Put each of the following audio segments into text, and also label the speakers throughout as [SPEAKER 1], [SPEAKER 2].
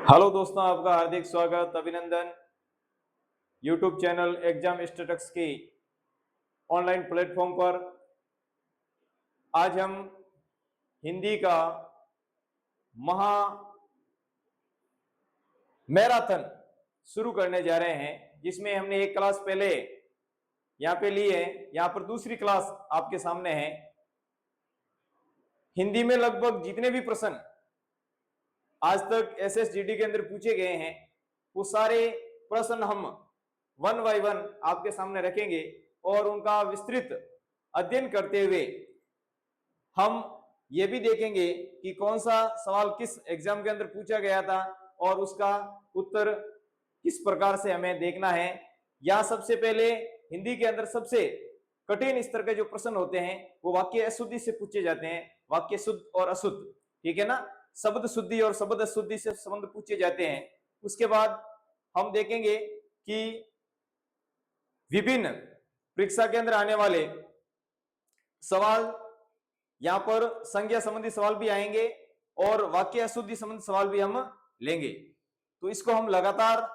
[SPEAKER 1] Hello दोस्तों, आपका हार्दिक स्वागत, अभिनंदन। यूट्यूब चैनल एग्जाम स्टेटस की ऑनलाइन प्लेटफॉर्म पर आज हम हिंदी का महा मैराथन शुरू करने जा रहे हैं, जिसमें हमने एक क्लास पहले यहाँ पे ली है। यहाँ पर दूसरी क्लास आपके सामने है। हिंदी में लगभग जितने भी प्रश्न आज तक एसएसजीडी के अंदर पूछे गए हैं, वो सारे प्रश्न हम वन बाय वन आपके सामने रखेंगे और उनका विस्तृत अध्ययन करते हुए हम ये भी देखेंगे कि कौन सा सवाल किस एग्जाम के अंदर पूछा गया था और उसका उत्तर किस प्रकार से हमें देखना है। या सबसे पहले हिंदी के अंदर सबसे कठिन स्तर के जो प्रश्न होते हैं वो वाक्य अशुद्धि से पूछे जाते हैं। वाक्य शुद्ध और अशुद्ध, ठीक है ना, शब्द शुद्धि और शब्द अशुद्धि से संबंध पूछे जाते हैं। उसके बाद हम देखेंगे कि विभिन्न परीक्षा के अंदर आने वाले सवाल, यहां पर संज्ञा संबंधी सवाल भी आएंगे और वाक्य अशुद्धि संबंधी सवाल भी हम लेंगे। तो इसको हम लगातार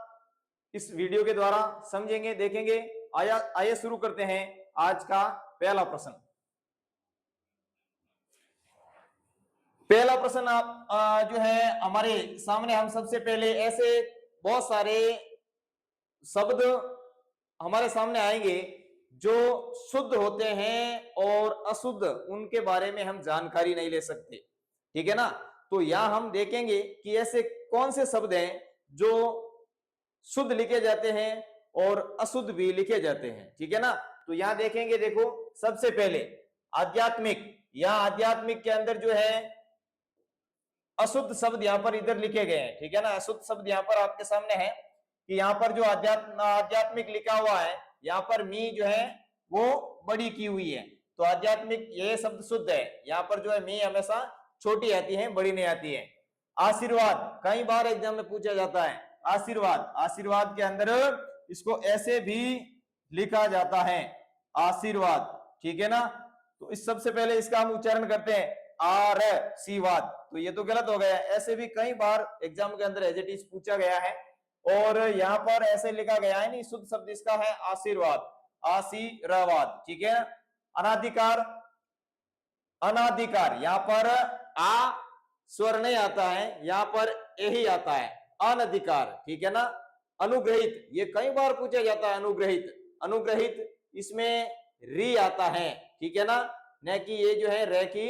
[SPEAKER 1] इस वीडियो के द्वारा समझेंगे, देखेंगे। आइए शुरू करते हैं आज का पहला प्रश्न। पहला प्रश्न जो है हमारे सामने, हम सबसे पहले ऐसे बहुत सारे शब्द हमारे सामने आएंगे जो शुद्ध होते हैं और अशुद्ध, उनके बारे में हम जानकारी नहीं ले सकते, ठीक है ना। तो यहां हम देखेंगे कि ऐसे कौन से शब्द हैं जो शुद्ध लिखे जाते हैं और अशुद्ध भी लिखे जाते हैं, ठीक है ना। तो यहां देखेंगे, देखो सबसे पहले आध्यात्मिक। यहां आध्यात्मिक के अंदर जो है अशुद्ध शब्द यहां पर इधर लिखे गए हैं, ठीक है ना। अशुद्ध शब्द यहां पर आपके सामने है कि यहां पर जो आध्यात्मिक लिखा हुआ है, यहाँ पर मी जो है वो बड़ी की हुई है, तो आध्यात्मिक ये शब्द शुद्ध है। यहाँ पर जो है मी हमेशा छोटी आती है, बड़ी नहीं आती है। आशीर्वाद कई बार एग्जाम में पूछा जाता है। आशीर्वाद, आशीर्वाद के अंदर इसको ऐसे भी लिखा जाता है, आशीर्वाद, ठीक है ना। तो इस सबसे पहले इसका हम उच्चारण करते हैं आशीर्वाद, तो ये तो गलत हो गया। ऐसे भी कई बार एग्जाम के अंदर एज इट इज पूछा गया है और यहाँ पर ऐसे लिखा गया है, नहीं, शुद्ध शब्द इसका है आशीर्वाद, आशीर्वाद, ठीक है। अनाधिकार, अनाधिकार, यहाँ पर आ स्वर नहीं आता है, यहाँ पर यही आता है, अनधिकार, ठीक है ना। अनुग्रहित, ये कई बार पूछा जाता है, अनुग्रहित, अनुग्रहित, इसमें री आता है, ठीक है ना, न कि ये जो है रे की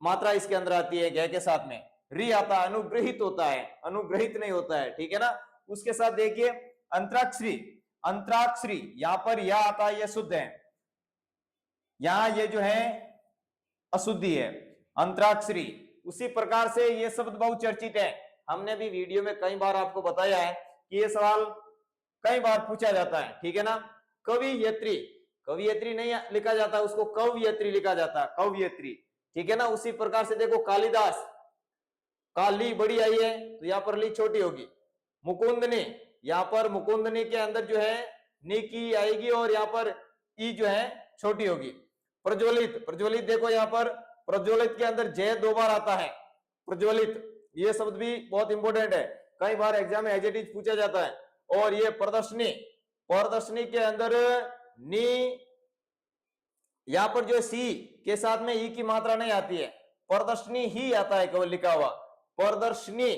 [SPEAKER 1] मात्रा इसके अंदर आती है गे के साथ में, री आता है, अनुग्रहित होता है, अनुग्रहित नहीं होता है, ठीक है ना। उसके साथ देखिए अंतराक्षरी, अंतराक्षरी, यहां पर यह आता है, यह शुद्ध है, यहां ये जो है अशुद्धि है, अंतराक्षरी। उसी प्रकार से ये शब्द बहुचर्चित है, हमने भी वीडियो में कई बार आपको बताया है कि ये सवाल कई बार पूछा जाता है, ठीक है ना। कवियत्री, कवियत्री नहीं लिखा जाता, उसको कवियत्री लिखा जाता है, कवियत्री, ठीक है ना। उसी प्रकार से देखो कालिदास, काली बड़ी आई है तो यहाँ पर ली छोटी होगी। मुकुंदनी, यहाँ पर मुकुंदनी के अंदर जो है नी की आएगी और यहाँ पर ई जो है छोटी होगी। प्रज्वलित, प्रज्वलित देखो यहाँ पर प्रज्वलित के अंदर जय दो बार आता है, प्रज्वलित, ये शब्द भी बहुत इंपॉर्टेंट है, कई बार एग्जाम में एज इट इज पूछा जाता है। और ये प्रदर्शनी, प्रदर्शनी के अंदर नी, यहाँ पर जो सी के साथ में ई की मात्रा नहीं आती है, प्रदर्शनी ही आता है केवल लिखा हुआ, प्रदर्शनी,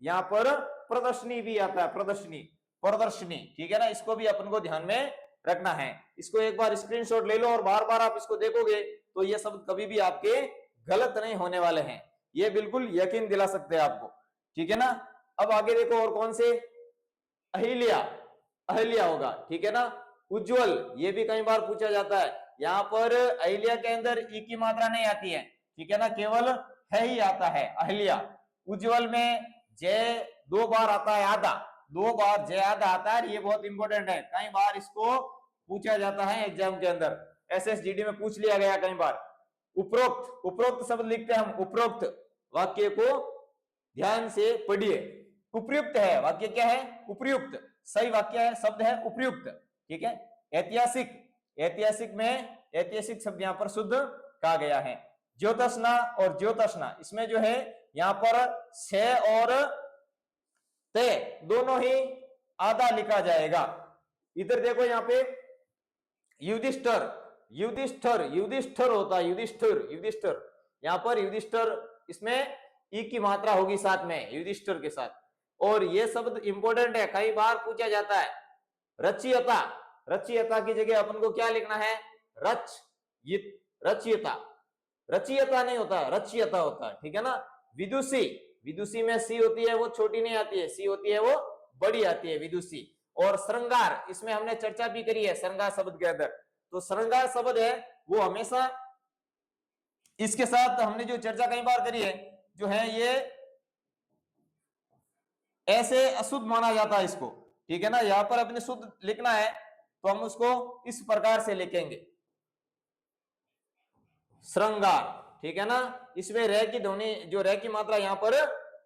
[SPEAKER 1] यहाँ पर प्रदर्शनी भी आता है, प्रदर्शनी, प्रदर्शनी, ठीक है ना। इसको भी अपन को ध्यान में रखना है। इसको एक बार स्क्रीनशॉट ले लो और बार बार आप इसको देखोगे तो ये शब्द कभी भी आपके गलत नहीं होने वाले हैं, ये बिल्कुल यकीन दिला सकते हैं आपको, ठीक है ना। अब आगे देखो और कौन से, अहिल्या, अहिल्या होगा, ठीक है ना। उज्जवल, ये भी कई बार पूछा जाता है, यहाँ पर अहिल्या के अंदर ई की मात्रा नहीं आती है, ठीक है ना, केवल है ही आता है, अहिल्या। उज्जवल में जय दो बार आता है, आधा, दो बार जय आधा आता है, ये बहुत इंपॉर्टेंट है, कई बार इसको पूछा जाता है एग्जाम के अंदर, एसएसजीडी में पूछ लिया गया कई बार। उपरोक्त, उपरोक्त शब्द लिखते हैं हम, उपरोक्त, वाक्य को ध्यान से पढ़िए। उपयुक्त है, वाक्य क्या है, उपयुक्त, सही वाक्य है, शब्द है उपयुक्त, ठीक है। ऐतिहासिक, ऐतिहासिक में ऐतिहासिक शब्द यहाँ पर शुद्ध कहा गया है। ज्योत्सना और ज्योत्सना, इसमें जो है यहाँ पर से और ते दोनों ही आधा लिखा जाएगा। इधर देखो यहाँ पे युधिष्ठिर, युधिष्ठिर, युधिष्ठिर होता है, युधिष्ठिर, युधिष्ठिर, यहाँ पर युधिष्ठिर, इसमें ई की मात्रा होगी साथ में युधिष्ठिर के साथ। और ये शब्द इंपॉर्टेंट है, कई बार पूछा जाता है। रचयिता, रचयिता की जगह अपन को क्या लिखना है, रचयिता, रचयिता नहीं होता, रचयिता होता है, ठीक है ना। विदुषी, विदुषी में सी होती है, वो छोटी नहीं आती है, सी होती है वो बड़ी आती है, विदुषी। और श्रृंगार, इसमें हमने चर्चा भी करी है श्रृंगार शब्द के अंदर। तो श्रृंगार शब्द है वो हमेशा, इसके साथ हमने जो चर्चा कई बार करी है, जो है ये ऐसे अशुद्ध माना जाता है इसको, ठीक है ना। यहां पर अपने शुद्ध लिखना है तो हम उसको इस प्रकार से लिखेंगे, श्रृंगार, ठीक है ना। इसमें रह की ध्वनि, जो रह की मात्रा यहां पर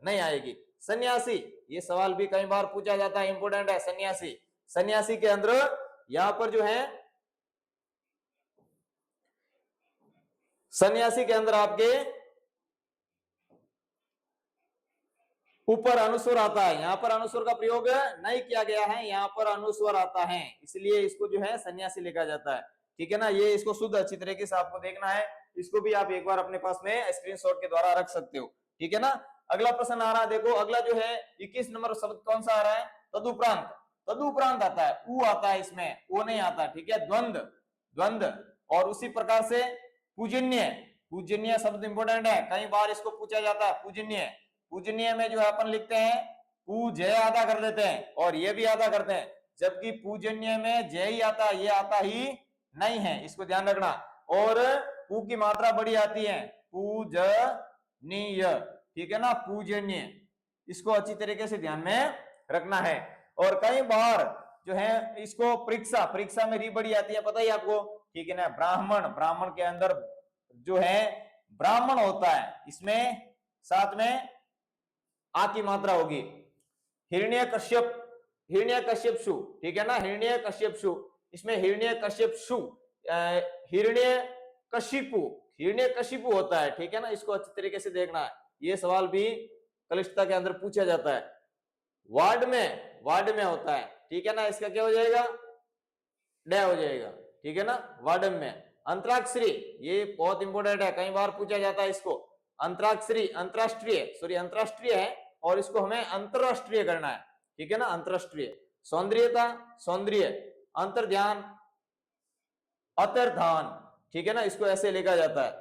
[SPEAKER 1] नहीं आएगी। सन्यासी, ये सवाल भी कई बार पूछा जाता है, इंपोर्टेंट है। सन्यासी, सन्यासी के अंदर यहां पर जो है, सन्यासी के अंदर आपके ऊपर अनुस्वर आता है, यहां पर अनुस्वर का प्रयोग नहीं किया गया है, यहां पर अनुस्वर आता है, इसलिए इसको जो है सन्यासी लिखा जाता है, ठीक है ना। ये इसको शुद्ध अच्छी तरीके से आपको देखना है, इसको भी आप एक बार अपने पास में स्क्रीनशॉट के द्वारा रख सकते हो, ठीक है ना। अगला प्रश्न आ रहा है, देखो अगला जो है 21 नंबर शब्द कौन सा आ रहा है, तदुपरांत, तदुपरांत आता है, ऊ आता है इसमें, ओ नहीं आता, ठीक है। द्वंद, द्वंद, और उसी प्रकार से पूजन्य, पूजन्य शब्द इंपोर्टेंट है, कई बार इसको पूछा जाता है। पूजन्य, पूजनीय में जो है अपन लिखते हैं पूजय आधा कर देते हैं और ये भी आधा करते हैं, जबकि पूजनीय में जय ही आता है, ये आता ही नहीं है, इसको ध्यान रखना। और पू की मात्रा बड़ी आती है, पूजनीय, ठीक है ना, पूजनीय, इसको अच्छी तरीके से ध्यान में रखना है। और कई बार जो है इसको परीक्षा, परीक्षा में री बड़ी आती है, पता ही आपको, ठीक है ना। ब्राह्मण, ब्राह्मण के अंदर जो है ब्राह्मण होता है, इसमें साथ में आ की मात्रा होगी। हिरण्य कश्यप, हिरण्य कश्यप शु, ठीक है ना, हिरण्य कश्यप शु, इसमें हिरण्य कश्यप शु, हिरण्य कशिपु, हिरण्य कशिपु होता है, ठीक है ना। इसको अच्छी तरीके से देखना है, ये सवाल भी कलिष्ठता के अंदर पूछा जाता है। वार्ड में, वार्ड में होता है, ठीक है ना, इसका क्या हो जाएगा, डे हो जाएगा, ठीक है ना, वार्डन में। अंतराक्षरी, ये बहुत इंपॉर्टेंट है, कई बार पूछा जाता है इसको। अंतराक्षरी, अंतरराष्ट्रीय, सॉरी अंतरराष्ट्रीय है और इसको हमें अंतरराष्ट्रीय करना है, ठीक है ना, अंतरराष्ट्रीय। सौंदर्यता, सौंदर्य, अंतर्ध्यान, अतर्धान, ठीक है ना, इसको ऐसे लिखा जाता है,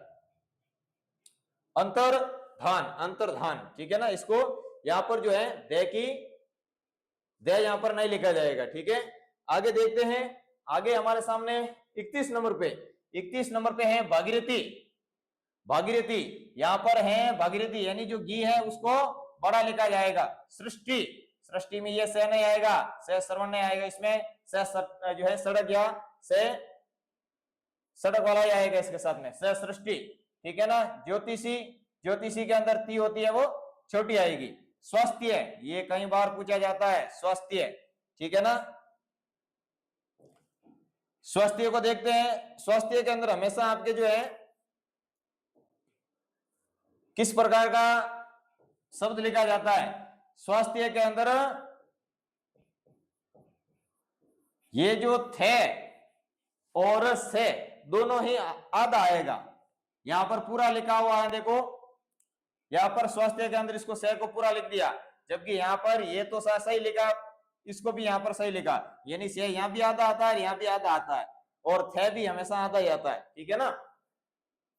[SPEAKER 1] अंतर्धान, अंतर्धान, ठीक है ना। इसको यहां पर जो है दे की, दे यहां पर नहीं लिखा जाएगा, ठीक है। आगे देखते हैं, आगे हमारे सामने 31 नंबर पे, 31 नंबर पे है भागीरथी, भागीरथी, यहां पर है भागीरथी, यानी जो गी है उसको बड़ा लिखा जाएगा। सृष्टि, सृष्टि में ये से नहीं आएगा, से श्रवण नहीं आएगा, इसमें से जो है सड़क या से सड़क वाला ही आएगा इसके साथ में, से सृष्टि, ठीक है ना। ज्योतिषी, ज्योतिषी के अंदर ती होती है, वो छोटी आएगी। स्वास्थ्य, ये कई बार पूछा जाता है, स्वास्थ्य, ठीक है ना। स्वास्थ्य को देखते हैं, स्वास्थ्य के अंदर हमेशा आपके जो है किस प्रकार का शब्द लिखा जाता है, स्वास्थ्य के अंदर ये जो थे और से दोनों ही आधा आएगा, यहां पर पूरा लिखा हुआ है, देखो यहां पर स्वास्थ्य के अंदर इसको से को पूरा लिख दिया, जबकि यहां पर ये तो सही लिखा, इसको भी यहां पर सही लिखा, यानी से यहां भी आधा आता है, यहां भी आधा आता है, और थे भी हमेशा आधा ही आता है, ठीक है ना।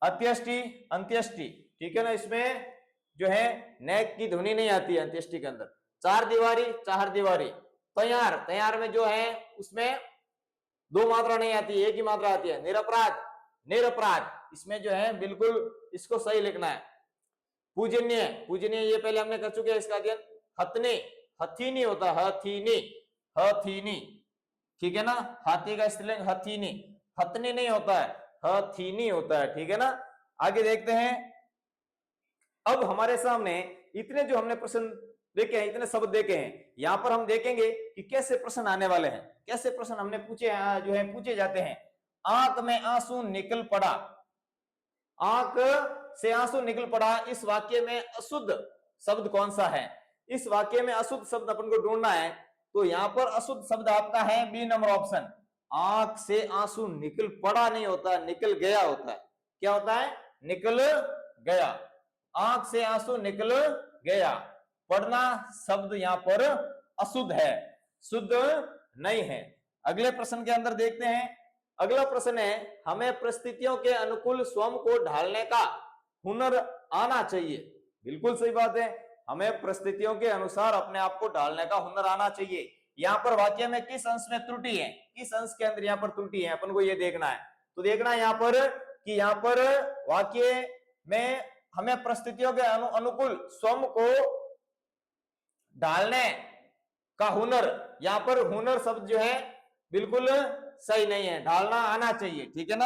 [SPEAKER 1] अंत्येष्टि, अंत्येष्टि, ठीक है ना, इसमें जो है नेक की ध्वनि नहीं आती है अंत्येष्टि के अंदर। चार दीवारी, चार दीवारी। तैयार, तैयार में जो है उसमें दो मात्रा नहीं आती, एक ही मात्रा आती है। निरपराध, निरपराध, इसमें जो है बिल्कुल इसको सही लिखना है। पूजनीय, पूजनीय ये पहले हमने कर चुके हैं इसका अध्ययन। हथनी, हथीनी होता है, हथीनी, हथीनी, ठीक है ना, हाथी का स्त्रीलिंग हथीनी, हथनी नहीं होता है, हथीनी होता है, ठीक है ना। आगे देखते हैं, अब हमारे सामने इतने जो हमने प्रश्न देखे हैं, इतने शब्द देखे हैं, यहां पर हम देखेंगे कि कैसे प्रश्न आने वाले हैं, कैसे प्रश्न हमने पूछे जो है पूछे जाते हैं। आंख में आंसू निकल पड़ा, आंख से आंसू निकल पड़ा, इस वाक्य में अशुद्ध शब्द कौन सा है, इस वाक्य में अशुद्ध शब्द अपन को ढूंढना है, तो यहाँ पर अशुद्ध शब्द आपका है बी नंबर ऑप्शन, आंख से आंसू निकल पड़ा नहीं होता, निकल गया होता है। क्या होता है? निकल गया। आंख से आंसू निकल गया। पढ़ना शब्द यहाँ पर अशुद्ध है, शुद्ध नहीं है। अगले प्रश्न के अंदर देखते हैं। अगला प्रश्न है, हमें परिस्थितियों के अनुकूल स्वयं को ढालने का हुनर आना चाहिए। बिल्कुल सही बात है, हमें परिस्थितियों के अनुसार अपने आप को ढालने का हुनर आना चाहिए। यहाँ पर वाक्य में किस अंश में त्रुटि है, किस अंश के अंदर यहाँ पर त्रुटि है, अपन को ये देखना है। तो देखना है यहाँ पर कि यहाँ पर वाक्य में हमें परिस्थितियों के अनुकूल स्वयं को ढालने का हुनर, यहाँ पर हुनर शब्द जो है बिल्कुल सही नहीं है, ढालना आना चाहिए। ठीक है ना।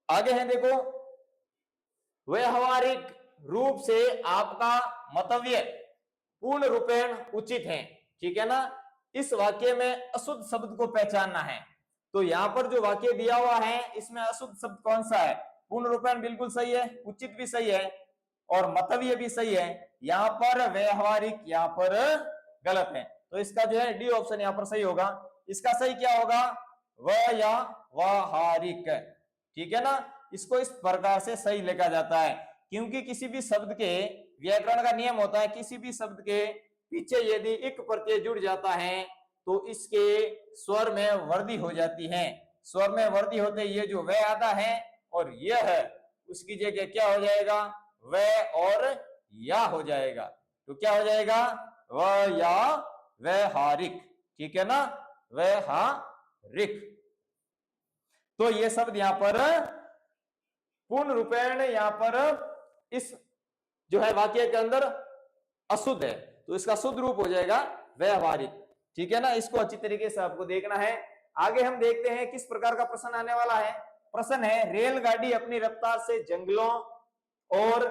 [SPEAKER 1] आगे है देखो, व्यवहारिक रूप से आपका मतव्य पूर्ण रूपेण उचित है। ठीक है ना। इस वाक्य में अशुद्ध शब्द को पहचानना है। तो यहां पर जो वाक्य दिया हुआ है इसमें अशुद्ध शब्द कौन सा है? पूर्ण रूपेण बिल्कुल सही है, उचित भी सही है और मतव्य भी सही है। यहां पर व्यवहारिक यहाँ पर गलत है, तो इसका जो है डी ऑप्शन यहाँ पर सही होगा। इसका सही क्या होगा? व्यवहारिक। ठीक है ना। इसको इस प्रकार से सही लिखा जाता है, क्योंकि किसी भी शब्द के व्याकरण का नियम होता है, किसी भी शब्द के पीछे यदि इक प्रत्यय जुड़ जाता है तो इसके स्वर में वृद्धि हो जाती है। स्वर में वृद्धि होते ये जो वह आता है और यह है, उसकी जगह क्या हो जाएगा? वह और या हो जाएगा। तो क्या हो जाएगा? वह या व्यवहारिक। ठीक है ना, व्यवहारिक। तो ये शब्द यहां पर पूर्ण रूपेण यहाँ पर इस जो है वाक्य के अंदर अशुद्ध है, तो इसका शुद्ध रूप हो जाएगा व्यवहारिक। ठीक है ना। इसको अच्छी तरीके से आपको देखना है। आगे हम देखते हैं किस प्रकार का प्रश्न आने वाला है। प्रश्न है, रेलगाड़ी अपनी रफ्तार से जंगलों और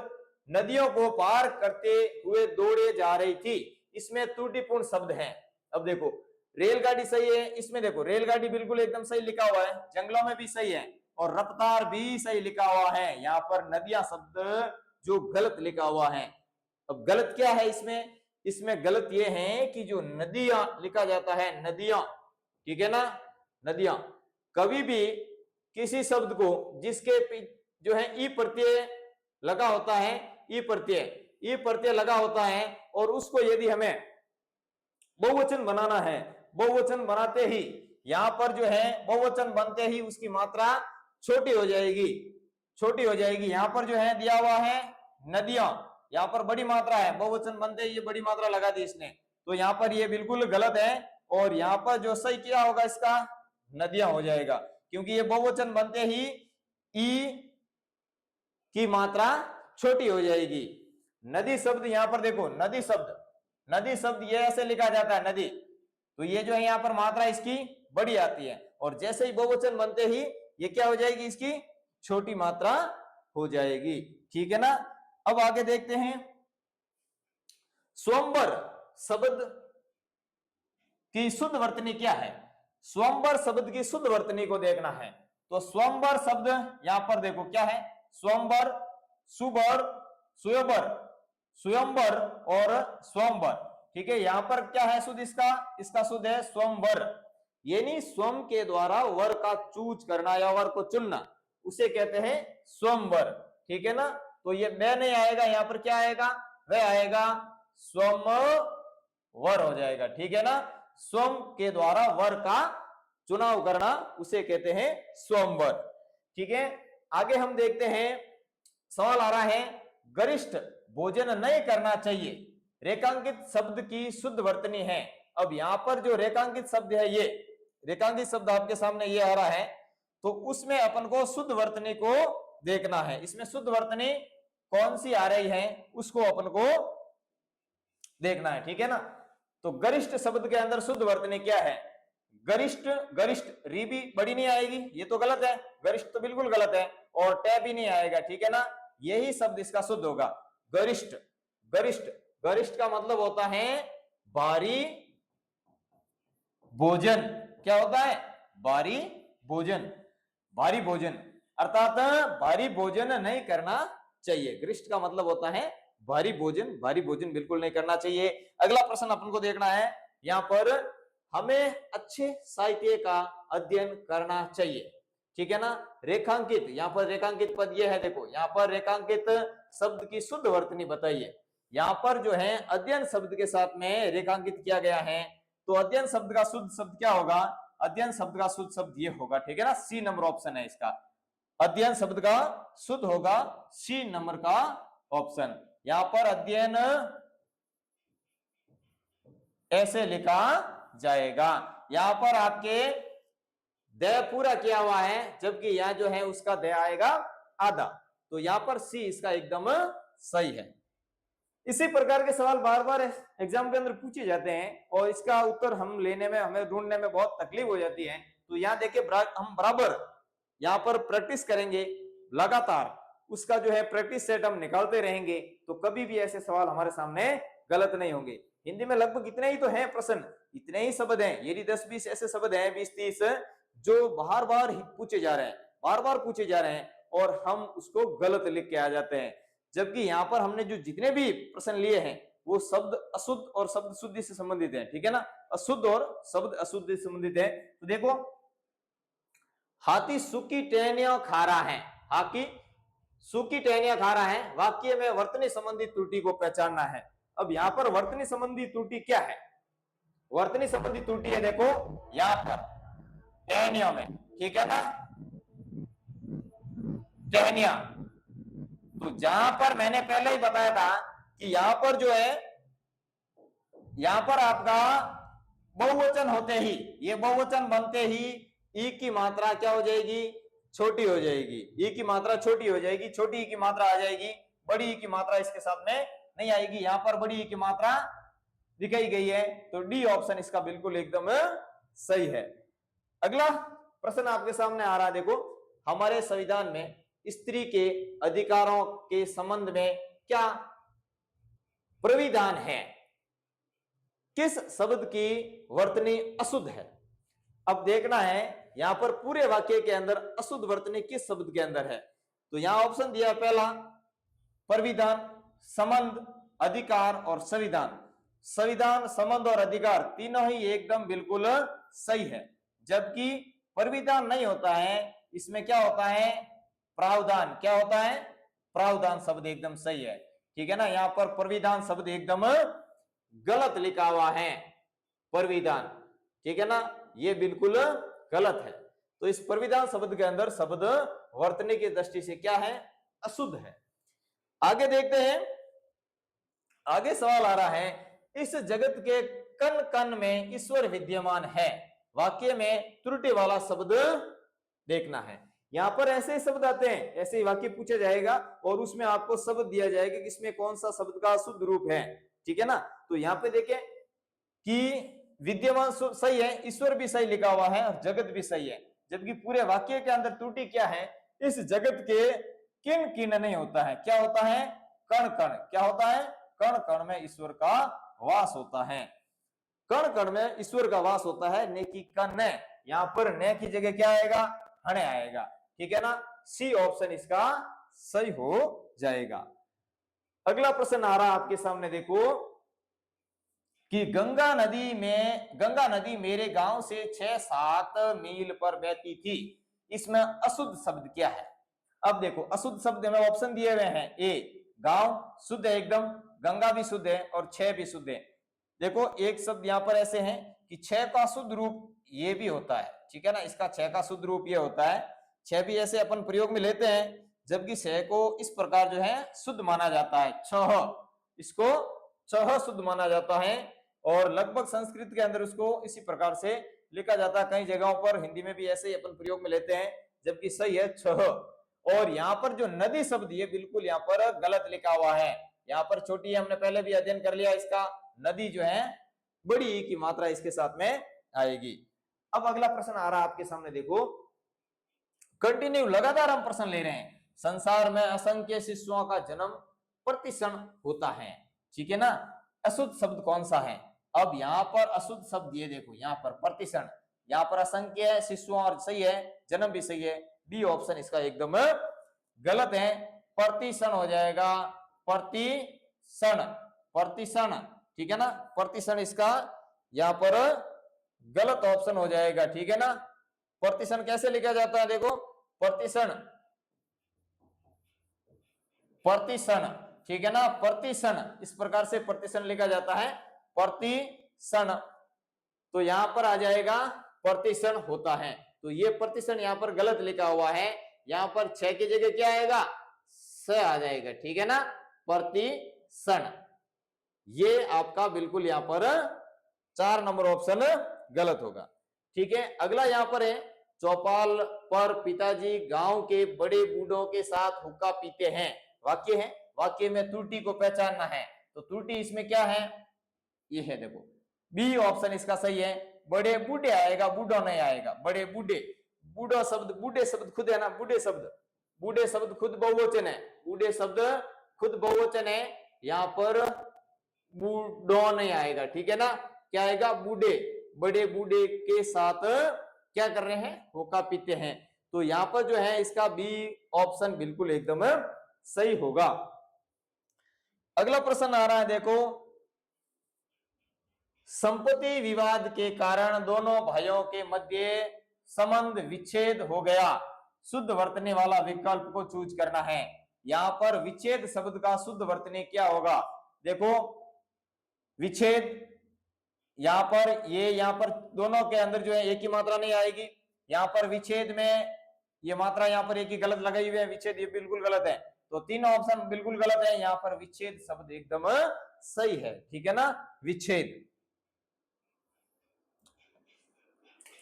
[SPEAKER 1] नदियों को पार करते हुए दौड़े जा रही थी। इसमें त्रुटिपूर्ण शब्द है। अब देखो, रेलगाड़ी सही है, इसमें देखो रेलगाड़ी बिल्कुल एकदम सही लिखा हुआ है, जंगलों में भी सही है और रफ्तार भी सही लिखा हुआ है। यहाँ पर नदियां शब्द जो गलत लिखा हुआ है। अब गलत क्या है इसमें? इसमें गलत ये है कि जो नदियां लिखा जाता है, नदियां, ठीक है ना, नदियां, कभी भी किसी शब्द को जिसके जो है ई प्रत्यय लगा होता है, ई प्रत्यय लगा होता है और उसको यदि हमें बहुवचन बनाना है, बहुवचन बनाते ही यहां पर जो है बहुवचन बनते ही उसकी मात्रा छोटी हो जाएगी, छोटी हो जाएगी। यहां पर जो है दिया हुआ है नदियां, यहाँ पर बड़ी मात्रा है, बहुवचन बनते ही ये बड़ी मात्रा लगा दी इसने, तो यहाँ पर ये बिल्कुल गलत है और यहाँ पर जो सही क्या होगा इसका? नदियां हो जाएगा, क्योंकि ये बहुवचन बनते ही ई की मात्रा छोटी हो जाएगी। नदी शब्द यहाँ पर देखो, नदी शब्द ये ऐसे लिखा जाता है नदी, तो ये जो है यहाँ पर मात्रा इसकी बड़ी आती है और जैसे ही बहुवचन बनते ही ये क्या हो जाएगी? इसकी छोटी मात्रा हो जाएगी। ठीक है ना। अब आगे देखते हैं, स्वयंवर शब्द की शुद्ध वर्तनी क्या है? स्वयंवर शब्द की शुद्ध वर्तनी को देखना है। तो स्वयंवर शब्द यहां पर देखो क्या है? स्वयंवर, सुबर, स्वयंवर और स्वयंवर। ठीक है, यहां पर क्या है शुद्ध इसका शुद्ध है स्वयंवर, यानी स्वयं के द्वारा वर का चूज करना या वर को चुनना, उसे कहते हैं स्वयंवर। ठीक है ना। तो ये मैं नहीं आएगा, यहां पर क्या आएगा? वह आएगा, स्वयंवर हो जाएगा। ठीक है ना। स्वयं के द्वारा वर का चुनाव करना उसे कहते हैं स्वयंवर। ठीक है। आगे हम देखते हैं, सवाल आ रहा है, गरिष्ठ भोजन नहीं करना चाहिए, रेखांकित शब्द की शुद्ध वर्तनी है। अब यहां पर जो रेखांकित शब्द है, ये रेखांकित शब्द आपके सामने ये आ रहा है, तो उसमें अपन को शुद्ध वर्तनी को देखना है। इसमें शुद्ध वर्तनी कौन सी आ रही है उसको अपन को देखना है। ठीक है ना। तो गरिष्ठ शब्द के अंदर शुद्ध वर्तनी क्या है? गरिष्ठ, री भी बड़ी नहीं आएगी, ये तो गलत है, गरिष्ठ तो बिल्कुल गलत है, और टै भी नहीं आएगा। ठीक है ना। यही शब्द इसका शुद्ध होगा, गरिष्ठ। गरिष्ठ का मतलब होता है भारी भोजन। क्या होता है? भारी भोजन, अर्थात भारी भोजन नहीं करना चाहिए। गरिष्ठ का मतलब होता है भारी भोजन बिल्कुल नहीं करना चाहिए। अगला प्रश्न अपन को देखना है, यहाँ पर हमें अच्छे साहित्य का अध्ययन करना चाहिए, ठीक है ना। रेखांकित, यहाँ पर रेखांकित पद ये है, देखो यहाँ पर रेखांकित शब्द की शुद्ध वर्तनी बताइए। यहाँ पर जो है अध्ययन शब्द के साथ में रेखांकित किया गया है, तो अध्ययन शब्द का शुद्ध शब्द क्या होगा? अध्ययन शब्द का शुद्ध शब्द ये होगा, ठीक है ना, सी नंबर ऑप्शन है इसका। अध्ययन शब्द का शुद्ध होगा सी नंबर का ऑप्शन। यहां पर अध्ययन ऐसे लिखा जाएगा, यहां पर आपके दय पूरा किया हुआ है, जबकि यहां जो है उसका दय आएगा आधा, तो यहां पर सी इसका एकदम सही है। इसी प्रकार के सवाल बार बार एग्जाम के अंदर पूछे जाते हैं और इसका उत्तर हम लेने में, हमें ढूंढने में बहुत तकलीफ हो जाती है। तो यहाँ देखिए हम बराबर यहाँ पर प्रैक्टिस करेंगे लगातार, उसका जो है प्रैक्टिस सेट हम निकालते रहेंगे, तो कभी भी ऐसे सवाल हमारे सामने गलत नहीं होंगे। हिंदी में लगभग इतने ही तो हैं प्रश्न, इतने ही शब्द हैं, यदि 10-20 ऐसे शब्द हैं, 20-30 जो बार बार पूछे जा रहे हैं, बार बार पूछे जा रहे हैं, और हम उसको गलत लिख के आ जाते हैं। जबकि यहाँ पर हमने जो जितने भी प्रश्न लिए हैं वो शब्द अशुद्ध और शब्द शुद्धि से संबंधित है, ठीक है ना, अशुद्ध और शब्द अशुद्धि से संबंधित है। तो देखो, हाथी सूखी टहनियां खा रहा है, हाथी सूखी टहनियां खा रहा है, वाक्य में वर्तनी संबंधी त्रुटि को पहचानना है। अब यहाँ पर वर्तनी संबंधी त्रुटि क्या है? वर्तनी संबंधी त्रुटि है, देखो यहाँ पर टहनियों में, ठीक है ना, टहनिया। तो जहां पर मैंने पहले ही बताया था कि यहां पर जो है, यहां पर आपका बहुवचन होते ही, ये बहुवचन बनते ही ई की मात्रा क्या हो जाएगी? छोटी हो जाएगी। ई की मात्रा छोटी हो जाएगी, छोटी ई की मात्रा आ जाएगी, बड़ी ई की मात्रा इसके साथ में नहीं आएगी। यहां पर बड़ी ई की मात्रा दिखाई गई है, तो डी ऑप्शन इसका बिल्कुल एकदम सही है। अगला प्रश्न आपके सामने आ रहा है, देखो, हमारे संविधान में स्त्री के अधिकारों के संबंध में क्या प्राविधान है? किस शब्द की वर्तनी अशुद्ध है? अब देखना है यहां पर पूरे वाक्य के अंदर अशुद्ध वर्तनी किस शब्द के अंदर है। तो यहां ऑप्शन दिया पहला, प्राविधान, संबंध, अधिकार और संविधान। संविधान, संबंध और अधिकार तीनों ही एकदम बिल्कुल सही है, जबकि प्राविधान नहीं होता है, इसमें क्या होता है? प्रावधान। क्या होता है? प्रावधान शब्द एकदम सही है, ठीक है ना। यहाँ पर प्राविधान शब्द एकदम गलत लिखा हुआ है, प्राविधान, ठीक है ना, ये बिल्कुल गलत है। तो इस प्राविधान शब्द के अंदर शब्द वर्तनी की दृष्टि से क्या है? अशुद्ध है। आगे देखते हैं, आगे सवाल आ रहा है, इस जगत के कण कण में ईश्वर विद्यमान है, वाक्य में त्रुटि वाला शब्द देखना है। यहां पर ऐसे शब्द आते हैं, ऐसे ही वाक्य पूछा जाएगा और उसमें आपको शब्द दिया जाएगा कि इसमें कौन सा शब्द का शुद्ध रूप है, ठीक है ना। तो यहाँ पे देखें कि विद्यमान सही है, ईश्वर भी सही लिखा हुआ है और जगत भी सही है, जबकि पूरे वाक्य के अंदर त्रुटि क्या है? इस जगत के किन किन नहीं होता है, क्या होता है? कण कण। क्या होता है? कण कण में ईश्वर का वास होता है, कण कण में ईश्वर का वास होता है, ने की कण, यहाँ पर ने की जगह क्या आएगा? हणे आएगा, ठीक है ना। सी ऑप्शन इसका सही हो जाएगा। अगला प्रश्न आ रहा आपके सामने, देखो कि गंगा नदी मेरे गांव से 6-7 मील पर बहती थी, इसमें अशुद्ध शब्द क्या है? अब देखो, अशुद्ध शब्द में ऑप्शन दिए हुए हैं, ए गांव शुद्ध है एकदम, गंगा भी शुद्ध है और 6 भी शुद्ध है। देखो एक शब्द यहाँ पर ऐसे हैं कि 6 का शुद्ध रूप ये भी होता है, ठीक है ना, इसका 6 का शुद्ध रूप ये होता है, 6 भी ऐसे अपन प्रयोग में लेते हैं, जबकि 6 को इस प्रकार जो है शुद्ध माना जाता है, 6, इसको 6 शुद्ध माना जाता है, और लगभग संस्कृत के अंदर उसको इसी प्रकार से लिखा जाता है। कई जगहों पर हिंदी में भी ऐसे ही अपन प्रयोग में लेते हैं, जबकि सही है 6। और यहाँ पर जो नदी शब्द ये बिल्कुल यहाँ पर गलत लिखा हुआ है, यहाँ पर छोटी है, हमने पहले भी अध्ययन कर लिया इसका, नदी जो है बड़ी ई की मात्रा इसके साथ में आएगी। अब अगला प्रश्न आ रहा है आपके सामने, देखो कंटिन्यू लगातार हम प्रश्न ले रहे हैं। संसार में असंख्य शिशुओं का जन्म प्रतिक्षण होता है, ठीक है ना। अशुद्ध शब्द कौन सा है? अब यहाँ पर अशुद्ध शब्द ये देखो, यहाँ पर प्रतिक्षण, यहाँ पर असंख्य है, शिशुओं और सही है, जन्म भी सही है, डी ऑप्शन इसका एकदम गलत है, प्रतिक्षण हो जाएगा, प्रतिक्षण प्रतिशण, प्रतिशण, ठीक है ना, प्रतिशण इसका यहां पर गलत ऑप्शन हो जाएगा, ठीक है ना। प्रतिशण कैसे लिखा जाता है, देखो प्रतिशण, प्रतिशण, ठीक है ना, प्रतिशण, इस प्रकार से प्रतिशण लिखा जाता है, प्रतिशण। तो यहां पर आ जाएगा प्रतिशण होता है, तो ये प्रतिशण यहां पर गलत लिखा हुआ है, यहां पर 6 की जगह क्या आएगा, स आ जाएगा, ठीक है ना, प्रतिशण। ये आपका बिल्कुल यहां पर 4 नंबर ऑप्शन गलत होगा, ठीक है। अगला यहां पर है, चौपाल पर पिताजी गांव के बड़े बूढ़ों के साथ हुक्का पीते हैं, वाक्य है, वाक्य में त्रुटि को पहचानना है, तो त्रुटि इसमें क्या है, ये है, देखो बी ऑप्शन इसका सही है, बड़े बूढ़े आएगा, बूढ़ा नहीं आएगा, बड़े बूढ़े, बूढ़ा शब्द, बूढ़े शब्द खुद है ना, बूढ़े शब्द, बूढ़े शब्द खुद बहुवचन है, बूढ़े शब्द खुद बहुवचन है, यहां पर बूढ़ो नहीं आएगा, ठीक है ना, क्या आएगा, बूढ़े, बड़े बूढ़े के साथ क्या कर रहे हैं, हुक्का पीते हैं, तो यहां पर जो है इसका बी ऑप्शन बिल्कुल एकदम सही होगा। अगला प्रश्न आ रहा है, देखो संपत्ति विवाद के कारण दोनों भाइयों के मध्य संबंध विच्छेद हो गया, शुद्ध वर्तने वाला विकल्प को चूज करना है। यहां पर विच्छेद शब्द का शुद्ध वर्तने क्या होगा, देखो विच्छेद, यहां पर ये, यहां पर दोनों के अंदर जो है एक ही मात्रा नहीं आएगी, यहां पर विच्छेद में ये मात्रा यहां पर एक ही गलत लगाई हुई है, विच्छेद ये बिल्कुल गलत है, तो तीनों ऑप्शन बिल्कुल गलत है, यहां पर विच्छेद शब्द एकदम सही है, ठीक है ना, विच्छेद।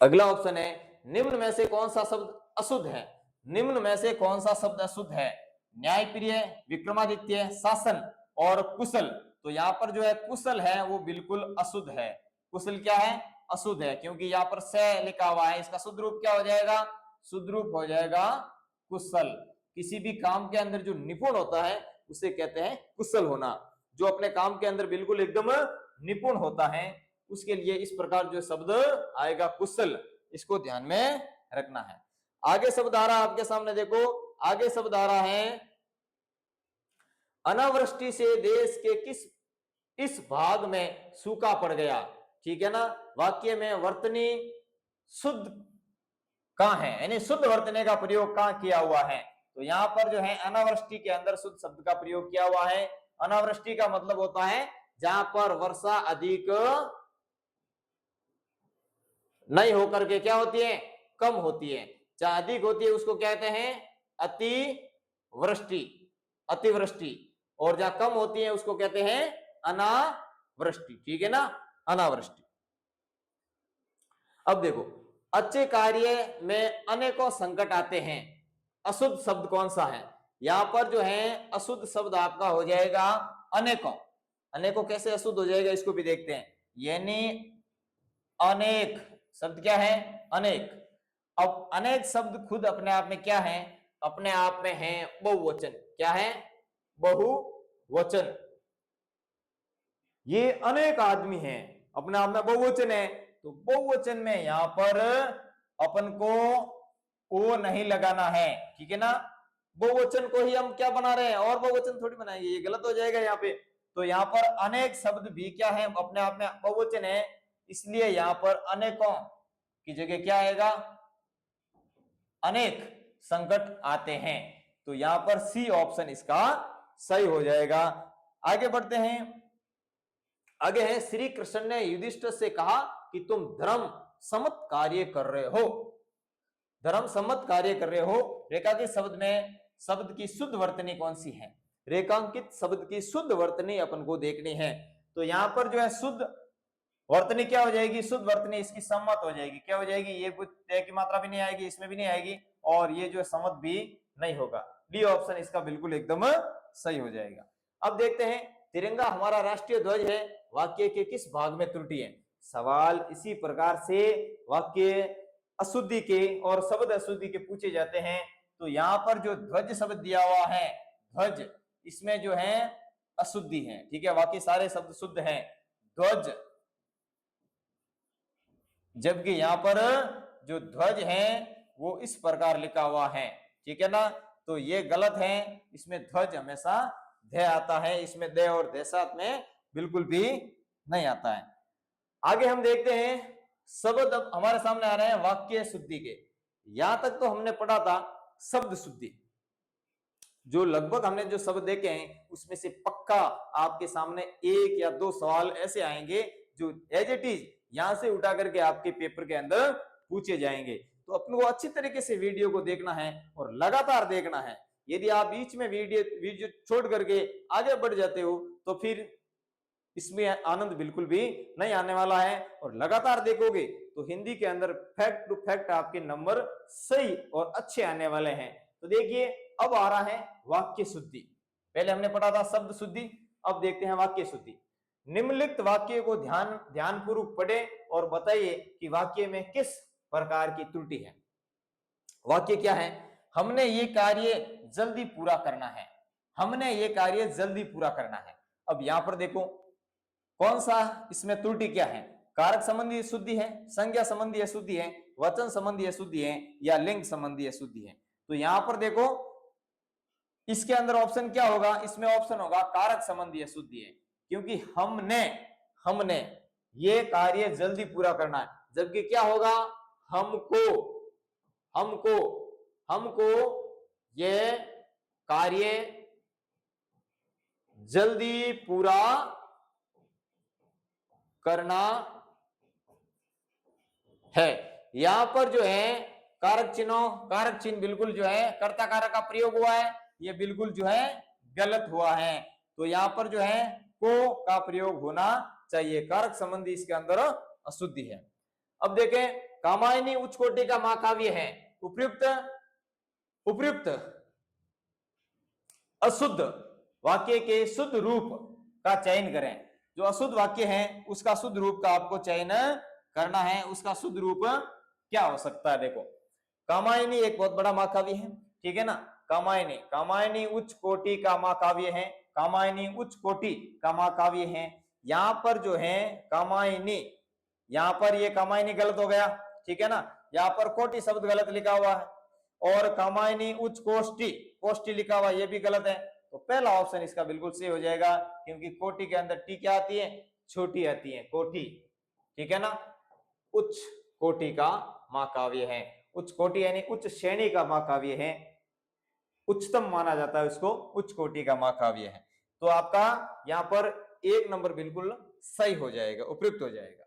[SPEAKER 1] अगला ऑप्शन है, निम्न में से कौन सा शब्द अशुद्ध है, निम्न में से कौन सा शब्द अशुद्ध है, न्यायप्रिय, विक्रमादित्य, शासन और कुशल, तो यहां पर जो है कुशल है वो बिल्कुल अशुद्ध है, कुशल क्या है, अशुद्ध है, क्योंकि यहां पर स लिखा हुआ है, इसका शुद्ध रूप क्या हो जाएगा, शुद्ध रूप हो जाएगा कुशल। किसी भी काम के अंदर जो निपुण होता है उसे कहते हैं कुशल होना, जो अपने काम के अंदर बिल्कुल एकदम निपुण होता है उसके लिए इस प्रकार जो शब्द आएगा कुशल, इसको ध्यान में रखना है। आगे शब्द आ रहा है आपके सामने, देखो आगे शब्द आ रहा है, अनावृष्टि से देश के किस इस भाग में सूखा पड़ गया, ठीक है ना, वाक्य में वर्तनी शुद्ध कहां है, यानी शुद्ध वर्तने का प्रयोग कहां किया हुआ है, तो यहां पर जो है अनावृष्टि के अंदर शुद्ध शब्द का प्रयोग किया हुआ है। अनावृष्टि का मतलब होता है जहां पर वर्षा अधिक नहीं होकर के क्या होती है, कम होती है, जहां अधिक होती है उसको कहते हैं अतिवृष्टि, अतिवृष्टि, और जहां कम होती है उसको कहते हैं अनावृष्टि, ठीक है ना, अनावृष्टि। अब देखो अच्छे कार्य में अनेकों संकट आते हैं, अशुद्ध शब्द कौन सा है, यहां पर जो है अशुद्ध शब्द आपका हो जाएगा अनेकों, अनेकों कैसे अशुद्ध हो जाएगा इसको भी देखते हैं, यानी अनेक शब्द क्या है, अनेक। अब अनेक शब्द खुद अपने आप में क्या है, अपने आप में है बहुवचन, क्या है, बहुवचन, ये अनेक आदमी हैं, अपने आप में बहुवचन है, तो बहुवचन में यहां पर अपन को ओ नहीं लगाना है, ठीक है ना, बहुवचन को ही हम क्या बना रहे हैं, और बहुवचन थोड़ी बनाएंगे, ये गलत हो जाएगा यहाँ पे, तो यहाँ पर अनेक शब्द भी क्या है, अपने आप में बहुवचन है, इसलिए यहां पर अनेकों की जगह क्या आएगा, अनेक संकट आते हैं, तो यहां पर सी ऑप्शन इसका सही हो जाएगा। आगे बढ़ते हैं, आगे है, श्री कृष्ण ने युधिष्ठिर से कहा कि तुम धर्म सम्मत कार्य कर रहे हो, धर्म सम्मत कार्य कर रहे हो, रेखांकित शब्द में शब्द की शुद्ध वर्तनी कौन सी है, रेखांकित शब्द की शुद्ध वर्तनी अपन को देखनी है, तो यहां पर जो है शुद्ध वर्तनी क्या हो जाएगी, शुद्ध वर्तनी इसकी सम्मत हो जाएगी, क्या हो जाएगी, ये कुछ तय की मात्रा भी नहीं आएगी, इसमें भी नहीं आएगी, और ये जो सम्मत भी नहीं होगा, डी ऑप्शन इसका बिल्कुल एकदम सही हो जाएगा। अब देखते हैं, तिरंगा हमारा राष्ट्रीय ध्वज है, वाक्य के किस भाग में त्रुटि है, सवाल इसी प्रकार से वाक्य अशुद्धि के और शब्द अशुद्धि के पूछे जाते हैं, तो यहाँ पर जो ध्वज शब्द दिया हुआ है, ध्वज, इसमें जो है अशुद्धि है, ठीक है, बाकी सारे शब्द शुद्ध हैं, ध्वज, जबकि यहां पर जो ध्वज है वो इस प्रकार लिखा हुआ है, ठीक है ना, तो ये गलत है, इसमें ध्वज हमेशा ध आता है, इसमें द और ध साथ में बिल्कुल भी नहीं आता है। आगे हम देखते हैं शब्द अब हमारे सामने आ रहे हैं वाक्य शुद्धि के। यहां तक तो हमने पढ़ा था शब्द शुद्धि, जो लगभग हमने जो शब्द देखे हैं उसमें से पक्का आपके सामने एक या दो सवाल ऐसे आएंगे जो एज इट इज यहां से उठा करके आपके पेपर के अंदर पूछे जाएंगे। तो अपन को अच्छी तरीके से वीडियो को देखना है और लगातार देखना है। यदि आप बीच में वीडियो छोड़ करके आगे बढ़ जाते हो तो फिर इसमें आनंद बिल्कुल भी नहीं आने वाला है। और लगातार देखोगे तो हिंदी के अंदर फैक्ट टू फैक्ट आपके नंबर सही और अच्छे आने वाले हैं। तो देखिए अब आ रहा है वाक्य शुद्धि। पहले हमने पढ़ा था शब्द शुद्धि, अब देखते हैं वाक्य शुद्धि। निम्नलिखित वाक्य को ध्यानपूर्वक पढ़े और बताइए कि वाक्य में किस प्रकार की त्रुटि है। वाक्य क्या है? हमने ये कार्य जल्दी पूरा करना है, हमने ये कार्य जल्दी पूरा करना है। अब यहां पर देखो कौन सा इसमें त्रुटि क्या है? कारक संबंधी अशुद्धि है, संज्ञा संबंधी अशुद्धि है, वचन संबंधी अशुद्धि है या लिंग संबंधी अशुद्धि है। तो यहां पर देखो इसके अंदर ऑप्शन क्या होगा? इसमें ऑप्शन होगा कारक संबंधी अशुद्धि है, क्योंकि हमने ये कार्य जल्दी पूरा करना है, जबकि क्या होगा? हमको ये कार्य जल्दी पूरा करना है। यहां पर जो है कारक चिन्ह बिल्कुल जो है कर्ता कारक का प्रयोग हुआ है, ये बिल्कुल जो है गलत हुआ है। तो यहां पर जो है को का प्रयोग होना चाहिए, कारक संबंधी इसके अंदर अशुद्धि है। अब देखें कामायनी उच्च कोटि का महाकाव्य है, उपयुक्त अशुद्ध वाक्य के शुद्ध रूप का चयन करें। जो अशुद्ध वाक्य है उसका शुद्ध रूप का आपको चयन करना है। उसका शुद्ध रूप क्या हो सकता है? देखो कामायनी एक बहुत बड़ा महाकाव्य है, ठीक है ना। कामायनी उच्च कोटि का महाकाव्य है, कामायनी उच्च कोटि का महाकाव्य है। यहां पर जो है कामायनी, यहां पर ये कामायनी गलत हो गया, ठीक है ना। यहां पर कोटि शब्द गलत लिखा हुआ है और कामायनी उच्च कोष्टी लिखा हुआ ये भी गलत है। तो पहला ऑप्शन इसका बिल्कुल सही हो जाएगा, क्योंकि कोटि के अंदर टी क्या आती है? छोटी आती है, कोटि, ठीक है ना। उच्च कोटि का महाकाव्य है, उच्च कोटि यानी उच्च श्रेणी का महाकाव्य है, उच्चतम माना जाता है उसको, उच्च कोटि का महाकाव्य है। तो आपका यहां पर एक नंबर बिल्कुल सही हो जाएगा, उपयुक्त हो जाएगा।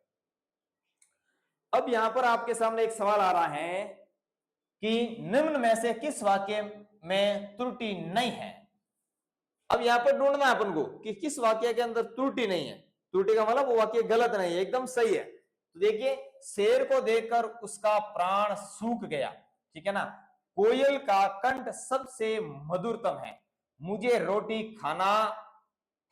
[SPEAKER 1] अब यहां पर आपके सामने एक सवाल आ रहा है कि निम्न में से किस वाक्य में त्रुटि नहीं है। अब यहां पर ढूंढना है अपन को कि किस वाक्य के अंदर त्रुटि नहीं है। त्रुटि का मतलब वो वाक्य गलत नहीं है, एकदम सही है। तो देखिए शेर को देखकर उसका प्राण सूख गया, ठीक है ना। कोयल का कंठ सबसे मधुरतम है, मुझे रोटी खाना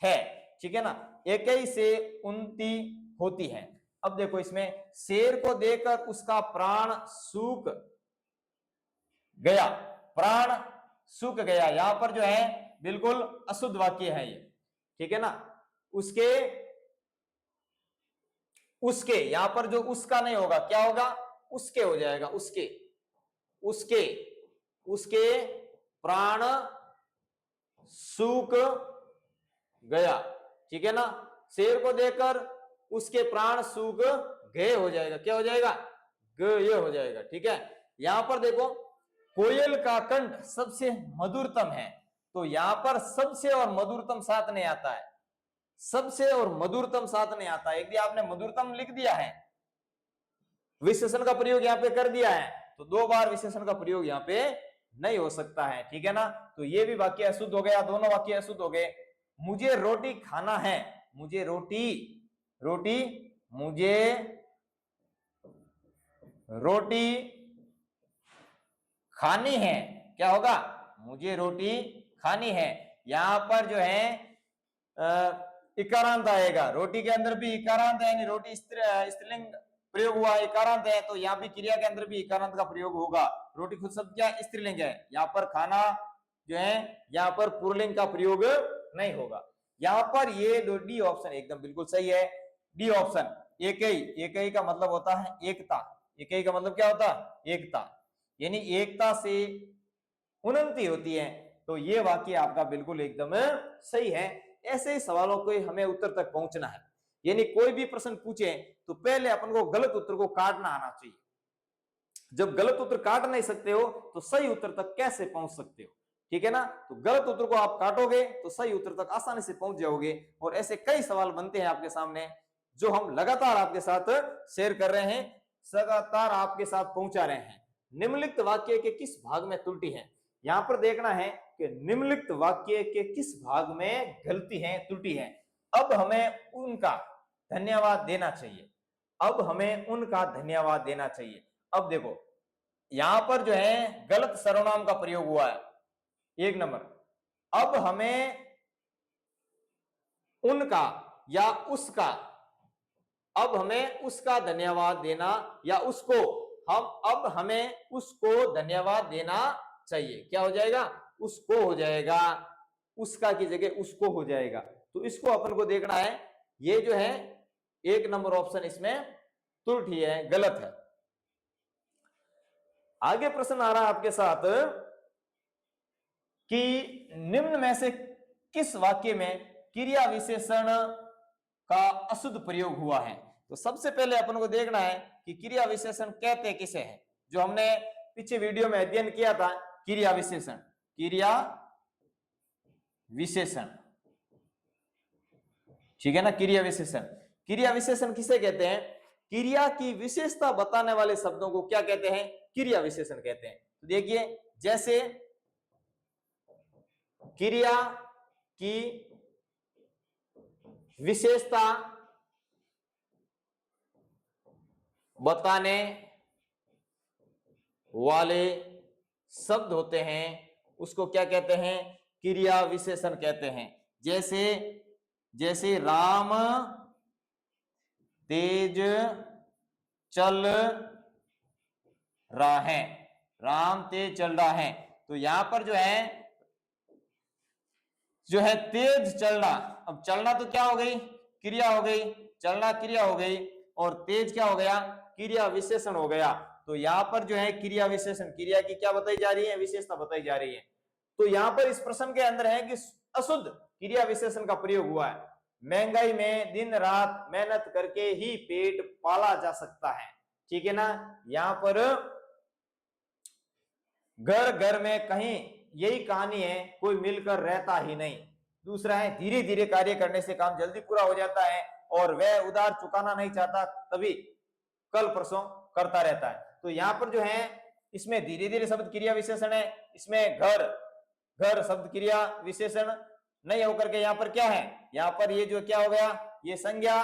[SPEAKER 1] है, ठीक है ना। इकाई से उन्नति होती है। अब देखो इसमें शेर को देखकर उसका प्राण सूख गया, प्राण सूख गया, यहां पर जो है बिल्कुल अशुद्ध वाक्य है ये, ठीक है ना। उसके यहां पर जो उसका नहीं होगा, क्या होगा? उसके हो जाएगा, उसके प्राण सूख गया, ठीक है ना। शेर को देखकर उसके प्राण सूख गए हो जाएगा, क्या हो जाएगा? ये हो जाएगा, ठीक है। यहां पर देखो कोयल का कंठ सबसे मधुरतम है, तो यहां पर सबसे और मधुरतम साथ नहीं आता है, सबसे और मधुरतम साथ नहीं आता है। यदि आपने मधुरतम लिख दिया है, विशेषण का प्रयोग यहां पे कर दिया है, तो दो बार विशेषण का प्रयोग यहां पे नहीं हो सकता है, ठीक है ना। तो ये भी वाक्य अशुद्ध हो गया, दोनों वाक्य अशुद्ध हो गए। मुझे रोटी खाना है, मुझे रोटी खानी है, क्या होगा? मुझे रोटी खानी है। यहां पर जो है इकारांत आएगा, रोटी के अंदर भी इकारांत है, यानी रोटी स्त्रीलिंग प्रयोग हुआ, इकारांत है, तो यहाँ भी क्रिया के अंदर भी इकारांत का प्रयोग होगा। रोटी खुद शब्द क्या? स्त्रीलिंग है। यहाँ पर खाना जो है यहाँ पर पुल्लिंग का प्रयोग नहीं होगा। यहाँ पर ये डी ऑप्शन एकदम बिल्कुल सही है। डी ऑप्शन एकई का मतलब होता है एकता, एकई का मतलब क्या होता है? एकता, यानी एकता से उन्नति होती है। तो ये वाक्य आपका बिल्कुल एकदम सही है। ऐसे ही सवालों को हमें उत्तर तक पहुंचना है, यानी कोई भी प्रश्न पूछे तो पहले अपन को गलत उत्तर को काटना आना चाहिए। जब गलत उत्तर काट नहीं सकते हो तो सही उत्तर तक कैसे पहुंच सकते हो, ठीक है ना। तो गलत उत्तर को आप काटोगे तो सही उत्तर तक आसानी से पहुंच जाओगे। और ऐसे कई सवाल बनते हैं आपके सामने जो हम लगातार आपके साथ शेयर कर रहे हैं, लगातार आपके साथ पहुंचा रहे हैं। निम्नलिखित वाक्य के किस भाग में त्रुटि है, यहां पर देखना है कि निम्नलिखित वाक्य के किस भाग में गलती है, त्रुटि है। अब हमें उनका धन्यवाद देना चाहिए, अब हमें उनका धन्यवाद देना चाहिए। अब देखो यहां पर जो है गलत सर्वनाम का प्रयोग हुआ है, 1 नंबर। अब हमें उनका या उसका, अब हमें उसका धन्यवाद देना या उसको, अब हमें उसको धन्यवाद देना चाहिए। क्या हो जाएगा, उसको हो जाएगा, उसका की जगह उसको हो जाएगा। तो इसको अपन को देखना है, ये जो है 1 नंबर ऑप्शन इसमें त्रुटि है, गलत है। आगे प्रश्न आ रहा है आपके साथ कि निम्न में से किस वाक्य में क्रिया विशेषण का अशुद्ध प्रयोग हुआ है। तो सबसे पहले अपन को देखना है कि क्रिया विशेषण कहते किसे हैं, जो हमने पीछे वीडियो में अध्ययन किया था। क्रिया विशेषण, क्रिया विशेषण, ठीक है ना। क्रिया विशेषण, क्रिया विशेषण किसे कहते हैं, क्रिया की विशेषता बताने वाले शब्दों को क्या कहते हैं, क्रिया विशेषण कहते हैं। तो देखिए जैसे क्रिया की विशेषता बताने वाले शब्द होते हैं उसको क्या कहते हैं, क्रिया विशेषण कहते हैं। जैसे जैसे राम तेज चल रहा है, राम तेज चल रहा है। तो यहां पर जो है तेज चलना, अब चलना तो क्या हो गई, क्रिया हो गई, चलना क्रिया हो गई, और तेज क्या हो गया, क्रिया विशेषण हो गया। तो यहां पर जो है क्रिया विशेषण, क्रिया की क्या बताई जा रही है, विशेषता बताई जा रही है। तो यहां पर इस प्रश्न के अंदर है कि अशुद्ध क्रिया विशेषण का प्रयोग हुआ है। महंगाई में दिन रात मेहनत करके ही पेट पाला जा सकता है, ठीक है ना। यहां पर घर घर में कहीं यही कहानी है, कोई मिलकर रहता ही नहीं। दूसरा है धीरे धीरे कार्य करने से काम जल्दी पूरा हो जाता है, और वह उधार चुकाना नहीं चाहता तभी कल परसों करता रहता है। तो यहां पर जो है इसमें धीरे धीरे शब्द क्रिया विशेषण है, इसमें घर घर शब्द क्रिया विशेषण नहीं होकर के यहां पर क्या है, यहां पर ये जो क्या हो गया, ये संज्ञा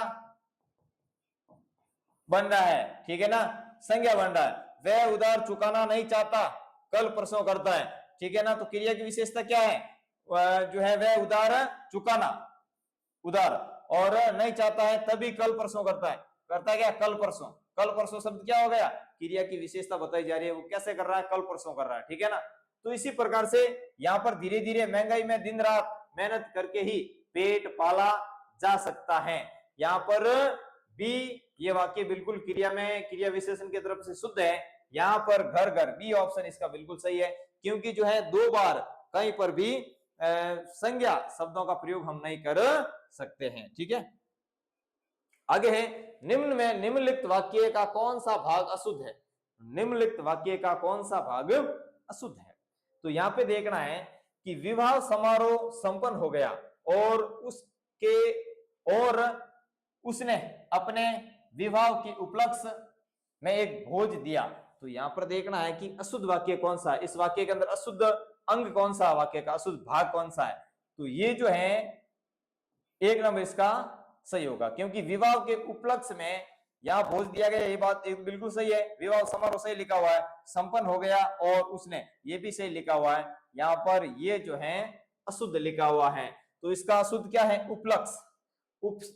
[SPEAKER 1] बन रहा है, ठीक है ना, संज्ञा बन रहा है। वह उधार चुकाना नहीं चाहता कल परसों करता है, ठीक है ना। तो क्रिया की विशेषता क्या है, जो है वह उधार चुकाना, उधार, और नहीं चाहता है तभी कल परसों करता है, करता है क्या, कल परसों। कल परसों शब्द क्या हो गया, क्रिया की विशेषता बताई जा रही है, वो कैसे कर रहा है, कल परसों कर रहा है, ठीक है ना। तो इसी प्रकार से यहाँ पर धीरे धीरे महंगाई में दिन रात मेहनत करके ही पेट पाला जा सकता है। यहाँ पर भी ये वाक्य बिल्कुल क्रिया में क्रिया विशेषण की तरफ से शुद्ध है। यहाँ पर घर घर, बी ऑप्शन इसका बिल्कुल सही है, क्योंकि जो है 2 बार कहीं पर भी संज्ञा शब्दों का प्रयोग हम नहीं कर सकते हैं, ठीक है। आगे है निम्न में निम्नलिखित वाक्य का कौन सा भाग अशुद्ध है, निम्नलिखित वाक्य का कौन सा भाग अशुद्ध है। तो यहाँ पे देखना है कि विवाह समारोह संपन्न हो गया और उसने अपने विवाह के उपलक्ष्य में एक भोज दिया। तो यहां पर देखना है कि अशुद्ध वाक्य कौन सा है, इस वाक्य के अंदर अशुद्ध अंग कौन सा, वाक्य का अशुद्ध भाग कौन सा है। तो ये जो है 1 नंबर इसका सही होगा, क्योंकि विवाह के उपलक्ष्य में यहां भोज दिया गया, ये बात बिल्कुल सही है। विवाह समारोह सही लिखा हुआ है, संपन्न हो गया और उसने, ये भी सही लिखा हुआ है। यहाँ पर ये जो है अशुद्ध लिखा हुआ है, तो इसका अशुद्ध क्या है, उपलक्ष्य।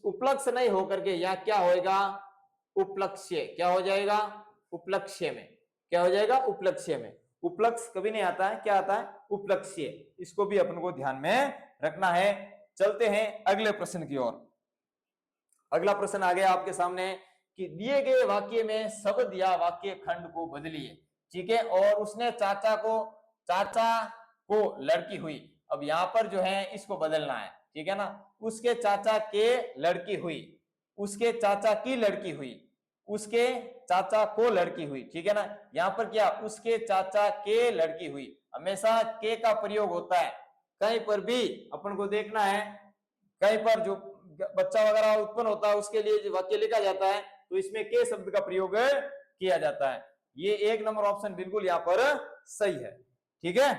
[SPEAKER 1] उपलक्ष्य नहीं होकर के यहाँ क्या होएगा, उपलक्ष्य। क्या हो जाएगा, उपलक्ष्य में, क्या हो जाएगा, उपलक्ष्य में। उपलक्ष्य कभी नहीं आता है, क्या आता है, उपलक्ष्य। इसको भी अपन को ध्यान में रखना है। चलते हैं अगले प्रश्न की ओर। अगला प्रश्न आ गया आपके सामने कि दिए गए वाक्य में शब्द या वाक्य खंड को बदलिए, ठीक है। और उसने चाचा को लड़की हुई। अब यहाँ पर जो है इसको बदलना है, ठीक है ना। उसके चाचा के लड़की हुई, उसके चाचा की लड़की हुई, उसके चाचा को लड़की हुई, ठीक है ना। यहाँ पर क्या, उसके चाचा के लड़की हुई। हमेशा के का प्रयोग होता है, कहीं पर भी अपन को देखना है, कहीं पर जो बच्चा वगैरह उत्पन्न होता है उसके लिए जो वाक्य लिखा जाता है तो इसमें के शब्द का प्रयोग किया जाता है। ये 1 नंबर ऑप्शन बिल्कुल यहाँ पर सही है, ठीक है।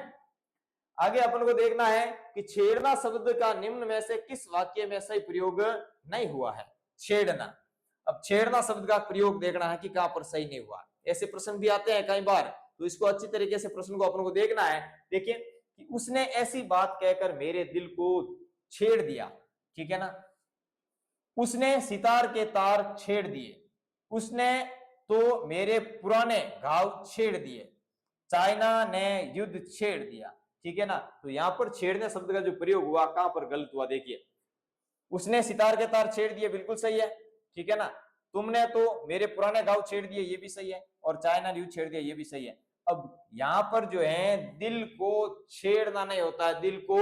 [SPEAKER 1] आगे अपन को देखना है कि छेड़ना शब्द का निम्न में से किस वाक्य में सही प्रयोग नहीं हुआ है। छेड़ना, अब छेड़ना शब्द का प्रयोग देखना है कि कहां पर सही नहीं हुआ। ऐसे प्रश्न भी आते हैं कई बार, तो इसको अच्छी तरीके से प्रश्न को अपन को देखना है। देखिए कि उसने ऐसी बात कहकर मेरे दिल को छेड़ दिया, ठीक है ना। उसने सितार के तार छेड़ दिए, उसने तो मेरे पुराने घाव छेड़ दिए, चाइना ने युद्ध छेड़ दिया, ठीक है ना। तो यहां पर छेड़ने शब्द का जो प्रयोग हुआ कहां पर गलत हुआ, देखिए उसने सितार के तार छेड़ दिए बिल्कुल सही है, ठीक है ना। तुमने तो मेरे पुराने घाव छेड़ दिए, ये भी सही है, और चाइना ने युद्ध छेड़ दिया, ये भी सही है। अब यहां पर जो है दिल को छेड़ना नहीं होता है, दिल को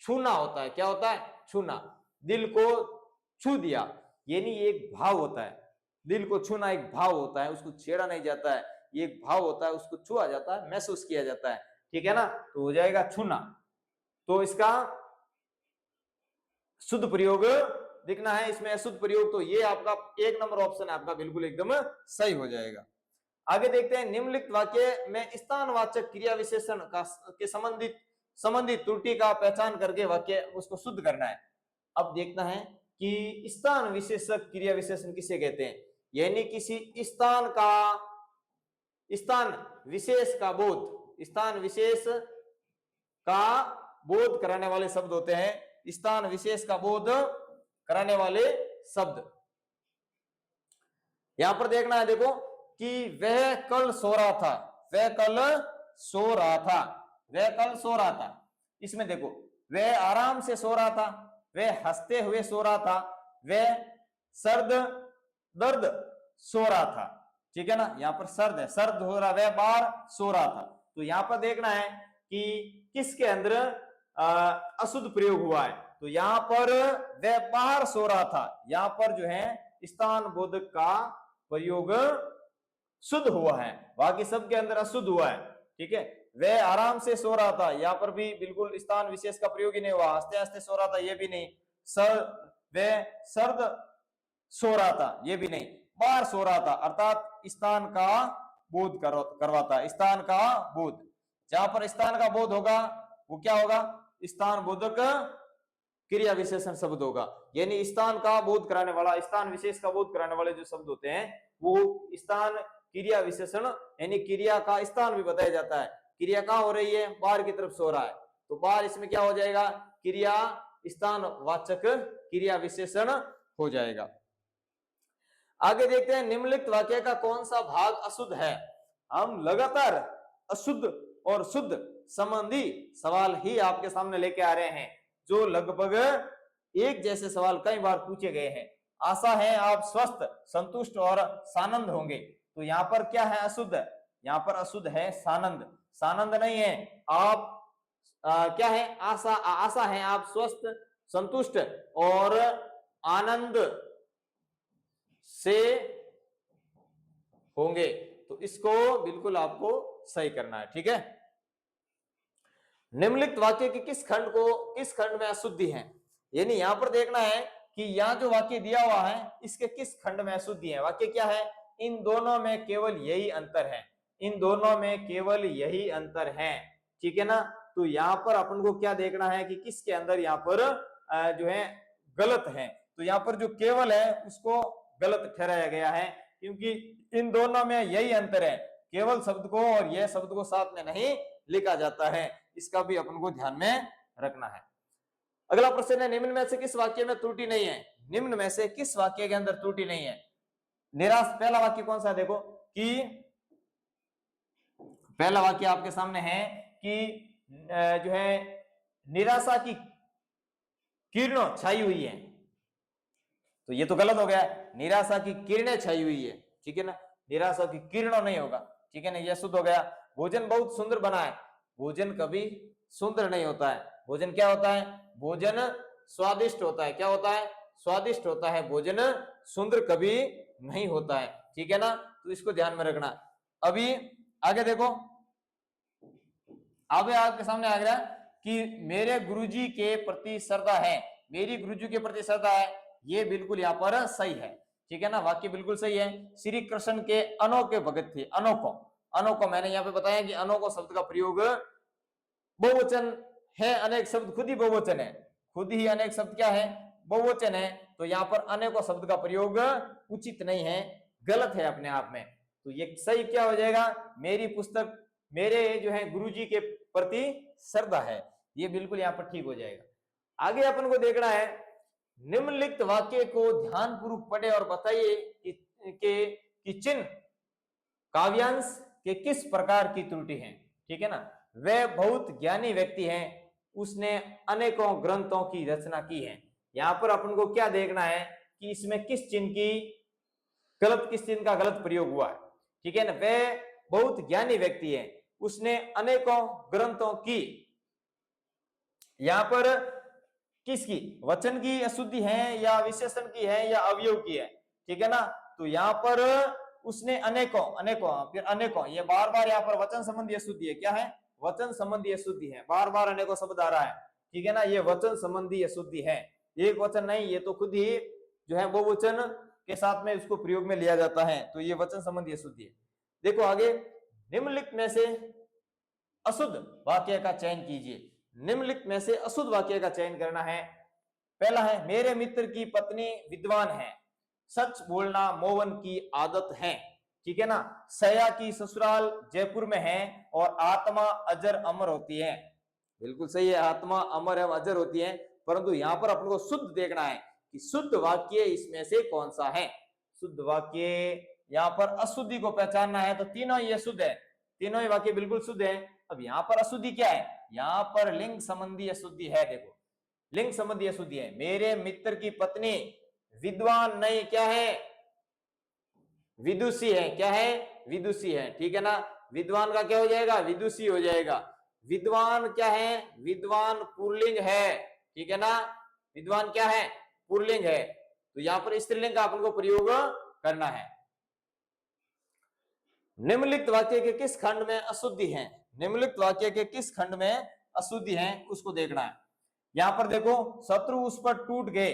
[SPEAKER 1] छूना होता है। क्या होता है, छूना। दिल को छू दिया, ये नहीं, एक भाव होता है। दिल को छूना एक भाव होता है, उसको छेड़ा नहीं जाता है, ये एक भाव होता है, उसको छुआ जाता है, महसूस किया जाता है, ठीक है ना। तो हो जाएगा छूना। तो इसका शुद्ध प्रयोग देखना है, इसमें अशुद्ध प्रयोग, तो ये आपका 1 नंबर ऑप्शन आपका बिल्कुल एकदम सही हो जाएगा। आगे देखते हैं, निम्नलिखित वाक्य में स्थानवाचक क्रिया विशेषण का के संबंधित त्रुटि का पहचान करके वाक्य उसको शुद्ध करना है। अब देखना है कि स्थान विशेषक क्रिया विशेषण किसे कहते हैं, यानी किसी स्थान विशेष का बोध, स्थान विशेष का बोध कराने वाले शब्द होते हैं, स्थान विशेष का बोध कराने वाले शब्द। यहां पर देखना है, देखो कि वह कल सो रहा था, वह कल सो रहा था, वह कल सो रहा था। इसमें देखो वह आराम से सो रहा था, वह हंसते हुए सो रहा था, वह सर्द दर्द सो रहा था, ठीक है ना। यहाँ पर सर्द है, सर्द हो रहा, वह बाहर सो रहा था। तो यहाँ पर देखना है कि किसके अंदर अशुद्ध प्रयोग हुआ है। तो यहाँ पर वह बाहर सो रहा था, यहाँ पर जो है स्थान बोधक का प्रयोग शुद्ध हुआ है, बाकी सब के अंदर अशुद्ध हुआ है, ठीक है। वह आराम से सो रहा था, यहाँ पर भी बिल्कुल स्थान विशेष का प्रयोग ही नहीं हुआ, हंसते हंसते सो रहा था, ये भी नहीं। वह सर्द सो रहा था, ये भी नहीं। बाहर सो रहा था, अर्थात स्थान का बोध करवाता, स्थान का बोध। जहां पर स्थान का बोध होगा वो क्या होगा, स्थान बोधक क्रिया विशेषण शब्द होगा, यानी स्थान का बोध कराने वाला, स्थान विशेष का बोध कराने वाले जो शब्द होते हैं वो स्थान क्रिया विशेषण, यानी क्रिया का स्थान भी बताया जाता है। क्रिया कहां हो रही है, बाहर की तरफ सो रहा है, तो बाहर इसमें क्या हो जाएगा, क्रिया स्थान वाचक क्रिया विशेषण हो जाएगा। आगे देखते हैं, निम्नलिखित वाक्य का कौन सा भाग अशुद्ध है। हम लगातार अशुद्ध और शुद्ध संबंधी सवाल ही आपके सामने लेके आ रहे हैं, जो लगभग एक जैसे सवाल कई बार पूछे गए हैं। आशा है आप स्वस्थ, संतुष्ट और सानंद होंगे। तो यहाँ पर क्या है अशुद्ध, यहाँ पर अशुद्ध है सानंद, सानंद नहीं है। आप क्या है, आशा है आप स्वस्थ, संतुष्ट और आनंद से होंगे, तो इसको बिल्कुल आपको सही करना है, ठीक है। निम्नलिखित वाक्य के किस खंड में अशुद्धि है, यानी यहां पर देखना है कि यहां जो वाक्य दिया हुआ है इसके किस खंड में अशुद्धि है। वाक्य क्या है, इन दोनों में केवल यही अंतर है, इन दोनों में केवल यही अंतर है, ठीक है ना। तो यहाँ पर अपन को क्या देखना है कि किसके अंदर यहाँ पर जो है गलत है। तो यहाँ पर जो केवल है उसको गलत ठहराया गया है, क्योंकि इन दोनों में यही अंतर है, केवल शब्द को और यह शब्द को साथ में नहीं लिखा जाता है, इसका भी अपन को ध्यान में रखना है। अगला प्रश्न है, निम्न में से किस वाक्य में त्रुटि नहीं है, निम्न में से किस वाक्य के अंदर त्रुटि नहीं है। निराश, पहला वाक्य कौन सा है, देखो कि पहला वाक्य आपके सामने है कि जो है निराशा की किरणें छाई हुई है, तो ये तो गलत हो गया, निराशा की किरणें छाई हुई है, ठीक है ना, निराशा की किरणों नहीं होगा, ठीक है ना, ये शुद्ध हो गया। भोजन बहुत सुंदर बना है, भोजन कभी सुंदर नहीं होता है। भोजन क्या होता है? भोजन स्वादिष्ट होता है। क्या होता है? स्वादिष्ट होता है। भोजन सुंदर कभी नहीं होता है। ठीक है ना, तो इसको ध्यान में रखना। अभी आगे देखो, अब आपके सामने आ गया कि मेरे गुरुजी के प्रति श्रद्धा है, मेरी गुरुजी के प्रति श्रद्धा है, ये बिल्कुल यहाँ पर सही है। ठीक है ना, वाक्य बिल्कुल सही है। श्री कृष्ण के अनोखे भगत थे। अनोखो, अनोखो मैंने यहाँ पे बताया कि अनोखो शब्द का प्रयोग बहुवचन है, अनेक शब्द खुद ही बहुवचन है, खुद ही अनेक शब्द क्या है? बहुवचन है। तो यहाँ पर अनेकों शब्द का प्रयोग उचित नहीं है, गलत है अपने आप में। तो ये सही क्या हो जाएगा? मेरी पुस्तक, मेरे जो है गुरुजी के प्रति श्रद्धा है, ये बिल्कुल यहाँ पर ठीक हो जाएगा। आगे अपन को देखना है, निम्नलिखित वाक्य को ध्यानपूर्वक पढ़े और बताइए कि चिन्ह काव्यांश के किस प्रकार की त्रुटि है। ठीक है ना, वह बहुत ज्ञानी व्यक्ति है, उसने अनेकों ग्रंथों की रचना की है। यहाँ पर अपन को क्या देखना है कि इसमें किस चिन्ह की गलत, किस चिन्ह का गलत प्रयोग हुआ है। ठीक है ना, वह बहुत ज्ञानी व्यक्ति है, उसने अनेकों ग्रंथों की, यहां पर किसकी? वचन की अशुद्धि है या विशेषण की है या अवयव की है। ठीक है ना, तो यहां पर उसने अनेकों, अनेकों, फिर अनेकों, ये बार बार यहाँ पर वचन संबंधी अशुद्धि है। क्या है? वचन संबंधी अशुद्धि है, बार बार अनेकों शब्द आ रहा है। ठीक है ना, ये वचन संबंधी अशुद्धि है, एक वचन नहीं, ये तो खुद ही जो है बहुवचन के साथ में उसको प्रयोग में लिया जाता है, तो ये वचन संबंधी अशुद्धि है। देखो आगे, निम्नलिखित में से अशुद्ध वाक्य का चयन कीजिए। निम्नलिखित में से अशुद्ध वाक्य का चयन करना है। पहला है, मेरे मित्र की पत्नी विद्वान है, सच बोलना मोहन की आदत है। ठीक है ना, सया की ससुराल जयपुर में है और आत्मा अजर अमर होती है। बिल्कुल सही है, आत्मा अमर एवं अजर होती है, परंतु यहाँ पर अपन को शुद्ध देखना है कि शुद्ध वाक्य इसमें से कौन सा है। शुद्ध वाक्य यहाँ पर अशुद्धि को पहचानना है, तो तीनों ही अशुद्ध है, तीनों ही वाक्य बिल्कुल शुद्ध है। अब यहाँ पर अशुद्धि क्या है? यहाँ पर लिंग संबंधी अशुद्धि है। देखो, लिंग संबंधी अशुद्धि है। मेरे मित्र की पत्नी विद्वान नहीं, क्या है? विदुषी है। क्या है? विदुषी है। ठीक है ना, विद्वान का क्या हो जाएगा? विदुषी हो जाएगा। विद्वान क्या है? विद्वान पुल्लिंग है। ठीक है ना, विद्वान क्या है? पुल्लिंग है, तो यहाँ पर स्त्रीलिंग का अपन को प्रयोग करना है। निम्नलिखित वाक्य के किस खंड में अशुद्धि है? निम्नलिखित वाक्य के किस खंड में अशुद्धि है उसको देखना है। यहां पर देखो, शत्रु उस पर टूट गए,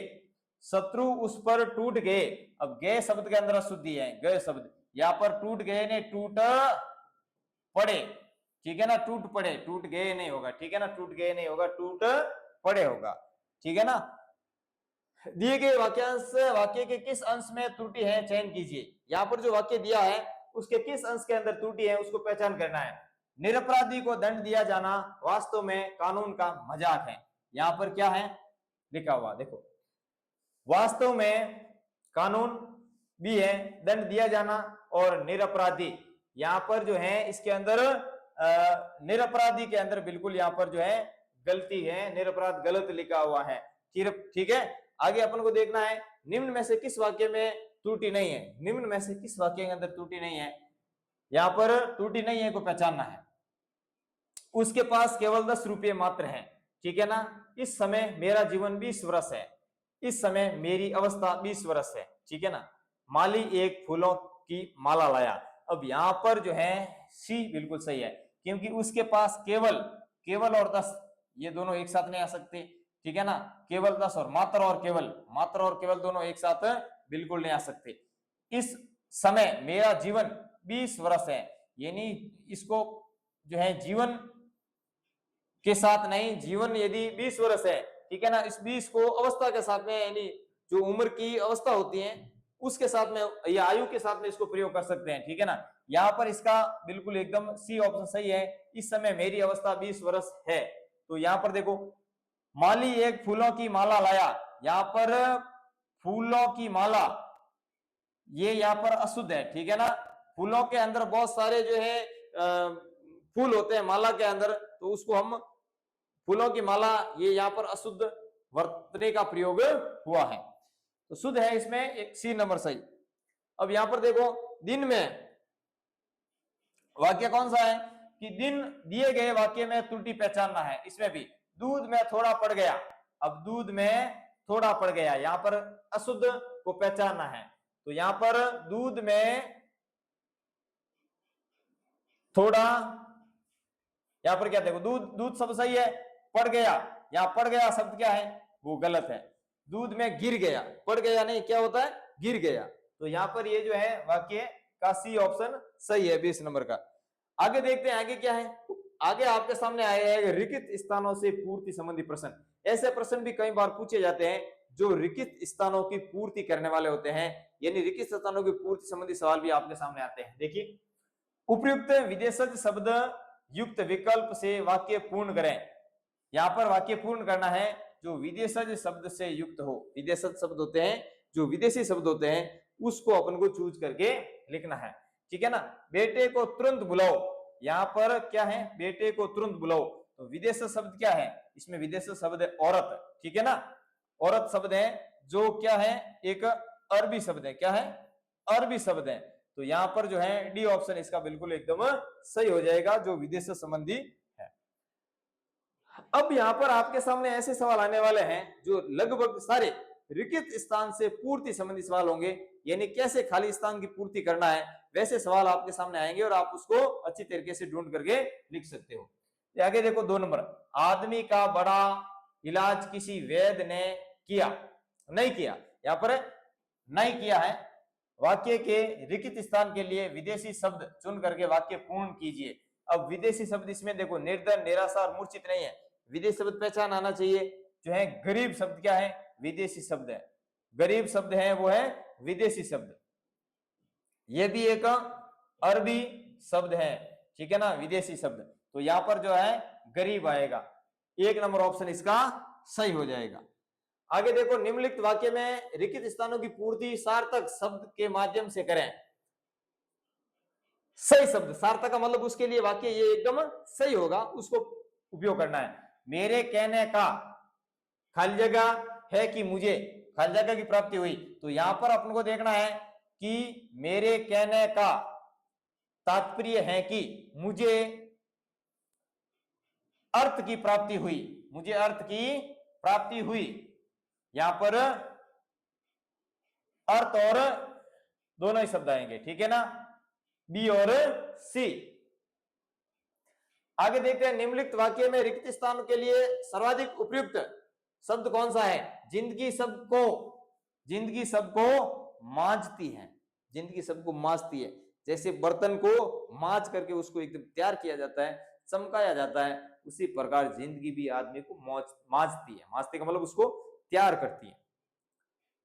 [SPEAKER 1] शत्रु उस पर टूट गए। अब गए शब्द के अंदर अशुद्धि है, गए शब्द, यहां पर टूट गए ने टूट पड़े। ठीक है ना, टूट पड़े, टूट गए नहीं होगा। ठीक है ना, टूट गए नहीं होगा, टूट पड़े होगा। ठीक है ना, दिए गए वाक्यांश, वाक्य के किस अंश में त्रुटि है चयन कीजिए। यहाँ पर जो वाक्य दिया है उसके किस अंश के अंदर त्रुटि है उसको पहचान करना है। निरपराधी को दंड दिया जाना वास्तव में कानून का मजाक है। यहाँ पर क्या है लिखा हुआ, देखो, वास्तव में कानून भी है, दंड दिया जाना, और निरपराधी, यहाँ पर जो है इसके अंदर निरपराधी के अंदर बिल्कुल यहाँ पर जो है गलती है, निरपराध गलत लिखा हुआ है। ठीक है, आगे अपन को देखना है, निम्न में से किस वाक्य में त्रुटि नहीं है। निम्न में से किस वाक्य के अंदर त्रुटि नहीं है? यहाँ पर त्रुटि नहीं है को पहचानना है। उसके पास केवल 10 रुपये मात्र है। ठीक है ना, इस समय मेरा जीवन 20 वर्ष है, इस समय मेरी अवस्था 20 वर्ष है। ठीक है ना, माली एक फूलों की माला लाया। अब यहाँ पर जो है सी बिल्कुल सही है, क्योंकि उसके पास केवल, केवल और 10 ये दोनों एक साथ नहीं आ सकते। ठीक है ना, केवल 10 और मात्र और केवल, मात्र और केवल दोनों एक साथ बिल्कुल नहीं आ सकते। इस समय मेरा जीवन 20 वर्ष है, यानी इसको जो है जीवन के साथ नहीं, जीवन यदि 20 वर्ष है, ठीक है ना, इस 20 को अवस्था के साथ में, यानी जो उम्र की अवस्था होती है उसके साथ में या आयु के साथ में इसको प्रयोग कर सकते हैं। ठीक है ना, यहाँ पर इसका बिल्कुल एकदम सी ऑप्शन सही है, इस समय मेरी अवस्था 20 वर्ष है। तो यहाँ पर देखो, माली एक फूलों की माला लाया, यहाँ पर फूलों की माला ये यहाँ पर अशुद्ध है। ठीक है ना, फूलों के अंदर बहुत सारे जो है फूल होते हैं माला के अंदर, तो उसको हम फूलों की माला, ये यहाँ पर अशुद्ध वर्तने का प्रयोग हुआ है, तो शुद्ध है इसमें एक सी नंबर सही। अब यहां पर देखो, दिन में वाक्य कौन सा है कि दिन दिए गए वाक्य में त्रुटि पहचानना है। इसमें भी दूध में थोड़ा पड़ गया, अब दूध में थोड़ा पड़ गया, यहां पर अशुद्ध को पहचानना है। तो यहां पर दूध में थोड़ा, यहां पर क्या देखो, दूध दूध सब सही है, पड़ गया, यहां पड़ गया शब्द क्या है, वो गलत है। दूध में गिर गया, पड़ गया नहीं, क्या होता है, गिर गया। तो यहां पर ये जो है वाक्य का सी ऑप्शन सही है 20 नंबर का। आगे देखते हैं आगे क्या है। आगे आपके सामने आया है रिक्त स्थानों से पूर्ति संबंधी प्रश्न। ऐसे प्रश्न भी कई बार पूछे जाते हैं जो रिक्त स्थानों की पूर्ति करने वाले होते हैं, यानी रिक्त स्थानों की पूर्ति संबंधी सवाल भी आपके सामने आते हैं। देखिए, उपयुक्त विदेशज शब्द युक्त विकल्प से वाक्य पूर्ण करें। यहां पर वाक्य पूर्ण करना है जो विदेशज शब्द से युक्त हो। विदेशज शब्द होते हैं जो विदेशी शब्द होते हैं, उसको अपन को चूज करके लिखना है, ठीक है ना। बेटे को तुरंत बुलाओ, यहां पर क्या है, बेटे को तुरंत बुलाओ। तो विदेश शब्द क्या है, इसमें विदेश शब्द है औरत, ठीक है ना। औरत शब्द है जो क्या है, एक अरबी शब्द है, क्या है, अरबी शब्द है। तो यहां पर जो है डी ऑप्शन इसका बिल्कुल एकदम सही हो जाएगा, जो विदेश संबंधी है। अब यहां पर आपके सामने ऐसे सवाल आने वाले हैं जो लगभग सारे रिक्त स्थान से पूर्ति संबंधी सवाल होंगे, यानी कैसे खाली स्थान की पूर्ति करना है, वैसे सवाल आपके सामने आएंगे और आप उसको अच्छी तरीके से ढूंढ करके लिख सकते हो। आगे देखो 2 नंबर, आदमी का बड़ा इलाज किसी वैद्य ने किया, नहीं किया, यहां पर नहीं किया है। वाक्य के रिक्त स्थान के लिए विदेशी शब्द चुन करके वाक्य पूर्ण कीजिए। अब विदेशी शब्द इसमें देखो निर्धन, निराशा और मूर्छित नहीं है, विदेशी शब्द पहचान आना चाहिए। जो है गरीब शब्द क्या है, विदेशी शब्द है, गरीब शब्द है वो है विदेशी शब्द। ये भी एक अरबी शब्द है, ठीक है ना, विदेशी शब्द। तो यहां पर जो है गरीब आएगा, 1 नंबर ऑप्शन इसका सही हो जाएगा। आगे देखो, निम्नलिखित वाक्य में रिक्त स्थानों की पूर्ति सार्थक शब्द के माध्यम से करें। सही शब्द, सार्थक का मतलब उसके लिए वाक्य ये एकदम सही होगा, उसको उपयोग करना है। मेरे कहने का खाली जगह है कि मुझे खाली जगह की प्राप्ति हुई। तो यहां पर अपन को देखना है कि मेरे कहने का तात्पर्य है कि मुझे अर्थ की प्राप्ति हुई, मुझे अर्थ की प्राप्ति हुई। यहां पर अर्थ और दोनों ही शब्द आएंगे, ठीक है ना, बी और सी। आगे देखते हैं, निम्नलिखित वाक्य में रिक्त स्थान के लिए सर्वाधिक उपयुक्त शब्द कौन सा है। जिंदगी सबको, जिंदगी सबको मांझती है, जिंदगी सबको मांझती है। जैसे बर्तन को मांझ करके उसको एकदम तैयार किया जाता है, चमकाया जाता है, उसी प्रकार जिंदगी भी आदमी को मांझती है। मांझती का मतलब उसको तैयार करती है।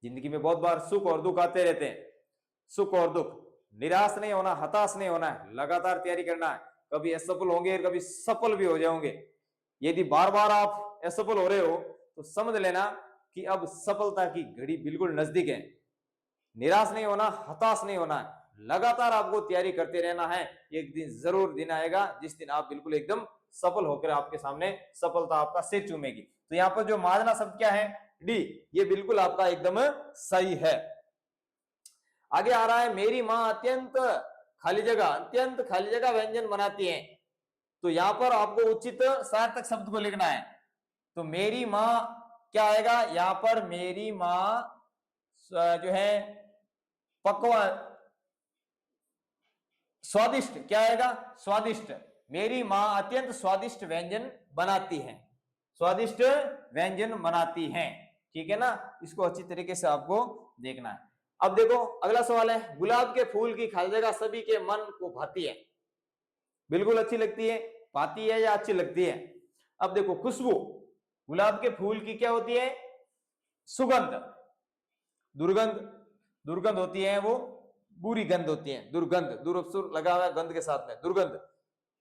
[SPEAKER 1] जिंदगी में बहुत बार सुख और दुख आते रहते हैं, सुख और दुख, निराश नहीं होना, हताश नहीं होना है, लगातार तैयारी करना है। कभी असफल होंगे, कभी सफल भी हो जाओगे। यदि बार बार आप असफल हो रहे हो तो समझ लेना कि अब सफलता की घड़ी बिल्कुल नजदीक है। निराश नहीं होना, हताश नहीं होना है, लगातार आपको तैयारी करते रहना है। एक दिन जरूर दिन आएगा जिस दिन आप बिल्कुल एकदम सफल होकर आपके सामने सफलता आपका सिर चूमेगी। तो यहाँ पर जो माजना शब्द क्या है, डी, ये बिल्कुल आपका एकदम सही है। आगे आ रहा है, मेरी माँ अत्यंत खाली जगह, अत्यंत खाली जगह व्यंजन बनाती है। तो यहां पर आपको उचित सार्थक शब्द को लिखना है। तो मेरी माँ क्या आएगा, यहां पर मेरी माँ जो है पकवान, स्वादिष्ट, क्या आएगा, स्वादिष्ट। मेरी माँ अत्यंत स्वादिष्ट व्यंजन बनाती है, स्वादिष्ट व्यंजन बनाती है, ठीक है ना। इसको अच्छी तरीके से आपको देखना है। अब देखो अगला सवाल है, गुलाब के फूल की खाली जगह सभी के मन को भाती है। बिल्कुल अच्छी लगती है, भाती है या अच्छी लगती है। अब देखो खुशबू, गुलाब के फूल की क्या होती है, सुगंध, दुर्गंध, दुर्गंध होती है, वो बुरी गंध होती है, दुर्गंध, दुर्अक्षर लगा हुआ है गंध के साथ में, दुर्गंध,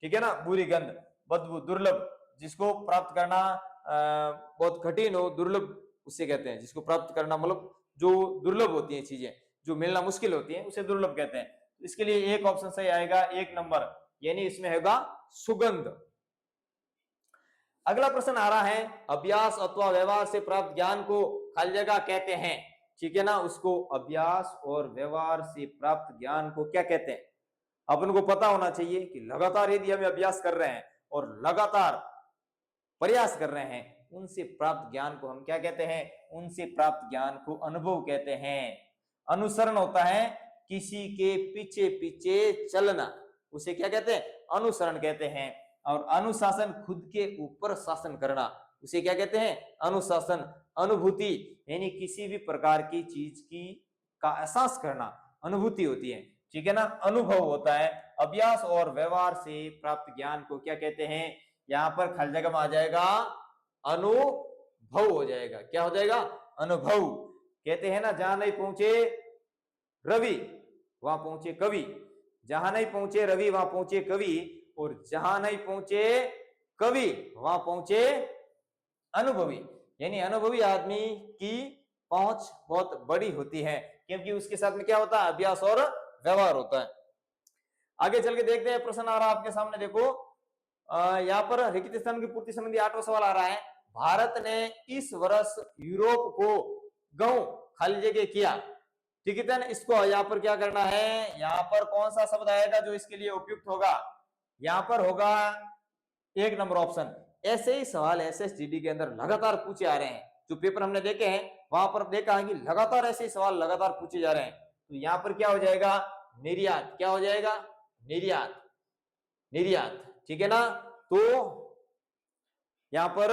[SPEAKER 1] ठीक है ना, बुरी गंध, बदबू, दुर्लभ, जिसको प्राप्त करना बहुत कठिन हो, दुर्लभ उसे कहते हैं। जिसको प्राप्त करना मतलब जो दुर्लभ होती है चीजें, जो मिलना मुश्किल होती है, उसे दुर्लभ कहते हैं। इसके लिए एक ऑप्शन सही आएगा, 1 नंबर, यानी इसमें होगा सुगंध। अगला प्रश्न आ रहा है, अभ्यास अथवा व्यवहार से प्राप्त ज्ञान को खाली जगह कहते हैं, ठीक है ना। उसको अभ्यास और व्यवहार से प्राप्त ज्ञान को क्या कहते हैं, अपन को पता होना चाहिए कि लगातार यदि हम अभ्यास कर रहे हैं और लगातार प्रयास कर रहे हैं, उनसे प्राप्त ज्ञान को हम क्या कहते हैं? उनसे प्राप्त ज्ञान को अनुभव कहते हैं। अनुसरण होता है किसी के पीछे पीछे चलना, उसे क्या कहते हैं? अनुसरण कहते हैं। और अनुशासन खुद के ऊपर शासन करना, उसे क्या कहते हैं? अनुशासन। अनुभूति यानी किसी भी प्रकार की चीज की का एहसास करना अनुभूति होती है, ठीक है ना। अनुभव होता है। अभ्यास और व्यवहार से प्राप्त ज्ञान को क्या कहते हैं? यहां पर खाली जगह में आ जाएगा अनुभव हो जाएगा। क्या हो जाएगा? अनुभव। कहते हैं ना, जहां नहीं पहुंचे रवि वहां पहुंचे कवि, जहां नहीं पहुंचे रवि वहां पहुंचे कवि, और जहां नहीं पहुंचे कवि वहां पहुंचे अनुभवी। यानी अनुभवी आदमी की पहुंच बहुत बड़ी होती है, क्योंकि उसके साथ में क्या होता है? अभ्यास और व्यवहार होता है। आगे चल के देखते हैं, प्रश्न आ रहा है आपके सामने, देखो यहाँ पर रिक्त स्थान की पूर्ति संबंधी 8वां सवाल आ रहा है। भारत ने इस वर्ष यूरोप को गऊ खाली जगह किया, ठीक है ना। इसको यहाँ पर क्या करना है? यहाँ पर कौन सा शब्द आएगा जो इसके लिए उपयुक्त होगा? यहाँ पर होगा 1 नंबर ऑप्शन। ऐसे ही सवाल एसएसजीडी के अंदर लगातार पूछे आ रहे हैं, जो पेपर हमने देखे हैं वहां पर देखा है कि लगातार ऐसे ही सवाल लगातार पूछे जा रहे हैं। तो यहाँ पर क्या हो जाएगा? निर्यात। क्या हो जाएगा? निर्यात। निर्यात, ठीक है ना। तो यहां पर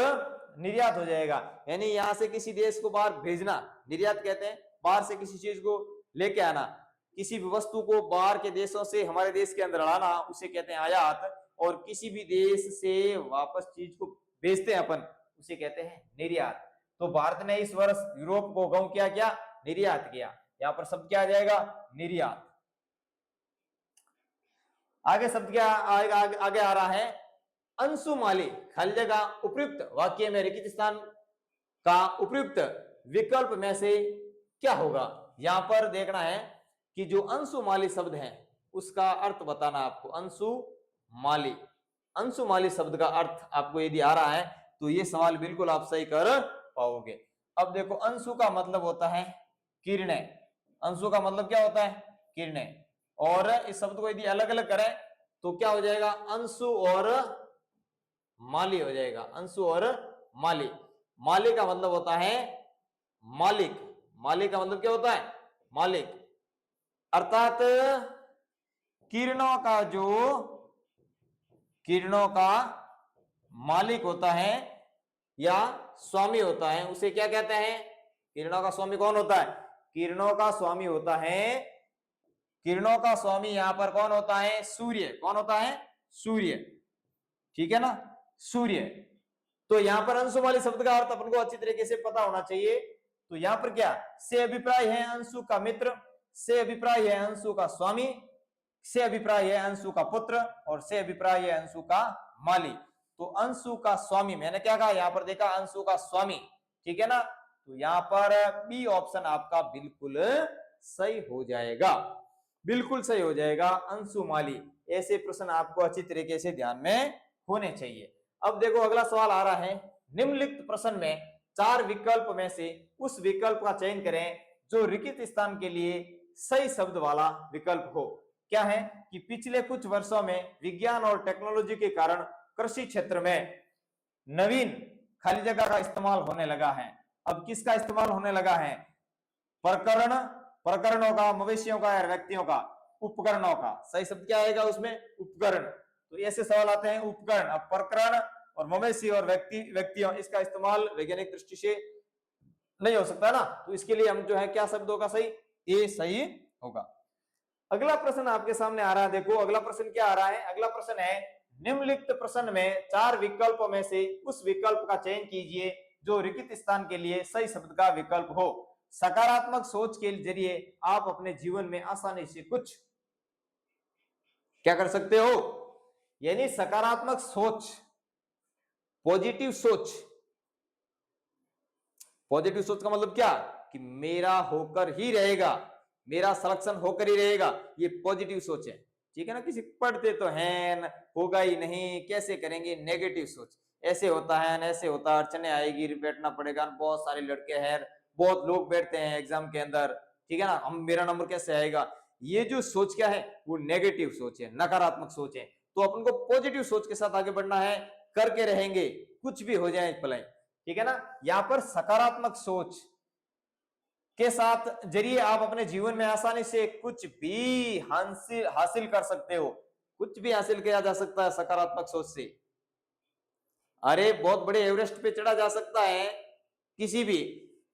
[SPEAKER 1] निर्यात हो जाएगा, यानी यहां से किसी देश को बाहर भेजना निर्यात कहते हैं। बाहर से किसी चीज को लेके आना, किसी भी वस्तु को बाहर के देशों से हमारे देश के अंदर लाना, उसे कहते हैं आयात। और किसी भी देश से वापस चीज को भेजते हैं अपन, उसे कहते हैं निर्यात। तो भारत ने इस वर्ष यूरोप को गऊ क्या किया? निर्यात किया। यहां पर शब्द क्या आ जाएगा? निर्यात। आगे शब्द क्या आएगा? आगे आ रहा है अंशुमाली खाली जगह उपयुक्त वाक्य में रिक्त स्थान का उपयुक्त विकल्प में से क्या होगा? यहां पर देखना है कि जो अंशुमाली शब्द है उसका अर्थ बताना आपको। अंशुमाली, अंशुमाली शब्द का अर्थ आपको यदि आ रहा है तो ये सवाल बिल्कुल आप सही कर पाओगे। अब देखो, अंशु का मतलब होता है किरणें। अंशु का मतलब क्या होता है? किरणें। और इस शब्द को यदि अलग अलग करें तो क्या हो जाएगा? अंशु और माली हो जाएगा। अंशु और माली। माली का मतलब होता है मालिक। मालिक का मतलब क्या होता है? मालिक। अर्थात किरणों का जो किरणों का मालिक होता है या स्वामी होता है, उसे क्या कहते हैं? किरणों का स्वामी कौन होता है? किरणों का स्वामी होता है, किरणों का स्वामी यहां पर कौन होता है? सूर्य। कौन होता है? सूर्य, ठीक है ना, सूर्य। तो यहां पर अंशुमाली शब्द का अर्थ अपन को अच्छी तरीके से पता होना चाहिए। तो यहां पर क्या से अभिप्राय है? अंशु का मित्र, से अभिप्राय है अंशु का स्वामी, से अभिप्राय है अंशु का पुत्र, और से अभिप्राय है अंशु का माली। तो अंशु का स्वामी, मैंने क्या कहा? यहां पर देखा अंशु का स्वामी, ठीक है ना। तो यहां पर बी ऑप्शन आपका बिल्कुल सही हो जाएगा, बिल्कुल सही हो जाएगा, अंशुमाली। ऐसे प्रश्न आपको अच्छी तरीके से ध्यान में होने चाहिए। अब देखो अगला सवाल आ रहा है, निम्नलिखित प्रश्न में 4 विकल्प में से उस विकल्प का चयन करें जो रिक्त स्थान के लिए सही शब्द वाला विकल्प हो। क्या है कि पिछले कुछ वर्षों में विज्ञान और टेक्नोलॉजी के कारण कृषि क्षेत्र में नवीन खाली जगह का इस्तेमाल होने लगा है। अब किसका इस्तेमाल होने लगा है? प्रकरणों का, मवेशियों का या व्यक्तियों का? उपकरणों का। सही शब्द क्या आएगा उसमें? उपकरण। तो ऐसे सवाल आते हैं उपकरण। अब प्रकरण और मवेशी और व्यक्तियों, इसका इस्तेमाल वैज्ञानिक दृष्टि से नहीं हो सकता ना, तो इसके लिए हम जो है क्या शब्द होगा सही? ए सही होगा। अगला प्रश्न आपके सामने आ रहा है, देखो अगला प्रश्न क्या आ रहा है? अगला प्रश्न है, निम्नलिखित प्रश्न में 4 विकल्पों में से उस विकल्प का चयन कीजिए जो रिक्त स्थान के लिए सही शब्द का विकल्प हो। सकारात्मक सोच के जरिए आप अपने जीवन में आसानी से कुछ क्या कर सकते हो? यानी सकारात्मक सोच, पॉजिटिव सोच। पॉजिटिव सोच का मतलब क्या? कि मेरा होकर ही रहेगा, मेरा सिलेक्शन होकर ही रहेगा, ये पॉजिटिव सोच है, ठीक है ना। किसी पढ़ते तो हैं, होगा ही नहीं, कैसे करेंगे? नेगेटिव सोच, ऐसे होता है, ऐसे होता है, अड़चने आएगी, बैठना पड़ेगा, बहुत सारे लड़के हैं, बहुत लोग बैठते हैं एग्जाम के अंदर, ठीक है ना, हम मेरा नंबर कैसे आएगा? ये जो सोच क्या है, वो नेगेटिव सोच है, नकारात्मक सोच है। तो अपन को पॉजिटिव सोच के साथ आगे बढ़ना है, करके रहेंगे, कुछ भी हो जाए भलाई, ठीक है ना। यहाँ पर सकारात्मक सोच के साथ जरिए आप अपने जीवन में आसानी से कुछ भी हासिल कर सकते हो, कुछ भी हासिल किया जा सकता है सकारात्मक सोच से। अरे बहुत बड़े एवरेस्ट पे चढ़ा जा सकता है, किसी भी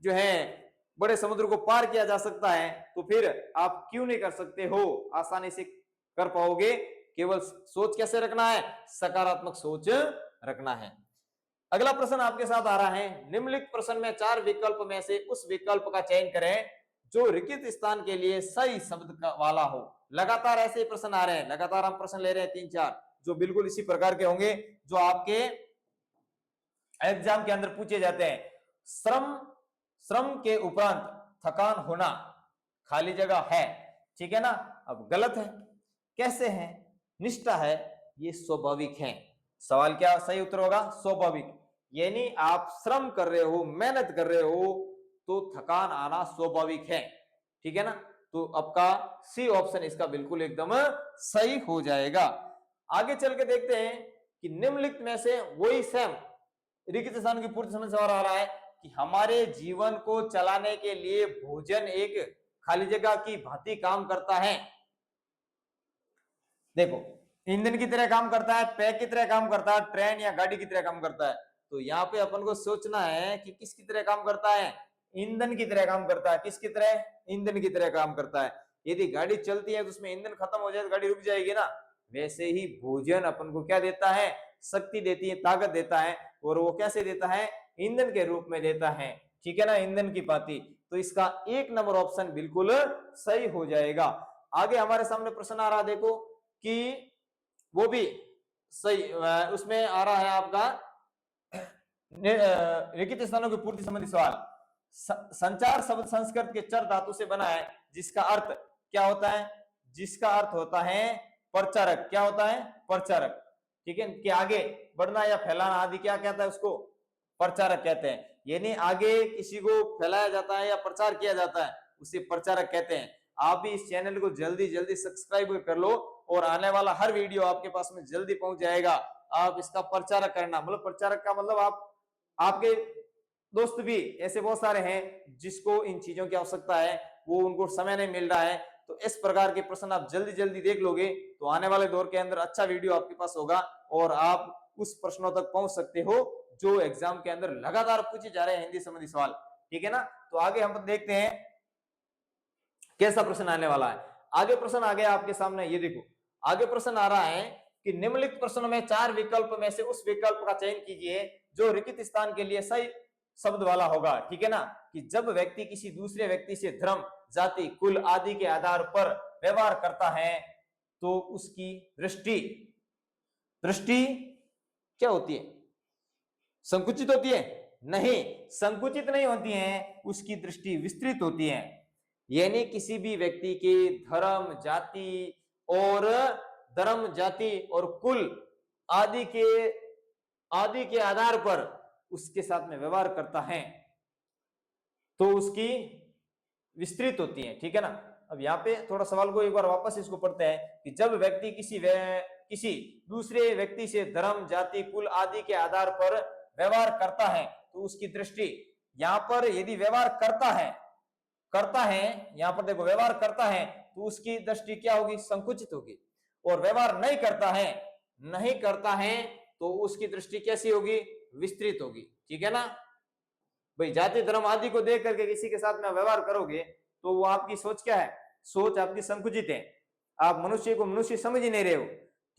[SPEAKER 1] जो है बड़े समुद्र को पार किया जा सकता है, तो फिर आप क्यों नहीं कर सकते हो, आसानी से कर पाओगे। केवल सोच कैसे रखना है, सकारात्मक सोच रखना है। अगला प्रश्न आपके साथ आ रहा है, निम्नलिखित प्रश्न में 4 विकल्प में से उस विकल्प का चयन करें जो रिक्त स्थान के लिए सही शब्द वाला हो। लगातार ऐसे प्रश्न आ रहे हैं, लगातार हम प्रश्न ले रहे हैं 3-4 जो बिल्कुल इसी प्रकार के होंगे जो आपके एग्जाम के अंदर पूछे जाते हैं। श्रम के उपरांत थकान होना खाली जगह है, ठीक है ना। अब गलत है, कैसे है, निष्ठा है, ये स्वाभाविक है। सवाल क्या सही उत्तर होगा, स्वाभाविक। यानी आप श्रम कर रहे हो, मेहनत कर रहे हो, तो थकान आना स्वाभाविक है, ठीक है ना। तो आपका सी ऑप्शन इसका बिल्कुल एकदम सही हो जाएगा। आगे चल के देखते हैं कि निम्नलिखित में से वही सेम रिक्त स्थान की पूर्ति समझ सवाल आ रहा है कि हमारे जीवन को चलाने के लिए भोजन एक खाली जगह की भांति काम करता है। देखो, ईंधन की तरह काम करता है, पैक की तरह काम करता है, ट्रेन या गाड़ी की तरह काम करता है। तो यहाँ पे अपन को सोचना है कि किसकी तरह काम करता है, ईंधन की तरह काम करता है। किसकी तरह, ईंधन की तरह काम करता है। यदि गाड़ी चलती है तो उसमें ईंधन खत्म हो जाए तो गाड़ी रुक जाएगी ना। वैसे ही भोजन अपन को क्या देता है, शक्ति देती है, ताकत देता है, और वो कैसे देता है, ईंधन के रूप में देता है, ठीक है ना, ईंधन की भांति। तो इसका 1 नंबर ऑप्शन बिल्कुल सही हो जाएगा। आगे हमारे सामने प्रश्न आ रहा, देखो कि वो भी सही, उसमें आ रहा है आपका रिक्त स्थानों की पूर्ति संबंधी सवाल। संचार शब्द संस्कृत के चर धातु से बना है जिसका अर्थ क्या होता है, जिसका अर्थ होता है प्रचारक। क्या होता है, प्रचारक, ठीक है। कि आगे बढ़ना या फैलाना आदि क्या कहता है, उसको प्रचारक कहते हैं। यानी आगे किसी को फैलाया जाता है या प्रचार किया जाता है, उसे प्रचारक कहते हैं। आप भी इस चैनल को जल्दी जल्दी सब्सक्राइब कर लो और आने वाला हर वीडियो आपके पास में जल्दी पहुंच जाएगा। आप इसका प्रचारक करना, मतलब प्रचारक का मतलब आपके दोस्त भी ऐसे बहुत सारे हैं जिसको इन चीजों की आवश्यकता है, वो उनको समय नहीं मिल रहा है। तो इस प्रकार के प्रश्न आप जल्दी जल्दी देख लोगे तो आने वाले दौर के अंदर अच्छा वीडियो आपके पास होगा और आप उस प्रश्नों तक पहुंच सकते हो जो एग्जाम के अंदर लगातार पूछे जा रहे हैं, हिंदी संबंधी सवाल, ठीक है ना। तो आगे हम देखते हैं कैसा प्रश्न आने वाला है। आगे प्रश्न आ गया आपके सामने, ये देखो आगे प्रश्न आ रहा है कि निम्नलिखित प्रश्नों में 4 विकल्प में से उस विकल्प का चयन कीजिए जो रिक्त स्थान के लिए सही शब्द वाला होगा, ठीक है ना। कि जब व्यक्ति किसी दूसरे व्यक्ति से धर्म, जाति, कुल आदि के आधार पर व्यवहार करता है तो उसकी दृष्टि क्या होती है, संकुचित होती है? नहीं, संकुचित नहीं होती है, उसकी दृष्टि विस्तृत होती है। यानी किसी भी व्यक्ति के धर्म, जाति और कुल आदि के आधार पर उसके साथ में व्यवहार करता है तो उसकी विस्तृत होती है, ठीक है ना। अब यहाँ पे थोड़ा सवाल को एक बार वापस इसको पढ़ते हैं कि जब व्यक्ति किसी दूसरे व्यक्ति से धर्म, जाति, कुल आदि के आधार पर व्यवहार करता है तो उसकी दृष्टि, यहाँ पर यदि व्यवहार करता है, यहाँ पर देखो व्यवहार करता है तो उसकी दृष्टि क्या होगी, संकुचित होगी। और व्यवहार नहीं करता है तो उसकी दृष्टि कैसी होगी, विस्तृत होगी, ठीक है ना। भाई जाति, धर्म आदि को देख करके किसी के साथ में व्यवहार करोगे तो वो आपकी सोच क्या है, सोच आपकी संकुचित है। आप मनुष्य को मनुष्य समझ ही नहीं रहे हो,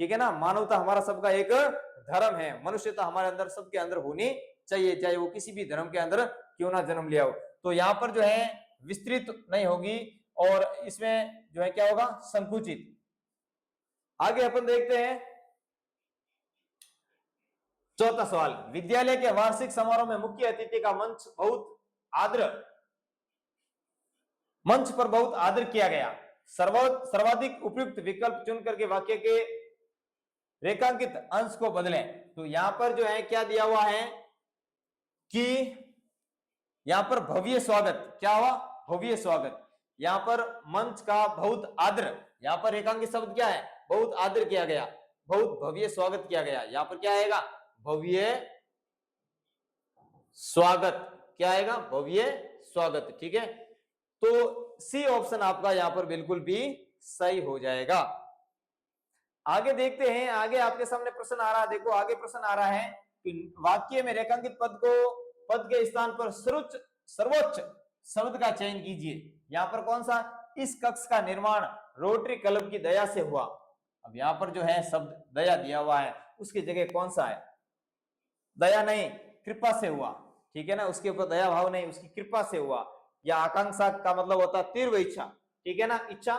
[SPEAKER 1] ठीक है ना। मानवता हमारा सबका एक धर्म है, मनुष्यता हमारे अंदर सबके अंदर होनी चाहिए, चाहे वो किसी भी धर्म के अंदर क्यों ना जन्म लिया हो। तो यहाँ पर जो है विस्तृत नहीं होगी और इसमें जो है क्या होगा, संकुचित। आगे अपन देखते हैं चौथा सवाल। विद्यालय के वार्षिक समारोह में मुख्य अतिथि का मंच पर बहुत आदर किया गया। सर्वाधिक उपयुक्त विकल्प चुन करके वाक्य के रेखांकित अंश को बदलें। तो यहां पर जो है क्या दिया हुआ है कि यहां पर भव्य स्वागत, क्या हुआ, भव्य स्वागत। यहाँ पर मंच का बहुत आदर, यहाँ पर रेखांकित शब्द क्या है, बहुत आदर किया गया, बहुत भव्य स्वागत किया गया। यहाँ पर क्या आएगा, भव्य स्वागत, क्या आएगा, भव्य स्वागत। ठीक है, तो सी ऑप्शन आपका यहाँ पर बिल्कुल भी सही हो जाएगा। आगे देखते हैं, आगे आपके सामने प्रश्न आ रहा है, देखो आगे प्रश्न आ रहा है कि वाक्य में रेखांकित पद के स्थान पर सर्वोच्च शब्द का चयन कीजिए। यहाँ पर कौन सा, इस कक्ष का निर्माण रोटरी क्लब की दया से हुआ। अब यहाँ पर जो है शब्द दया दिया हुआ है, उसकी जगह कौन सा है, दया नहीं, कृपा से हुआ। ठीक है ना, उसके ऊपर दया भाव नहीं, उसकी कृपा से हुआ। या आकांक्षा का मतलब होता है तीव्र इच्छा। ठीक है ना, इच्छा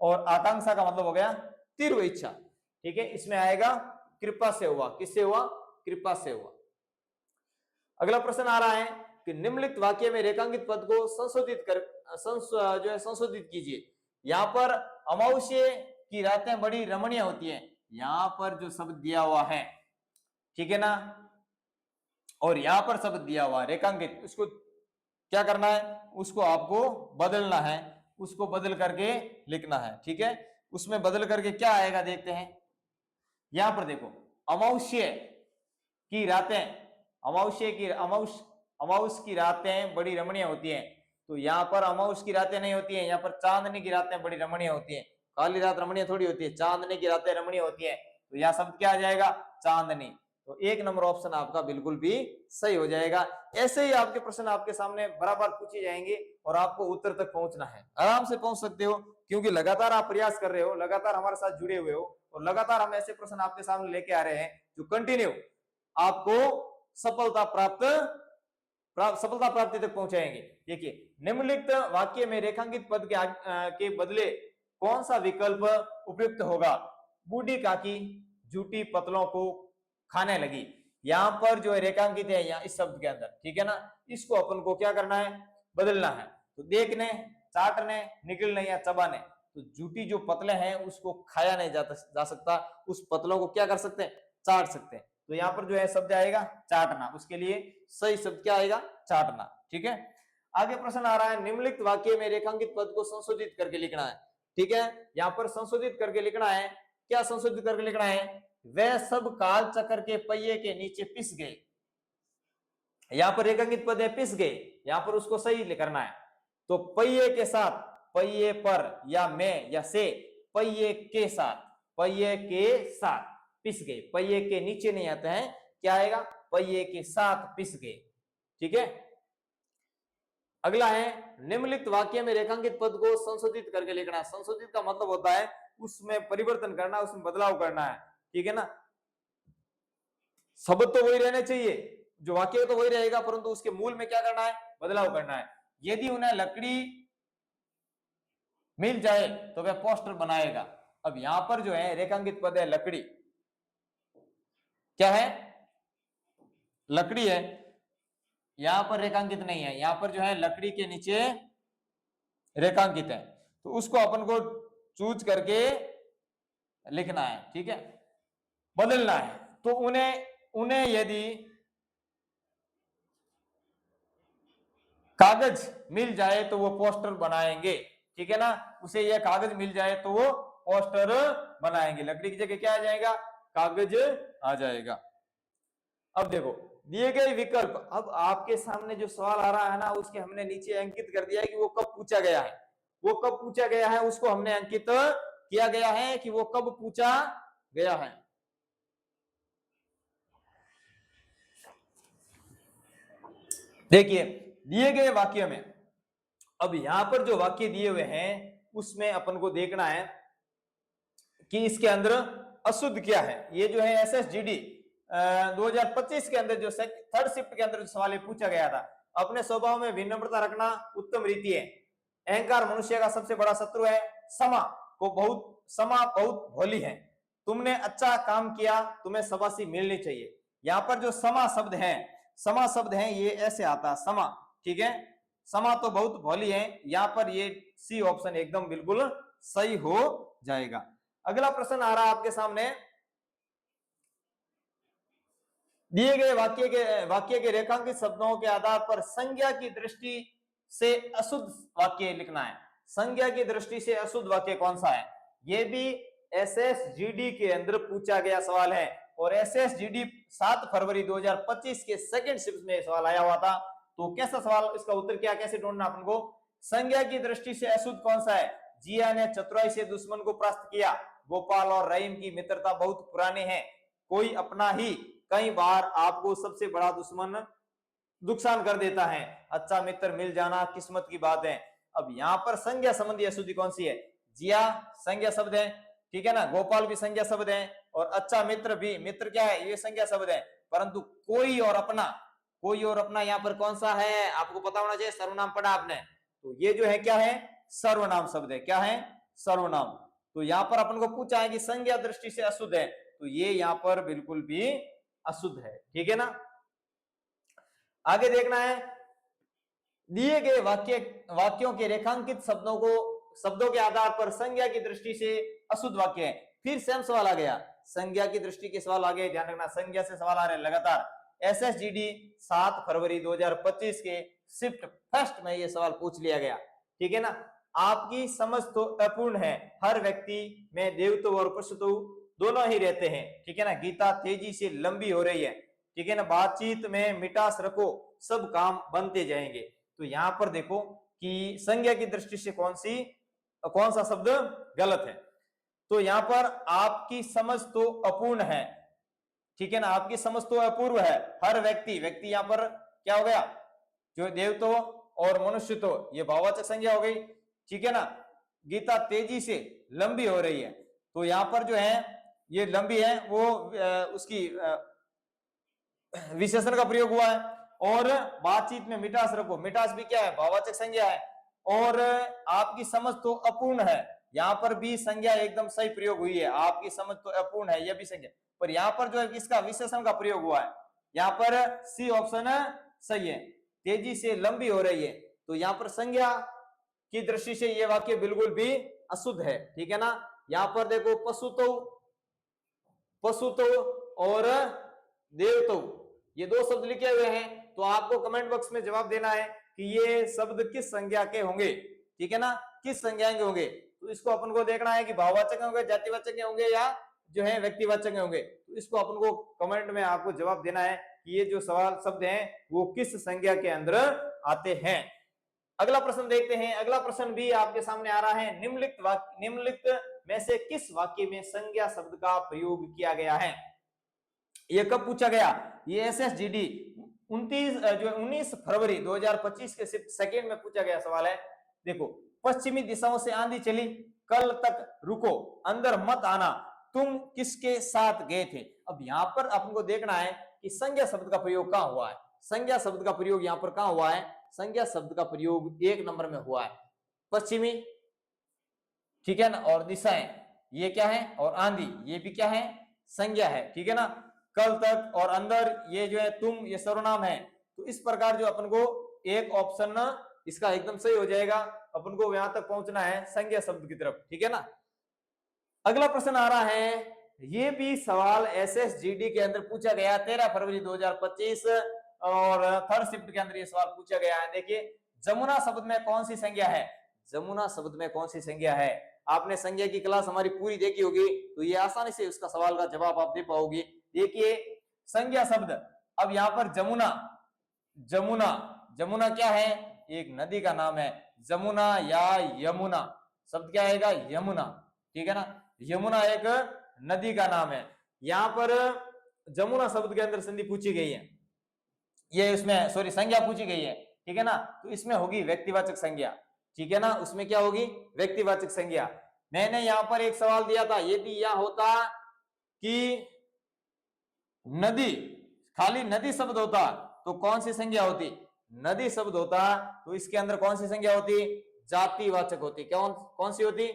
[SPEAKER 1] और आकांक्षा का मतलब हो गया तीव्र इच्छा। ठीक है, इसमें आएगा कृपा से हुआ, किससे हुआ, कृपा से हुआ। अगला प्रश्न आ रहा है कि निम्नलिखित वाक्य में रेखांकित पद को संशोधित कीजिए। यहाँ पर अमावस्या की रातें बड़ी रमणीय होती हैं, यहाँ पर जो शब्द दिया हुआ है, ठीक है ना, और यहाँ पर शब्द दिया हुआ रेखांकित, उसको क्या करना है, उसको आपको बदलना है, उसको बदल करके लिखना है। ठीक है, उसमें बदल करके क्या आएगा देखते हैं। यहां पर देखो, अमावस्या की रातें, अमावस की रातें बड़ी रमणीय होती हैं, तो यहाँ पर अमावस की रातें नहीं होती हैं, यहाँ पर चांदनी की रातें बड़ी रमणीय होती हैं। काली रात रमणीय थोड़ी होती है, चांदनी की रातें रमणीय होती है, तो यहाँ शब्द क्या आ जाएगा, चांदनी। तो एक नंबर ऑप्शन आपका बिल्कुल भी सही हो जाएगा। ऐसे ही आपके प्रश्न आपके सामने बराबर पूछे जाएंगे और आपको उत्तर तक पहुंचना है, आराम से पहुंच सकते हो, क्योंकि लगातार आप प्रयास कर रहे हो, लगातार हमारे साथ जुड़े हुए हो, और लगातार हम ऐसे प्रश्न आपके सामने लेके आ रहे हैं जो कंटिन्यू आपको सफलता प्राप्ति तक पहुंचाएंगे। देखिए, निम्नलिखित वाक्य में रेखांकित पद के बदले कौन सा विकल्प उपयुक्त होगा। बूढ़ी काकी झूठी पतलों को खाने लगी। यहाँ पर जो है रेखांकित है यहाँ इस शब्द के अंदर, ठीक है ना, इसको अपन को क्या करना है, बदलना है। तो देखने, चाटने, निगलने या चबाने, तो झूठी जो पतले हैं उसको खाया नहीं जा सकता, उस पतलों को क्या कर सकते हैं, चाट सकते हैं। तो यहाँ पर जो है शब्द आएगा चाटना, उसके लिए सही शब्द क्या आएगा, चाटना। ठीक है, आगे प्रश्न आ रहा है, निम्नलिखित वाक्य में रेखांकित पद को संशोधित करके लिखना है। ठीक है, यहाँ पर संशोधित करके लिखना है, क्या संशोधित करके लिखना है, वह सब काल चक्र के पहिए के नीचे पिस गए। यहाँ पर रेखांकित पद है पिस गए, यहाँ पर उसको सही करना है। तो पहिए के साथ, पहिए पर या में या से, पहिए के साथ पिस गए, पहिए के नीचे नहीं आते हैं, क्या आएगा, पहिए के साथ पिस गए। ठीक है, अगला है, निम्नलिखित वाक्य में रेखांकित पद को संशोधित करके लिखना है। संशोधित का मतलब होता है उसमें परिवर्तन करना, उसमें बदलाव करना है। ठीक है ना, शब्द तो वही रहने चाहिए, जो वाक्य तो वही रहेगा, परंतु उसके मूल में क्या करना है, बदलाव करना है। यदि उन्हें लकड़ी मिल जाए तो वह पोस्टर बनाएगा। अब यहां पर जो है रेखांकित पद है लकड़ी, क्या है, लकड़ी है, यहां पर रेखांकित नहीं है, यहां पर जो है लकड़ी के नीचे रेखांकित है, तो उसको अपन को चूज करके लिखना है। ठीक है, बदलना है। तो उन्हें यदि कागज मिल जाए तो वो पोस्टर बनाएंगे। ठीक है ना, उसे यह कागज मिल जाए तो वो पोस्टर बनाएंगे, लकड़ी की जगह क्या आ जाएगा, कागज आ जाएगा। अब देखो दिए गए विकल्प, अब आपके सामने जो सवाल आ रहा है ना, उसके हमने नीचे अंकित कर दिया है कि वो कब पूछा गया है, वो कब पूछा गया है, उसको हमने अंकित किया गया है कि वो कब पूछा गया है। देखिए, दिए गए वाक्य में, अब यहां पर जो वाक्य दिए हुए हैं उसमें अपन को देखना है कि इसके अंदर अशुद्ध क्या है। ये जो है SSGD 2025 के अंदर जो थर्ड शिफ्ट के अंदर जो सवाल पूछा गया था, अपने स्वभाव में विनम्रता रखना उत्तम रीति है, अहंकार मनुष्य का सबसे बड़ा शत्रु है, समा बहुत भोली है, तुमने अच्छा काम किया, तुम्हें शाबाशी मिलनी चाहिए। यहाँ पर जो समा शब्द है ये ऐसे आता है समा। ठीक है, समा तो बहुत भोली है, यहाँ पर ये सी ऑप्शन एकदम बिल्कुल सही हो जाएगा। अगला प्रश्न आ रहा है आपके सामने, दिए गए वाक्य के रेखांकित शब्दों के आधार पर संज्ञा की दृष्टि से अशुद्ध वाक्य लिखना है। संज्ञा की दृष्टि से अशुद्ध वाक्य कौन सा है? ये भी एसएसजीडी के अंदर पूछा गया सवाल है, और एसएसजीडी 7 फरवरी 2025 के सेकंड शिफ्ट में सवाल आया हुआ था। तो कैसा सवाल, इसका उत्तर क्या, कैसे ढूंढना अपन को? संज्ञा की दृष्टि से अशुद्ध कौन सा है? जिया ने चतुराई से दुश्मन को परास्त किया। गोपाल और रहीम की मित्रता बहुत पुरानी है। कोई अपना ही कई बार आपको सबसे बड़ा दुश्मन नुकसान कर देता है। अच्छा मित्र मिल जाना किस्मत की बात है। अब यहाँ पर संज्ञा संबंधी अशुद्धि कौन सी है? जिया संज्ञा शब्द है, ठीक है ना, गोपाल भी संज्ञा शब्द है, और अच्छा मित्र भी, मित्र क्या है, ये संज्ञा शब्द है। परंतु कोई और अपना, कोई और अपना यहाँ पर कौन सा है? आपको पता होना चाहिए, सर्वनाम पढ़ा आपने, तो ये जो है क्या है? सर्वनाम शब्द है। क्या है? सर्वनाम। तो यहाँ पर अपन को पूछा है कि संज्ञा दृष्टि से अशुद्ध है, तो ये यहाँ पर बिल्कुल भी अशुद्ध है, ठीक है ना। आगे देखना है, दिए गए वाक्यों के रेखांकित शब्दों के आधार पर संज्ञा की दृष्टि से अशुद्ध वाक्य है। फिर सेम सवाल आ गया, संज्ञा की दृष्टि के सवाल आ गए, ध्यान रखना, संज्ञा से सवाल आ रहे हैं लगातार। एसएसजीडी 7 फरवरी 2025 के शिफ्ट फर्स्ट में ये सवाल पूछ लिया गया, ठीक है ना। आपकी समझ तो अपूर्ण है, हर व्यक्ति में देवत्व और पशुत्व दोनों ही रहते हैं, ठीक है ना। गीता तेजी से लंबी हो रही है, ठीक है ना। बातचीत में मिठास रखो, सब काम बनते जाएंगे। तो यहाँ पर देखो कि संज्ञा की दृष्टि से कौन सा शब्द गलत है? तो यहाँ पर आपकी समझ तो अपूर्ण है, ठीक है ना, आपकी समझ तो अपूर्व है। हर व्यक्ति यहाँ पर क्या हो गया? जो देवत्व और मनुष्य तो ये भाववाचक संज्ञा हो गई, ठीक है ना। गीता तेजी से लंबी हो रही है, तो यहाँ पर जो है ये लंबी है, वो उसकी विशेषण का प्रयोग हुआ है। और बातचीत में मिठास रखो, मिठास भी क्या है? भाववाचक संज्ञा है। और आपकी समझ तो अपूर्ण है, यहाँ पर भी संज्ञा एकदम सही प्रयोग हुई है, आपकी समझ तो अपूर्ण है, यह भी संज्ञा। पर यहाँ पर जो है इसका विशेषण का प्रयोग हुआ है, यहाँ पर सी ऑप्शन सही है, तेजी से लंबी हो रही है। तो यहाँ पर संज्ञा की दृष्टि से ये वाक्य बिल्कुल भी अशुद्ध है, ठीक है ना। यहाँ पर देखो पशुतो और देवतो, ये दो शब्द लिखे हुए हैं, तो आपको कमेंट बॉक्स में जवाब देना है कि ये शब्द किस संज्ञा के होंगे, ठीक है ना, किस संज्ञा के होंगे। तो इसको अपन को देखना है कि भाववाचक होंगे, जातिवाचक होंगे, या जो है व्यक्तिवाचक होंगे। तो इसको अपन को कमेंट में आपको जवाब देना है कि ये जो सवाल शब्द हैं वो किस संज्ञा के अंदर आते हैं। अगला प्रश्न देखते हैं। अगला प्रश्न भी आपके सामने आ रहा है, निम्नलिखित में से किस वाक्य में संज्ञा शब्द का प्रयोग किया गया है? ये कब पूछा गया? ये एसएसजीडी 19 फरवरी 2025 के सेकंड में पूछा गया सवाल है। देखो, पश्चिमी दिशाओं से आंधी चली, कल तक रुको, अंदर मत आना, तुम किसके साथ गए थे? अब यहाँ पर अपन को देखना है कि संज्ञा शब्द का प्रयोग कहाँ हुआ है। संज्ञा शब्द का प्रयोग यहाँ पर कहाँ हुआ है? संज्ञा शब्द का प्रयोग 1 नंबर में हुआ है। पश्चिमी, ठीक है ना, और दिशाएं ये क्या है, और आंधी ये भी क्या है? संज्ञा है, ठीक है ना। कल तक और अंदर ये जो है तुम, ये सर्वनाम है। तो इस प्रकार जो अपन को एक ऑप्शन ना इसका एकदम सही हो जाएगा। अपन को यहां तक पहुंचना है संज्ञा शब्द की तरफ, ठीक है ना। अगला प्रश्न आ रहा है, ये भी सवाल एसएसजीडी के अंदर पूछा गया 13 फरवरी 2025 और थर्ड शिफ्ट के अंदर ये सवाल पूछा गया है। देखिए, जमुना शब्द में कौन सी संज्ञा है? जमुना शब्द में कौन सी संज्ञा है? आपने संज्ञा की क्लास हमारी पूरी देखी होगी, तो ये आसानी से उसका सवाल का जवाब आप दे पाओगे। देखिए, संज्ञा शब्द, अब यहाँ पर जमुना क्या है? एक नदी का नाम है। जमुना या यमुना, शब्द क्या आएगा? यमुना, ठीक है ना। यमुना एक नदी का नाम है। यहाँ पर जमुना शब्द के अंदर संधि पूछी गई है, ये इसमें सॉरी संज्ञा पूछी गई है, ठीक है ना। तो इसमें होगी व्यक्तिवाचक संज्ञा, ठीक है ना, उसमें क्या होगी? व्यक्तिवाचक संज्ञा। मैंने यहाँ पर एक सवाल दिया था, यदि यह होता कि नदी, खाली नदी शब्द होता तो कौन सी संज्ञा होती? नदी शब्द होता तो इसके अंदर कौन सी संज्ञा होती? जातिवाचक होती। कौन सी होती?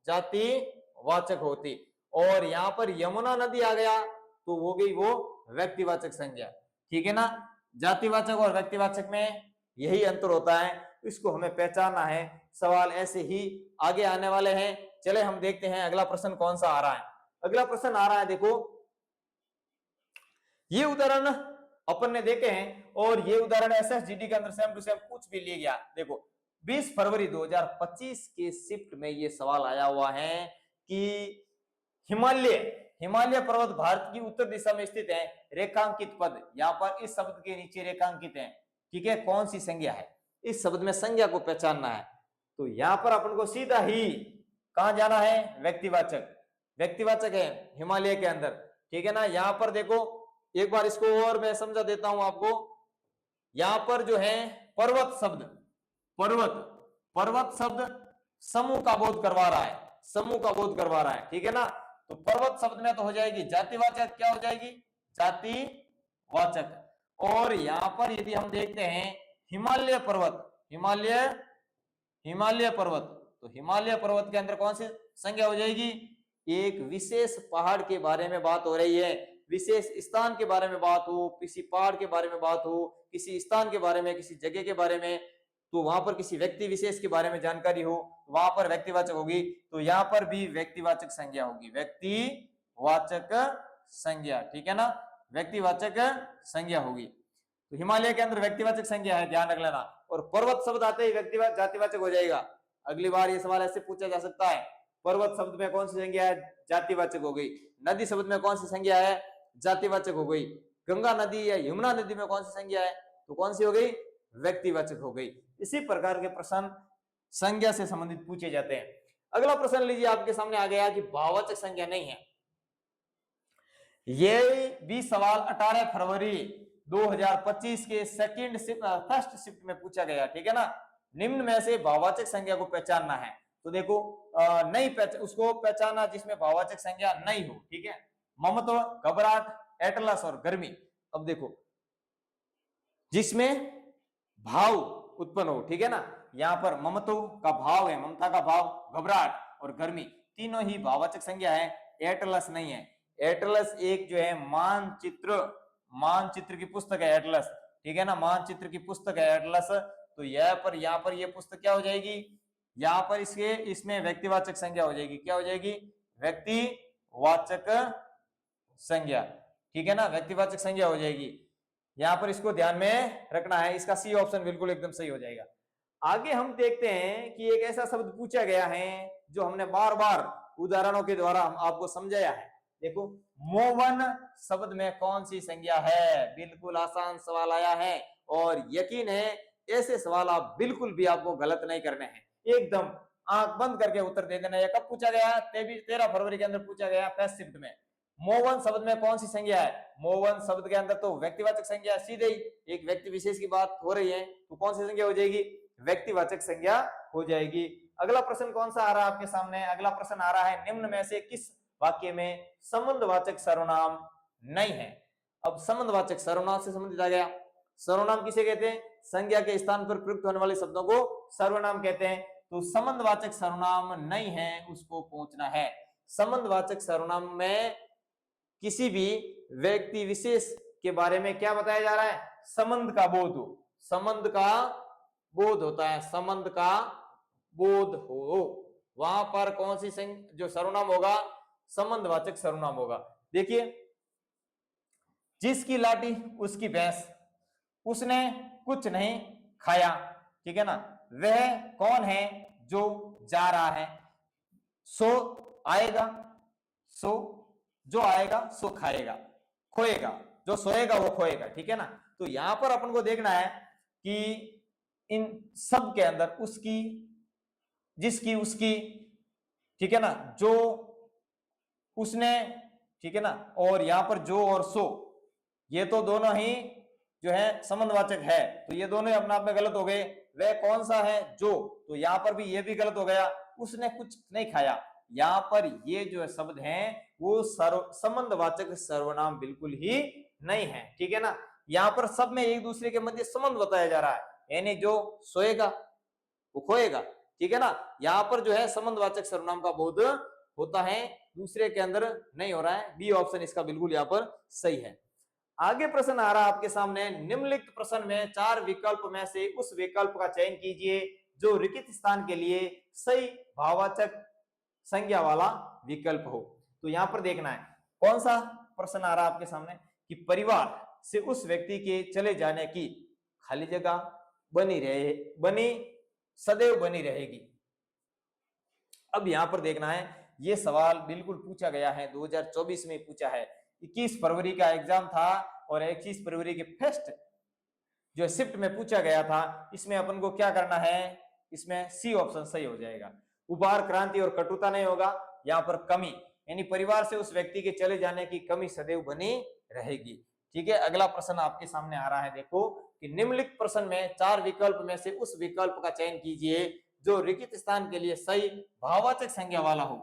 [SPEAKER 1] जातिवाचक होती। और यहाँ पर यमुना नदी आ गया तो हो गई वो व्यक्तिवाचक संज्ञा, ठीक है ना। जातिवाचक और व्यक्तिवाचक में यही अंतर होता है, इसको हमें पहचानना है। सवाल ऐसे ही आगे आने वाले हैं। चले हम देखते हैं अगला प्रश्न कौन सा आ रहा है। अगला प्रश्न आ रहा है, देखो, ये उदाहरण अपन ने देखे हैं और ये उदाहरण एसएसजीडी के अंदर सेम टू सेम कुछ भी लिया गया। देखो 20 फरवरी 2025 के शिफ्ट में ये सवाल आया हुआ है कि हिमालय हिमालय पर्वत भारत की उत्तर दिशा में स्थित है, रेखांकित पद यहाँ पर इस शब्द के नीचे रेखांकित है, ठीक है, कौन सी संज्ञा है, इस शब्द में संज्ञा को पहचानना है। तो यहाँ पर अपन को सीधा ही कहां जाना है, व्यक्तिवाचक, व्यक्तिवाचक है हिमालय के अंदर, ठीक है ना। यहाँ पर देखो एक बार इसको और मैं समझा देता हूं आपको। यहाँ पर जो है पर्वत शब्द, पर्वत पर्वत शब्द समूह का बोध करवा रहा है, समूह का बोध करवा रहा है, ठीक है ना। तो पर्वत शब्द में तो हो जाएगी जातिवाचक, क्या हो जाएगी, जातिवाचक। और यहां पर यदि हम देखते हैं हिमालय पर्वत, हिमालय पर्वत, तो हिमालय पर्वत के अंदर कौन सी संज्ञा हो जाएगी, एक विशेष पहाड़ के बारे में बात हो रही है, विशेष स्थान के बारे में बात हो, किसी पहाड़ के बारे में बात हो, किसी स्थान के बारे में, किसी जगह के बारे में, तो वहां पर किसी व्यक्ति विशेष के बारे में जानकारी हो, वहां पर व्यक्तिवाचक होगी। तो यहाँ पर भी व्यक्तिवाचक संज्ञा होगी, व्यक्तिवाचक संज्ञा, ठीक है ना, व्यक्तिवाचक संज्ञा होगी। तो हिमालय के अंदर व्यक्तिवाचक संज्ञा है, ध्यान रख लेना। और पर्वत शब्द आते ही व्यक्तिवाचक जातिवाचक हो जाएगा। अगली बार ये सवाल ऐसे पूछा जा सकता है, पर्वत शब्द में कौन सी संज्ञा है, जातिवाचक हो गई। नदी शब्द में कौन सी संज्ञा है, जातिवाचक हो गई। गंगा नदी या यमुना नदी में कौन सी संज्ञा है, तो कौन सी हो गई, व्यक्तिवाचक हो गई। इसी प्रकार के प्रश्न संज्ञा से संबंधित पूछे जाते हैं। अगला प्रश्न लीजिए, आपके सामने आ गया कि भाववाचक संज्ञा नहीं है। ये भी सवाल 18 फरवरी 2025 के फर्स्ट शिफ्ट में पूछा गया, ठीक है ना। निम्न में से भाववाचक संज्ञा को पहचानना है। तो देखो उसको पहचानना जिसमें भाववाचक संज्ञा नहीं हो, ठीक है। ममत्व, घबराहट, एटलस और गर्मी। अब देखो जिसमें भाव उत्पन्न हो, ठीक है ना, यहाँ पर ममत्व का भाव है, ममता का भाव, घबराहट और गर्मी, तीनों ही भाववाचक संज्ञा है, एटलस नहीं है। एटलस एक जो है मानचित्र की पुस्तक है एटलस, ठीक है ना, मानचित्र की पुस्तक है एटलस। तो यहाँ पर ये पुस्तक क्या हो जाएगी, यहाँ पर इसमें व्यक्तिवाचक संज्ञा हो जाएगी, क्या हो जाएगी, व्यक्तिवाचक संज्ञा, ठीक है ना, व्यक्तिवाचक संज्ञा हो जाएगी। यहाँ पर इसको ध्यान में रखना है, इसका सी ऑप्शन बिल्कुल एकदम सही हो जाएगा। आगे हम देखते हैं कि एक ऐसा शब्द पूछा गया है जो हमने बार बार उदाहरणों के द्वारा आपको समझाया है। देखो मोवन शब्द में कौन सी संज्ञा है, बिल्कुल आसान सवाल आया है और यकीन है ऐसे सवाल आप बिल्कुल भी आपको गलत नहीं करने हैं, एकदम आंख बंद करके उत्तर दे देना। यह कब पूछा गया, 13 फरवरी के अंदर पूछा गया फर्स्ट शिफ्ट में। मोवन शब्द में कौन सी संज्ञा है, मोवन शब्द के अंदर तो व्यक्तिवाचक संज्ञा, सीधे ही एक व्यक्ति विशेष की बात हो रही है, तो कौन सी संज्ञा हो जाएगी, व्यक्तिवाचक संज्ञा हो जाएगी। अगला प्रश्न कौन सा आ रहा है आपके सामने, अगला प्रश्न आ रहा है निम्न में से किस वाक्य में संबंधवाचक सर्वनाम नहीं है। अब संबंधवाचक सर्वनाम से संबंधित आ गया। सर्वनाम किसे कहते हैं, संज्ञा के स्थान पर प्रयुक्त होने वाले शब्दों को सर्वनाम कहते हैं। तो संबंधवाचक सर्वनाम नहीं है, उसको पहुंचना है। संबंधवाचक सर्वनाम में किसी भी व्यक्ति विशेष के बारे में क्या बताया जा रहा है, संबंध का बोध हो, संबंध का बोध होता है, संबंध का बोध हो, वहां पर कौन सी जो सर्वनाम होगा, संबंधवाचक सर्वनाम होगा। देखिए जिसकी लाठी उसकी भैंस, उसने कुछ नहीं खाया, ठीक है ना, वह कौन है जो जा रहा है, सो आएगा, सो जो आएगा सो खाएगा, खोएगा, जो सोएगा वो खोएगा, ठीक है ना। तो यहां पर अपन को देखना है कि इन सब के अंदर उसकी, जिसकी, उसकी, ठीक है ना, जो, उसने, ठीक है ना, और यहां पर जो और सो, ये तो दोनों ही जो है संबंधवाचक है, तो ये दोनों अपने आप में गलत हो गए। वह कौन सा है, जो, तो यहां पर भी ये भी गलत हो गया। उसने कुछ नहीं खाया, यहां पर ये जो शब्द हैं वो संबंधवाचक सर्वनाम बिल्कुल ही नहीं है, ठीक है ना। यहां पर सब में एक दूसरे के मध्य संबंध बताया जा रहा है, यानी जो सोएगा वो खोएगा, ठीक है ना। यहां पर जो है संबंधवाचक सर्वनाम का बोध होता है, दूसरे के अंदर नहीं हो रहा है। बी ऑप्शन इसका बिल्कुल यहाँ पर सही है। आगे प्रश्न आ रहा है आपके सामने, निम्नलिखित प्रश्न में 4 विकल्प में से उस विकल्प का चयन कीजिए जो रिक्त स्थान के लिए सही भाववाचक संज्ञा वाला विकल्प हो। तो यहां पर देखना है कौन सा प्रश्न आ रहा है आपके सामने कि परिवार से उस व्यक्ति के चले जाने की खाली जगह सदैव बनी रहेगी। अब यहां पर देखना है, ये सवाल बिल्कुल पूछा गया है, 2024 में पूछा है। 21 फरवरी का एग्जाम था और 21 फरवरी के फर्स्ट जो शिफ्ट में पूछा गया था। इसमें अपन को क्या करना है, इसमें सी ऑप्शन सही हो जाएगा। उपहार, क्रांति और कटुता नहीं होगा, यहाँ पर कमी, यानी परिवार से उस व्यक्ति के चले जाने की कमी सदैव बनी रहेगी। ठीक है, अगला प्रश्न आपके सामने आ रहा है। देखो कि निम्नलिखित प्रश्न में 4 विकल्प में से उस विकल्प का चयन कीजिए जो रिक्त स्थान के लिए सही भाववाचक संज्ञा वाला हो।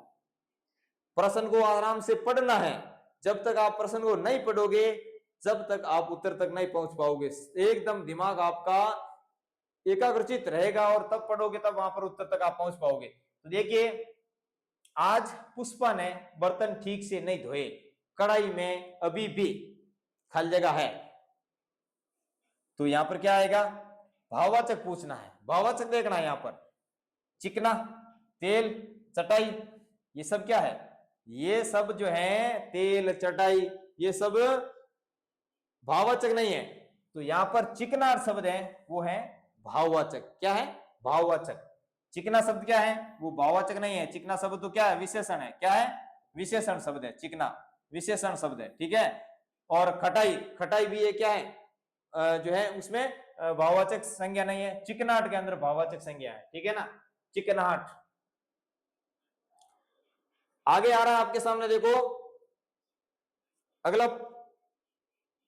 [SPEAKER 1] प्रश्न को आराम से पढ़ना है, जब तक आप प्रश्न को नहीं पढ़ोगे जब तक आप उत्तर तक नहीं पहुंच पाओगे। एकदम दिमाग आपका एकाग्रचित रहेगा और तब पढ़ोगे, तब वहां पर उत्तर तक आप पहुंच पाओगे। तो देखिए, आज पुष्पा ने बर्तन ठीक से नहीं धोए, कढ़ाई में अभी भी खाली जगह है। तो यहां पर क्या आएगा, भाववाचक पूछना है, भाववाचक देखना है। यहां पर चिकना, तेल, चटाई, ये सब क्या है, ये सब जो है तेल, चटाई, ये सब भाववाचक नहीं है। तो यहां पर चिकना शब्द है वो है भाववाचक। क्या है, भाववाचक। चिकना शब्द क्या है, वो भाववाचक नहीं है। चिकना शब्द तो क्या है, विशेषण है। क्या है, विशेषण शब्द है। चिकना विशेषण शब्द है। ठीक है, और खटाई, खटाई भी ये क्या है, जो है उसमें भाववाचक संज्ञा नहीं है। चिकनाहट के अंदर भाववाचक संज्ञा है। ठीक है ना, चिकनाहट। आगे आ रहा है आपके सामने, देखो अगला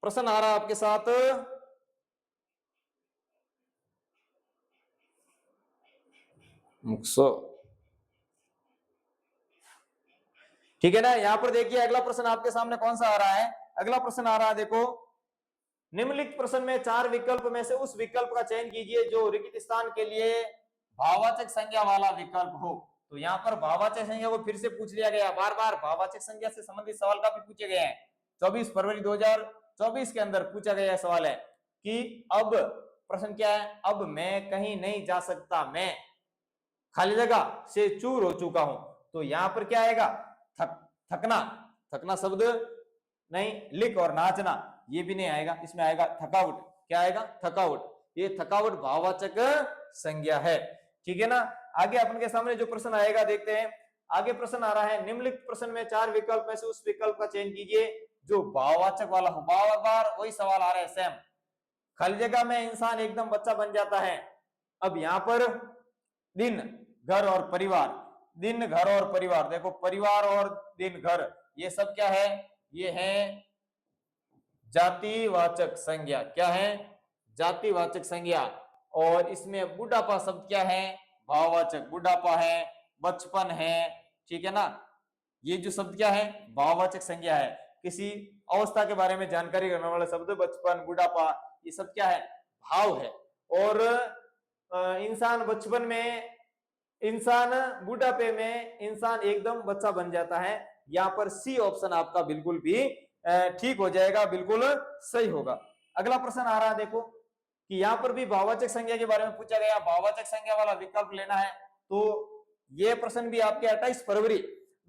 [SPEAKER 1] प्रश्न आ रहा है आपके साथ। ठीक है ना, यहां पर देखिए अगला प्रश्न आपके सामने कौन सा आ रहा है। अगला प्रश्न आ रहा है, देखो निम्नलिखित प्रश्न में 4 विकल्प में से उस विकल्प का चयन कीजिए जो रिक्त स्थान के लिए भाववाचक संज्ञा वाला विकल्प हो। तो यहाँ पर भाववाचक संज्ञा को फिर से पूछ लिया गया, बार बार भाववाचक संज्ञा से संबंधित सवाल काफी पूछे गए हैं। 24 फरवरी 2024 के अंदर पूछा गया सवाल है कि अब प्रश्न क्या है, अब मैं कहीं नहीं जा सकता, मैं खाली जगह से चूर हो चुका हूं। तो यहां पर क्या आएगा, थकना, थकना शब्द नहीं, लिख और नाचना ये भी नहीं आएगा, इसमें आएगा थकावट। क्या आएगा, थकावट। ये थकावट भाववाचक संज्ञा है। ठीक है ना, आगे अपन के सामने जो प्रश्न आएगा देखते हैं। आगे प्रश्न आ रहा है, निम्नलिखित प्रश्न में 4 विकल्प में से उस विकल्प का चयन कीजिए जो भाववाचक वाला हो। बार बार वही सवाल आ रहा है सेम। खाली जगह में इंसान एकदम बच्चा बन जाता है। अब यहां पर दिन, घर और परिवार, दिन, घर और परिवार, देखो परिवार और दिन, घर, ये सब क्या है, ये है जातिवाचक संज्ञा। क्या है, जातिवाचक संज्ञा। और इसमें बुढ़ापा शब्द क्या है, भाववाचक। बुढ़ापा है, बचपन है, ठीक है ना, ये जो शब्द क्या है, भाववाचक संज्ञा है। किसी अवस्था के बारे में जानकारी करने वाला शब्द बचपन, बुढ़ापा, ये सब क्या है, भाव है। और इंसान बचपन में, इंसान बुढ़ापे में, इंसान एकदम बच्चा बन जाता है। यहाँ पर सी ऑप्शन आपका बिल्कुल भी ठीक हो जाएगा, बिल्कुल सही होगा। अगला प्रश्न आ रहा है, देखो कि यहाँ पर भी भाववाचक संज्ञा के बारे में पूछा गया, भाववाचक संज्ञा वाला विकल्प लेना है। तो ये प्रश्न भी आपके 28 फरवरी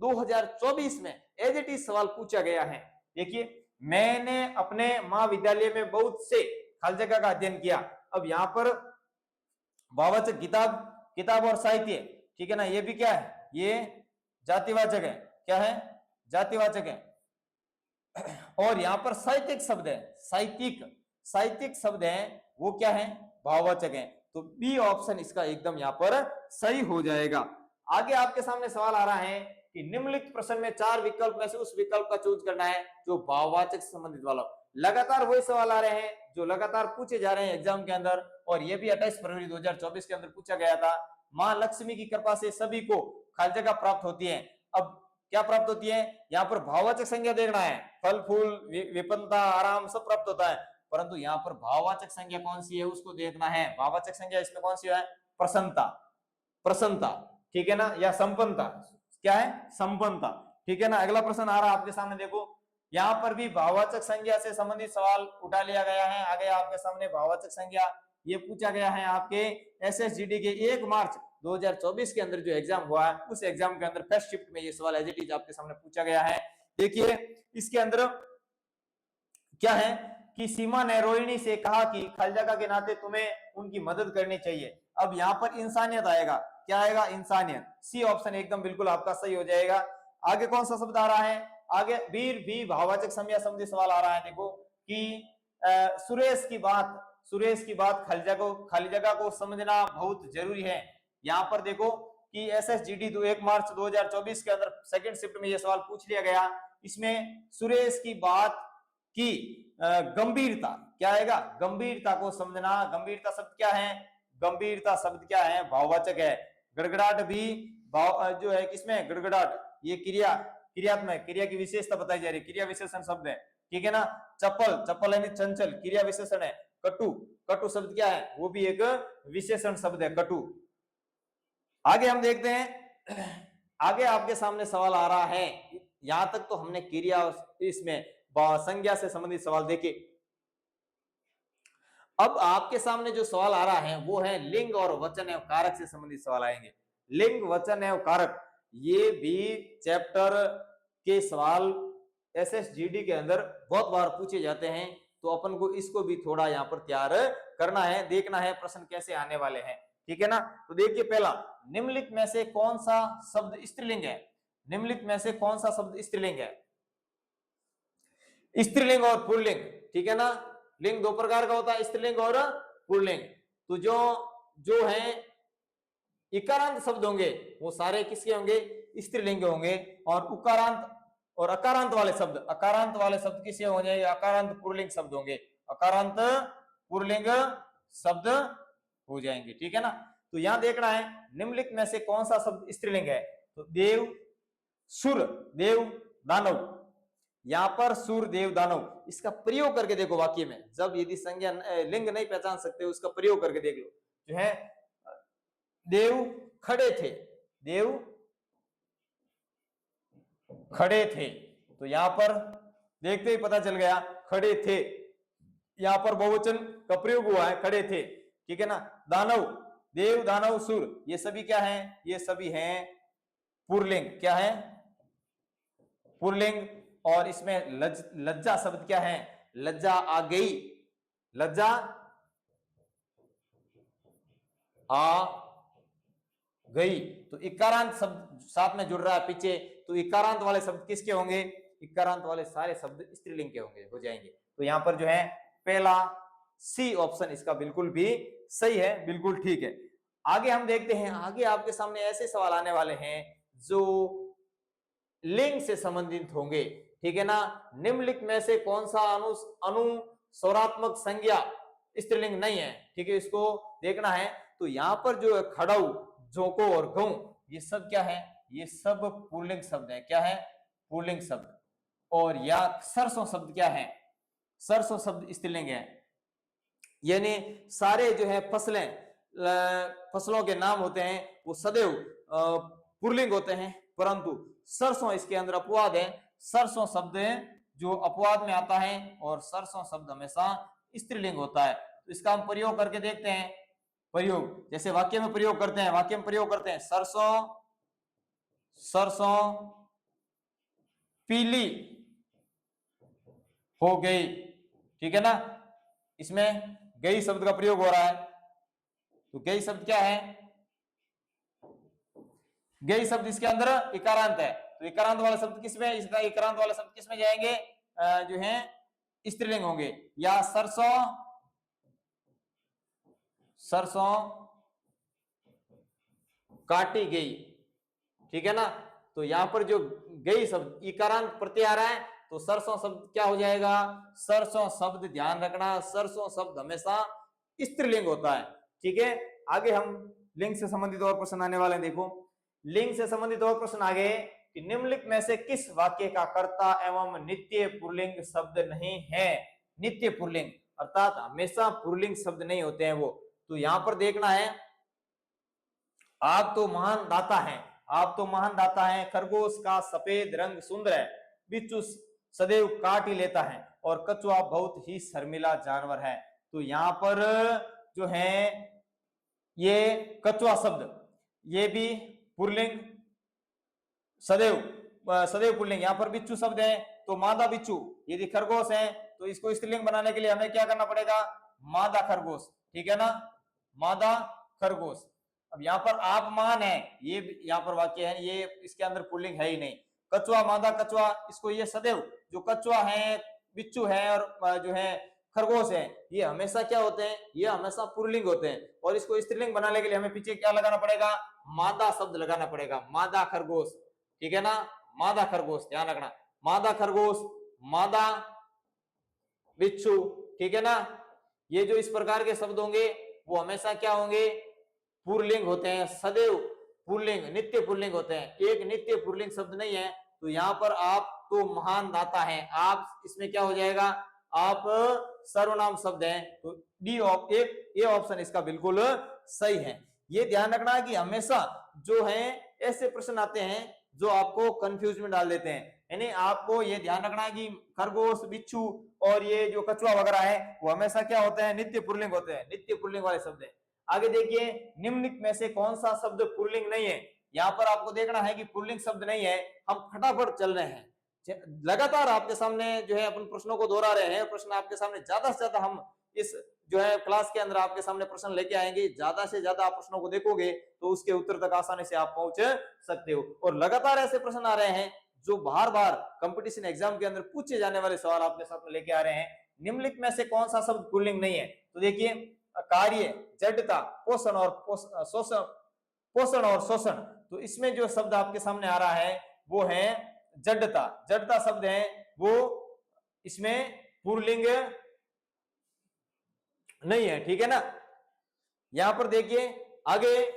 [SPEAKER 1] 2024 में एज इट इज सवाल पूछा गया है। देखिए, मैंने अपने महाविद्यालय में बहुत से खाली जगह का अध्ययन किया। अब यहाँ पर भाववाचक किताब, किताब और साहित्य, ठीक है ना, ये भी क्या है, ये जातिवाचक है। क्या है, जातिवाचक है। और यहाँ पर साहित्यिक शब्द है, साहित्यिक, साहित्यिक शब्द है, वो क्या है, भाववाचक है। तो बी ऑप्शन इसका एकदम यहाँ पर सही हो जाएगा। आगे आपके सामने सवाल आ रहा है कि निम्नलिखित प्रश्न में 4 विकल्प में से उस विकल्प का चूज करना है जो भाववाचक संबंधित वाला। लगातार वही सवाल आ रहे हैं जो लगातार पूछे जा रहे हैं एग्जाम के अंदर, और ये भी 28 फरवरी 2024 के अंदर पूछा गया था। मां लक्ष्मी की कृपा से सभी को खाली जगह प्राप्त होती है। अब क्या प्राप्त होती है, यहाँ पर भाववाचक संज्ञा देखना है, फल फूल विपन्नता आराम सब प्राप्त होता है, परंतु यहाँ पर भाववाचक संज्ञा कौन सी है उसको देखना है। भाववाचक संज्ञा इसमें कौन सी है, प्रसन्नता, प्रसन्नता, ठीक है ना, या संपन्नता। क्या है, संपन्नता, ठीक है ना। अगला प्रश्न आ रहा है आपके सामने, देखो यहाँ पर भी भाववाचक संज्ञा से संबंधित सवाल उठा लिया गया है। आगे आपके सामने भाववाचक संज्ञा ये पूछा गया है आपके एसएसजीडी के 1 मार्च 2024 के अंदर जो एग्जाम हुआ है, उस एग्जाम के अंदर फर्स्ट शिफ्ट में ये सवाल एज इट इज आपके सामने पूछा गया है। देखिए इसके अंदर क्या है कि सीमा ने रोहिणी से कहा कि खलजगा के नाते तुम्हें उनकी मदद करनी चाहिए। अब यहाँ पर इंसानियत आएगा, क्या आएगा? इंसानियत। सी ऑप्शन एकदम बिल्कुल आपका सही हो जाएगा। आगे कौन सा शब्द आ रहा है? आगे वीर भी भाववाचक संज्ञा संबंधी सवाल आ रहा है। देखो कि सुरेश की बात खलजगा को समझना बहुत जरूरी है। यहाँ पर देखो कि SSGD 1 मार्च 2024 के अंदर सेकंड शिफ्ट में यह सवाल पूछ लिया गया। इसमें सुरेश की बात की गंभीरता क्या आएगा? गंभीरता को समझना। गंभीरता शब्द क्या है? गंभीरता शब्द क्या है? भाववाचक है। गड़गड़ाहट भी भाव जो है किसमें? गड़गड़ाहट, ये क्रियात्मक क्रिया की विशेषता बताई जा रही है, क्रिया विशेषण शब्द है, ठीक है ना। चप्पल यानी चंचल, क्रिया विशेषण है। कटु शब्द क्या है? वो भी एक विशेषण शब्द है, कटु। आगे हम देखते हैं, आगे आपके सामने सवाल आ रहा है। यहां तक तो हमने क्रिया इसमें संज्ञा से संबंधित सवाल देखे। अब आपके सामने जो सवाल आ रहा है वो है लिंग और वचन एवं कारक से संबंधित सवाल आएंगे। लिंग, वचन एवं कारक, ये भी चैप्टर के सवाल SSGD के अंदर बहुत बार पूछे जाते हैं, तो अपन को इसको भी थोड़ा यहाँ पर तैयार करना है, देखना है प्रश्न कैसे आने वाले हैं, ठीक है ना। तो देखिए पहला, निम्नलिखित में से कौन सा शब्द स्त्रीलिंग है? निम्नलिखित में से कौन सा शब्द स्त्रीलिंग है? स्त्रीलिंग और पुल्लिंग, ठीक है ना। लिंग दो प्रकार का होता है, स्त्रीलिंग और पुल्लिंग। तो जो है इकारांत शब्द होंगे वो सारे किसके होंगे? स्त्रीलिंग होंगे। और उकारांत और अकारांत वाले शब्द किसके हो जाएंगे? अकारांत पुल्लिंग शब्द होंगे, अकारांत पुल्लिंग शब्द हो जाएंगे, ठीक है ना। तो यहां देखना है निम्नलिखित में से कौन सा शब्द स्त्रीलिंग है? तो देव, सुर, देव, दानव। यहां पर सुर, देव, दानव, इसका प्रयोग करके देखो वाक्य में। जब यदि संज्ञा लिंग नहीं पहचान सकते उसका प्रयोग करके देख लो। जो है देव खड़े थे, देव खड़े थे, तो यहां पर देखते ही पता चल गया खड़े थे, यहां पर बहुवचन का प्रयोग हुआ है, खड़े थे, ठीक है ना। दानव, देव, दानव, सुर, ये सभी क्या हैं? ये सभी हैं पुल्लिंग। क्या है? पुल्लिंग। और इसमें लज्जा शब्द क्या है? लज्जा आ गई, लज्जा आ गई। तो इकारांत शब्द साथ में जुड़ रहा है पीछे, तो इकारांत वाले शब्द किसके होंगे? इकारांत वाले सारे शब्द स्त्रीलिंग के होंगे, हो जाएंगे। तो यहां पर जो है पहला सी ऑप्शन इसका बिल्कुल भी सही है, बिल्कुल ठीक है। आगे हम देखते हैं, आगे आपके सामने ऐसे सवाल आने वाले हैं जो लिंग से संबंधित होंगे, ठीक है ना। निम्नलिखित में से कौन सा अनुस्वरात्मक संज्ञा स्त्रीलिंग नहीं है? ठीक है, इसको देखना है। तो यहां पर जो है खड़ाऊ, झोंको और गऊ, ये सब क्या है? ये सब पुल्लिंग शब्द है। क्या है? पुल्लिंग शब्द। और या सरसों शब्द क्या है? सरसों शब्द स्त्रीलिंग है। यानी सारे जो है फसलों के नाम होते हैं वो सदैव पुल्लिंग होते हैं, परंतु सरसों इसके अंदर अपवाद है। सरसों शब्द जो अपवाद में आता है और सरसों शब्द हमेशा स्त्रीलिंग होता है। तो इसका हम प्रयोग करके देखते हैं। प्रयोग जैसे वाक्य में प्रयोग करते हैं, वाक्य में प्रयोग करते हैं, सरसों पीली हो गई, ठीक है ना। इसमें गई शब्द का प्रयोग हो रहा है। तो गई शब्द क्या है? गई शब्द इसके अंदर इकारांत है, तो इकारांत वाले शब्द किसमें? इसका इकारांत वाले शब्द किसमें जाएंगे? जो है स्त्रीलिंग होंगे। या सरसों काटी गई, ठीक है ना। तो यहां पर जो गई शब्द इकारांत प्रत्यय आ रहा है, तो सरसों शब्द क्या हो जाएगा? सरसों शब्द, ध्यान रखना, सरसों शब्द हमेशा स्त्रीलिंग होता है, ठीक है। आगे हम लिंग से संबंधित और प्रश्न आने वाले हैं। देखो लिंग से संबंधित और प्रश्न आगे कि निम्नलिखित में से किस वाक्य का कर्ता एवं नित्य पुल्लिंग शब्द नहीं है? नित्य पुल्लिंग अर्थात हमेशा पुल्लिंग शब्द नहीं होते हैं वो। तो यहां पर देखना है, आप तो महान दाता है, आप तो महान दाता है, खरगोश का सफेद रंग सुंदर है, बिच्छू सदैव काट ही लेता है और कछुआ बहुत ही शर्मिला जानवर है। तो यहां पर जो है ये कछुआ शब्द, ये भी पुल्लिंग, सदैव सदैव पुल्लिंग। यहाँ पर बिच्छू शब्द है तो मादा बिच्छू, यदि खरगोश है तो इसको स्त्रीलिंग बनाने के लिए हमें क्या करना पड़ेगा, मादा खरगोश, ठीक है ना, मादा खरगोश। अब यहाँ पर आप मान है, ये यहाँ पर वाक्य है, ये इसके अंदर पुल्लिंग है ही नहीं। कछुआ, मादा कछुआ, इसको ये सदैव, जो कछुआ है, बिच्छू है और जो है खरगोश है, ये हमेशा क्या होते हैं, ये हमेशा पुल्लिंग होते हैं। और इसको स्त्रीलिंग बनाने के लिए हमें पीछे क्या लगाना पड़ेगा, मादा शब्द लगाना पड़ेगा, मादा खरगोश, ठीक है ना, मादा खरगोश, ध्यान रखना, मादा खरगोश, मादा बिच्छू, ठीक है ना। ये जो इस प्रकार के शब्द होंगे वो हमेशा क्या होंगे, पुल्लिंग होते हैं, सदैव पुल्लिंग, नित्य पुल्लिंग होते हैं, एक नित्य पुल्लिंग शब्द नहीं है। तो यहाँ पर आप तो महान दाता है, आप इसमें क्या हो जाएगा, आप सर्वनाम शब्द है, तो डी ये ऑप्शन इसका बिल्कुल सही है। ये ध्यान रखना कि हमेशा जो है ऐसे प्रश्न आते हैं जो आपको कंफ्यूज में डाल देते हैं, यानी आपको ये ध्यान रखना है कि खरगोश, बिच्छू और ये जो कछुआ वगैरह है वो हमेशा क्या होते हैं, नित्य पुल्लिंग होते हैं, नित्य पुल्लिंग वाले शब्द है। आगे देखिए, निम्नलिखित में से कौन सा शब्द पुल्लिंग नहीं है। यहाँ पर आपको देखना है कि पुल्लिंग शब्द नहीं है, हम फटाफट चल रहे हैं, लगातार आपके सामने जो है अपन प्रश्नों को दोहरा रहे हैं, प्रश्न आपके सामने ज्यादा से ज्यादा हम इस जो है क्लास के अंदर आपके सामने प्रश्न लेके आएंगे, ज्यादा से ज्यादा आप प्रश्नों को देखोगे तो उसके उत्तर तक आसानी से आप पहुंच सकते हो। और लगातार ऐसे प्रश्न आ रहे हैं जो बार बार कंपटीशन एग्जाम के अंदर पूछे जाने वाले सवाल आपके सामने लेके आ रहे हैं। निम्नलिखित में से कौन सा शब्द पुल्लिंग नहीं है, तो देखिए, कार्य, जड़ता, पोषण और शोषण, तो इसमें जो शब्द आपके सामने आ रहा है वो है जड़ता, जड़ता शब्द है वो इसमें पुल्लिंग नहीं है, ठीक है ना। यहां पर देखिए आगे,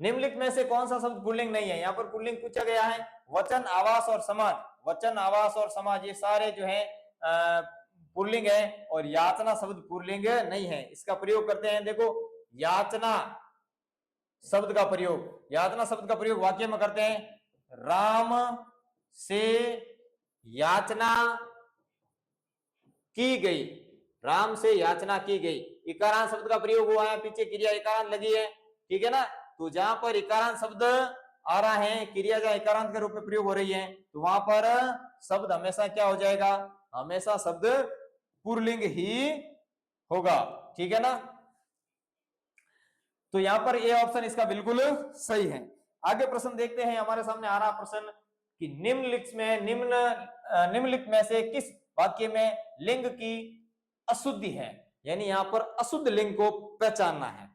[SPEAKER 1] निम्नलिखित में से कौन सा शब्द पुल्लिंग नहीं है, यहाँ पर पुल्लिंग पूछा गया है, वचन, आवास और समाज, वचन, आवास और समाज ये सारे जो है पुल्लिंग है, और याचना शब्द पुल्लिंग नहीं है। इसका प्रयोग करते हैं, देखो, याचना शब्द का प्रयोग, याचना शब्द का प्रयोग वाक्य में करते हैं, राम से याचना की गई, राम से याचना की गई, इकारांत शब्द का प्रयोग हुआ है, पीछे क्रिया इकारांत लगी है, ठीक है ना। तो जहां पर इकारांत शब्द आ रहा है, क्रिया जहां इकारांत के रूप में प्रयोग हो रही है, तो वहां पर शब्द हमेशा क्या हो जाएगा, हमेशा शब्द पुल्लिंग ही होगा, ठीक है ना। तो यहां पर ये ऑप्शन इसका बिल्कुल सही है। आगे प्रश्न देखते हैं, हमारे सामने आ रहा प्रश्न कि निम्नलिखित में से किस वाक्य में लिंग की अशुद्धि है, यानी यहां पर अशुद्ध लिंग को पहचानना है।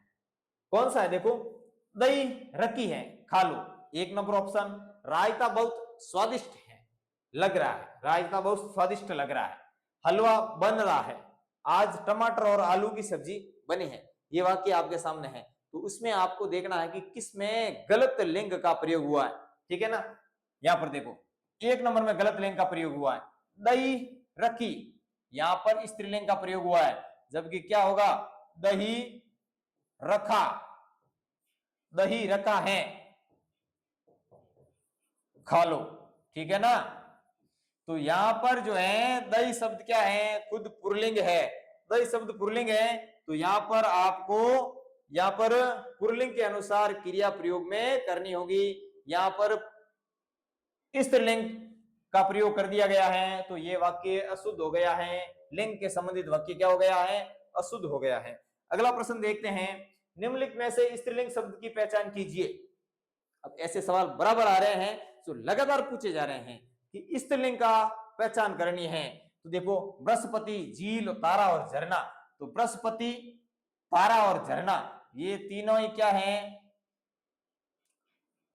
[SPEAKER 1] कौन सा है, देखो, दही रखी है, खा लो, एक नंबर ऑप्शन। रायता बहुत स्वादिष्ट है, लग रहा है, रायता बहुत स्वादिष्ट लग रहा है। हलवा बन रहा है, आज टमाटर और आलू की सब्जी बनी है। ये वाक्य आपके सामने है, तो उसमें आपको देखना है कि किसमें गलत लिंग का प्रयोग हुआ है, ठीक है ना। यहां पर देखो, एक नंबर में गलत लिंग का प्रयोग हुआ है, दही रखी, यहां पर स्त्रीलिंग का प्रयोग हुआ है, जबकि क्या होगा, दही रखा, दही रखा है, खा लो, ठीक है ना। तो यहां पर जो है दही शब्द क्या है, खुद पुल्लिंग है, दही शब्द पुल्लिंग है, तो यहां पर आपको यहां पर पुल्लिंग के अनुसार क्रिया प्रयोग में करनी होगी। यहां पर स्त्रीलिंग का प्रयोग कर दिया गया है, तो ये वाक्य अशुद्ध हो गया है, लिंग के संबंधित वाक्य क्या हो गया है, अशुद्ध हो गया है। अगला प्रश्न देखते हैं, निम्नलिखित में से स्त्रीलिंग शब्द की पहचान कीजिए। अब ऐसे सवाल बराबर आ रहे हैं जो लगातार पूछे जा रहे हैं कि स्त्रीलिंग का पहचान करनी है। तो देखो, बृहस्पति, झील, तारा और झरना, तो बृहस्पति, तारा और झरना ये तीनों ही क्या है,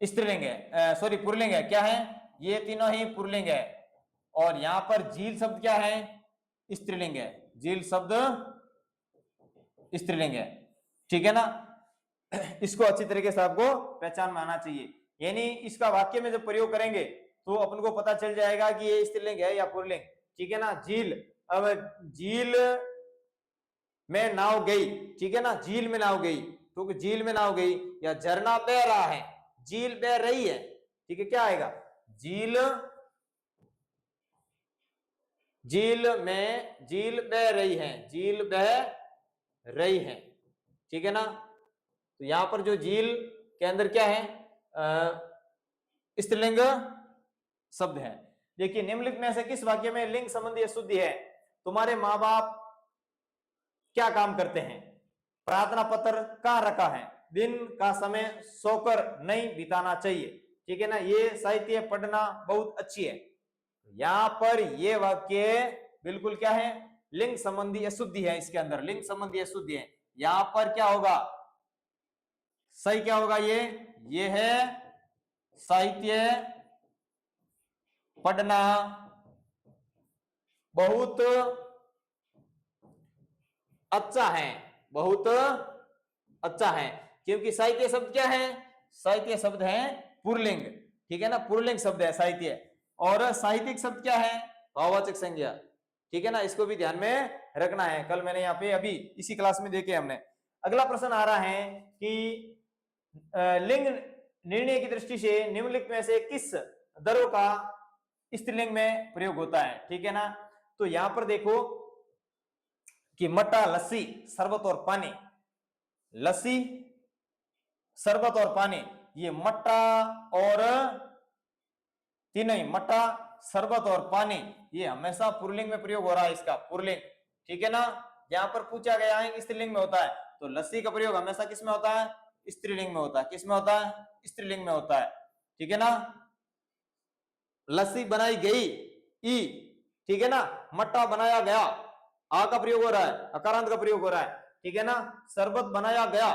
[SPEAKER 1] स्त्रीलिंग है, सॉरी पुल्लिंग है, क्या है, ये तीनों ही पुल्लिंग है। और यहां पर झील शब्द क्या है, स्त्रीलिंग है, झील शब्द स्त्रीलिंग है, ठीक है ना। इसको अच्छी तरीके से आपको पहचान में आना चाहिए, यानी इसका वाक्य में जब प्रयोग करेंगे तो अपन को पता चल जाएगा कि ये स्त्रीलिंग है या पुल्लिंग, ठीक है ना। झील, अब झील में नाव गई, ठीक है ना, झील में नाव गई, तो झील में नाव गई, या झरना बह रहा है, झील बह रही है, ठीक है, क्या आएगा, झील, झील बह रही है, झील बह रही है, ठीक है ना। तो यहां पर जो झील के अंदर क्या है, स्त्रीलिंग शब्द है। देखिए निम्नलिखित में से किस वाक्य में लिंग संबंधी अशुद्धि है? तुम्हारे माँ बाप क्या काम करते हैं? प्रार्थना पत्र कहाँ रखा है? दिन का समय सोकर नहीं बिताना चाहिए। ठीक है ना, ये साहित्य पढ़ना बहुत अच्छी है। यहां पर ये वाक्य बिल्कुल क्या है? लिंग संबंधी अशुद्धि है, इसके अंदर लिंग संबंधी अशुद्धि है। यहां पर क्या होगा? सही क्या होगा? ये है साहित्य पढ़ना बहुत अच्छा है, बहुत अच्छा है। क्योंकि साहित्य शब्द क्या है? साहित्य शब्द है पुल्लिंग। ठीक है ना, पुल्लिंग शब्द है साहित्य। और साहित्यिक शब्द क्या है? भाववाचक संज्ञा। ठीक है ना, इसको भी ध्यान में रखना है। कल मैंने यहाँ पे अभी इसी क्लास में देखे हमने। अगला प्रश्न आ रहा है कि लिंग निर्णय की दृष्टि से निम्नलिखित में से किस दरों का स्त्रीलिंग में प्रयोग होता है? ठीक है ना, तो यहां पर देखो कि मट्टा, लस्सी, शरबत और पानी। लस्सी, शरबत और पानी, ये मट्टा और तीनों ही, मट्टा, शरबत और पानी, ये हमेशा पुल्लिंग में प्रयोग हो रहा है, इसका पुल्लिंग। ठीक है ना, यहां पर पूछा गया है कि स्त्रीलिंग में होता है, तो लस्सी का प्रयोग हमेशा किस में होता है? स्त्रीलिंग में होता है। किस में होता है? स्त्रीलिंग में होता है। ठीक है ना, लस्सी बनाई गई, ई। ठीक है ना, मट्टा बनाया गया, आ का प्रयोग हो रहा है, अकारांत का प्रयोग हो रहा है। ठीक है ना, शरबत बनाया गया।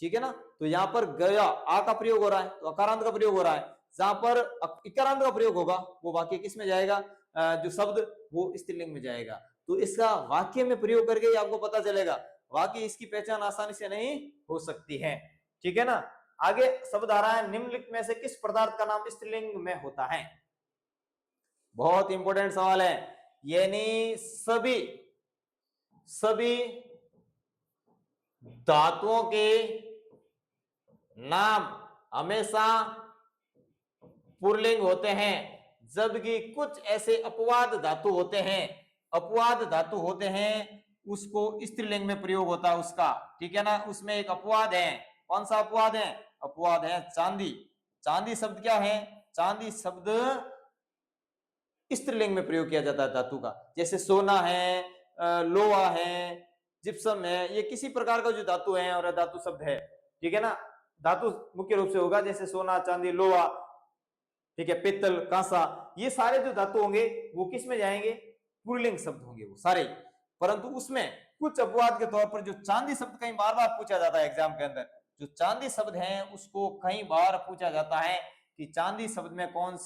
[SPEAKER 1] ठीक है ना, तो यहां पर गया, आ का प्रयोग हो रहा है, तो अकारांत का प्रयोग हो रहा है। जहां पर इकारांत का प्रयोग होगा वो वाक्य किस में जाएगा? जो शब्द वो स्त्रीलिंग में जाएगा। तो इसका वाक्य में प्रयोग करके ही आपको पता चलेगा, वाक्य इसकी पहचान आसानी से नहीं हो सकती है। ठीक है ना, आगे शब्द आ रहा है, निम्नलिखित में से किस पदार्थ का नाम स्त्रीलिंग में होता है? बहुत इंपॉर्टेंट सवाल है। यानी सभी धातुओं के नाम हमेशा पुल्लिंग होते हैं, जबकि कुछ ऐसे अपवाद धातु होते हैं, अपवाद धातु होते हैं, उसको स्त्रीलिंग में प्रयोग होता है उसका। ठीक है ना, उसमें एक अपवाद है। कौन सा अपवाद है? अपवाद है चांदी। चांदी शब्द क्या है? चांदी शब्द स्त्रीलिंग में प्रयोग किया जाता है धातु का। जैसे सोना है, लोहा है, जिप्सम है, ये किसी प्रकार का जो धातु है और धातु शब्द है। ठीक है ना, धातु मुख्य रूप से होगा जैसे सोना, चांदी, लोहा, ठीक है, पित्तल, कांसा, ये सारे जो धातु होंगे वो किस में जाएंगे? पुल्लिंग शब्द होंगे वो सारे। परंतु उसमें कुछ अपवाद के तौर पर जो चांदी शब्द कहीं बार बार पूछा जाता है एग्जाम के अंदर, जो चांदी शब्द है उसको कई बार पूछा जाता है कि चांदी शब्द में कौन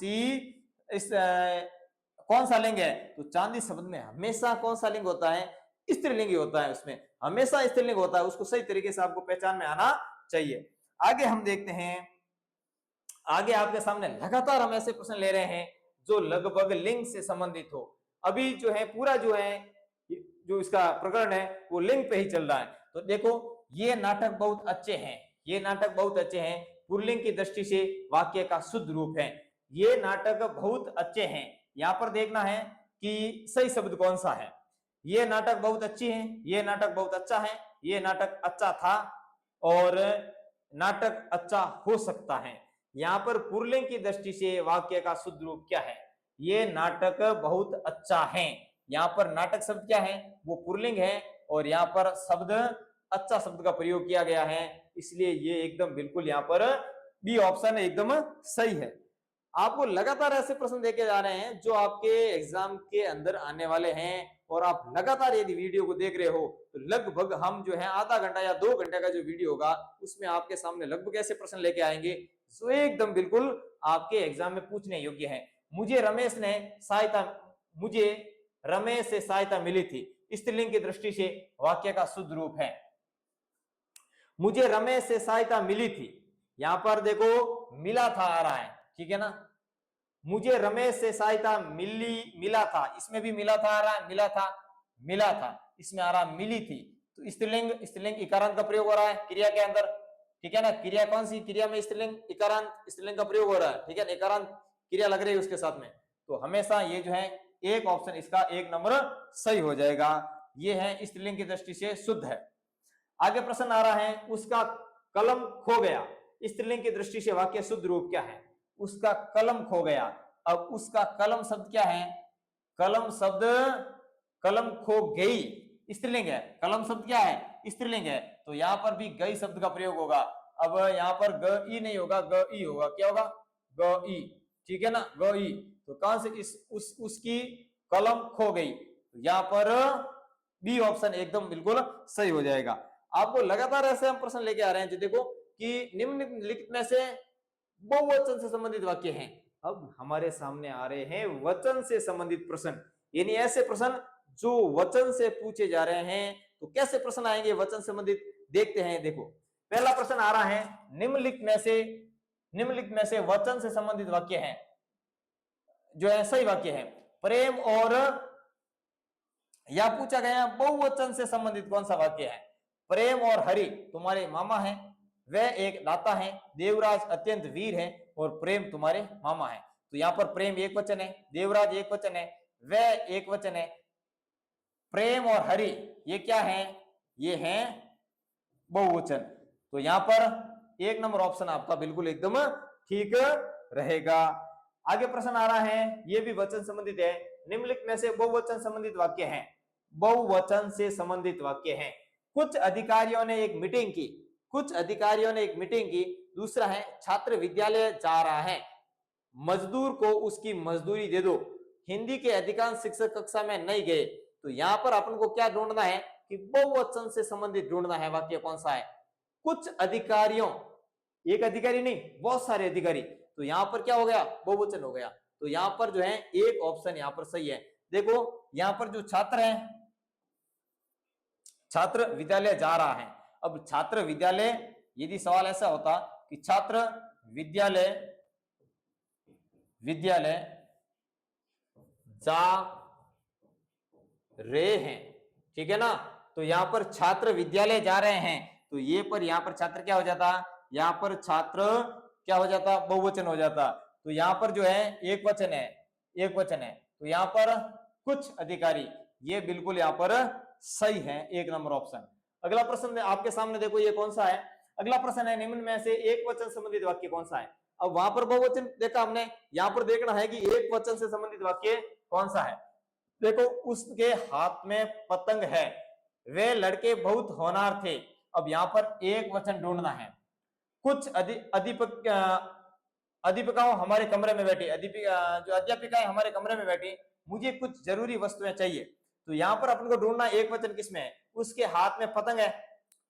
[SPEAKER 1] सा लिंग है? तो चांदी शब्द में हमेशा कौन सा लिंग होता है? स्त्रीलिंग ही होता है, उसमें हमेशा स्त्रीलिंग होता है। उसको सही तरीके से आपको पहचान में आना चाहिए। आगे हम देखते हैं, आगे आपके सामने लगातार हम ऐसे प्रश्न ले रहे हैं जो लगभग लिंग से संबंधित हो। अभी जो है पूरा जो है जो इसका प्रकरण है वो लिंग पे ही चल रहा है। तो देखो ये नाटक बहुत अच्छे हैं, ये नाटक बहुत अच्छे हैं, पुल्लिंग की दृष्टि से वाक्य का शुद्ध रूप है। ये नाटक बहुत अच्छे हैं। यहां पर देखना है कि सही शब्द कौन सा है। ये नाटक बहुत अच्छी है, ये नाटक बहुत अच्छा है, ये नाटक अच्छा था, और नाटक अच्छा हो सकता है। यहां पर पुल्लिंग की दृष्टि से वाक्य का शुद्ध रूप क्या है? ये नाटक बहुत अच्छा है। यहां पर नाटक शब्द क्या है? वो पुल्लिंग है, और यहां पर शब्द अच्छा शब्द का प्रयोग किया गया है, इसलिए ये एकदम बिल्कुल यहां पर बी ऑप्शन एकदम सही है। आपको लगातार ऐसे प्रश्न देके जा रहे हैं जो आपके एग्जाम के अंदर आने वाले हैं, और आप लगातार यदि वीडियो को देख रहे हो तो लगभग हम जो है आधा घंटा या 2 घंटे का जो वीडियो होगा उसमें आपके सामने लगभग ऐसे प्रश्न लेके आएंगे जो एकदम बिल्कुल आपके एग्जाम में पूछने योग्य है। मुझे रमेश से सहायता मिली थी, स्त्रीलिंग की दृष्टि से वाक्य का शुद्ध रूप है। मुझे रमेश से सहायता मिली थी, यहां पर देखो मिला था आ रहा है। ठीक है ना, मुझे रमेश से सहायता मिला था, इसमें भी मिला था आ रहा है, मिला था इसमें आ रहा मिली थी। तो स्त्रीलिंग इकारांत का प्रयोग हो रहा है क्रिया के अंदर। ठीक है ना, क्रिया कौन सी? क्रिया में स्त्रीलिंग इकारांत, स्त्रीलिंग का प्रयोग हो रहा है। ठीक है, इकारांत क्रिया लग रही है उसके साथ में, तो हमेशा ये जो है एक ऑप्शन इसका 1 नंबर सही हो जाएगा। ये है स्त्रीलिंग की दृष्टि से शुद्ध है। आगे प्रश्न आ रहा है, उसका कलम खो गया, स्त्रीलिंग की दृष्टि से वाक्य शुद्ध रूप क्या है? उसका कलम खो गया। अब उसका कलम शब्द क्या है? कलम शब्द, कलम खो गई स्त्रीलिंग है। कलम शब्द क्या है? स्त्रीलिंग है। तो यहां पर भी गई शब्द का प्रयोग होगा। अब यहां पर ग ई नहीं होगा, ग ई होगा। क्या होगा? ग ई। ठीक है ना, ग ई। तो कहां से उसकी कलम खो गई। तो यहां पर बी ऑप्शन एकदम बिल्कुल सही हो जाएगा। आपको लगातार ऐसे हम प्रश्न लेके आ रहे हैं जो देखो कि निम्नलिखित में से बहुवचन से संबंधित वाक्य हैं। अब हमारे सामने आ रहे हैं वचन से संबंधित प्रश्न, यानी ऐसे प्रश्न जो वचन से पूछे जा रहे हैं। तो कैसे प्रश्न आएंगे वचन संबंधित, देखते हैं। देखो पहला प्रश्न आ रहा है, निम्नलिखित में से वचन से संबंधित वाक्य है जो है सही वाक्य है। प्रेम और, या पूछा गया बहुवचन से संबंधित कौन सा वाक्य है? प्रेम और हरि तुम्हारे मामा हैं, वह एक दाता है, देवराज अत्यंत वीर है और प्रेम तुम्हारे मामा है। तो यहाँ पर प्रेम एक वचन है, देवराज एक वचन है, वह एक वचन है। प्रेम और हरि ये क्या है? ये हैं बहुवचन। तो यहाँ पर एक नंबर ऑप्शन आपका बिल्कुल एकदम ठीक रहेगा। आगे प्रश्न आ रहा है, ये भी वचन संबंधित है। निम्नलिखित में से बहुवचन संबंधित वाक्य हैं। बहुवचन से संबंधित वाक्य हैं। कुछ अधिकारियों ने एक मीटिंग की, कुछ अधिकारियों ने एक मीटिंग की। दूसरा है, छात्र विद्यालय जा रहा है, मजदूर को उसकी मजदूरी दे दो। हिंदी के अधिकांश शिक्षक कक्षा में नहीं गए। तो यहां पर अपन को क्या ढूंढना है कि बहुवचन से संबंधित ढूंढना है वाक्य कौन सा है। कुछ अधिकारियों, एक अधिकारी नहीं बहुत सारे अधिकारी। तो यहां पर क्या हो गया? बहुवचन हो गया। तो यहां पर जो है एक ऑप्शन यहां पर सही है। देखो यहां पर जो छात्र है, छात्र विद्यालय जा रहा है। अब छात्र विद्यालय, यदि सवाल ऐसा होता कि छात्र विद्यालय जा रहे हैं, ठीक है ना, तो यहां पर छात्र विद्यालय जा रहे हैं। तो ये पर यहां पर छात्र क्या हो जाता? यहां पर छात्र क्या हो जाता? बहुवचन हो जाता। तो यहां पर जो है एक वचन है, एक वचन है। तो यहां पर कुछ अधिकारी, ये बिल्कुल यहां पर सही है, एक नंबर ऑप्शन। अगला प्रश्न आपके सामने देखो, ये कौन सा है? अगला प्रश्न है, निम्न में से एक वचन संबंधित वाक्य कौन सा है? अब वहां पर बहुवचन देखा हमने, यहां पर देखना है कि एक वचन से संबंधित वाक्य कौन सा है। देखो उसके हाथ में पतंग है, वे लड़के बहुत होनहार थे। अब यहां पर एक वचन ढूंढना है। कुछ अध्यापिकाओं हमारे कमरे में बैठी, जो अध्यापिकाएं हमारे कमरे में बैठी, मुझे कुछ जरूरी वस्तुएं चाहिए। तो यहां पर अपन को ढूंढना एक वचन किसमें है? उसके हाथ में पतंग है,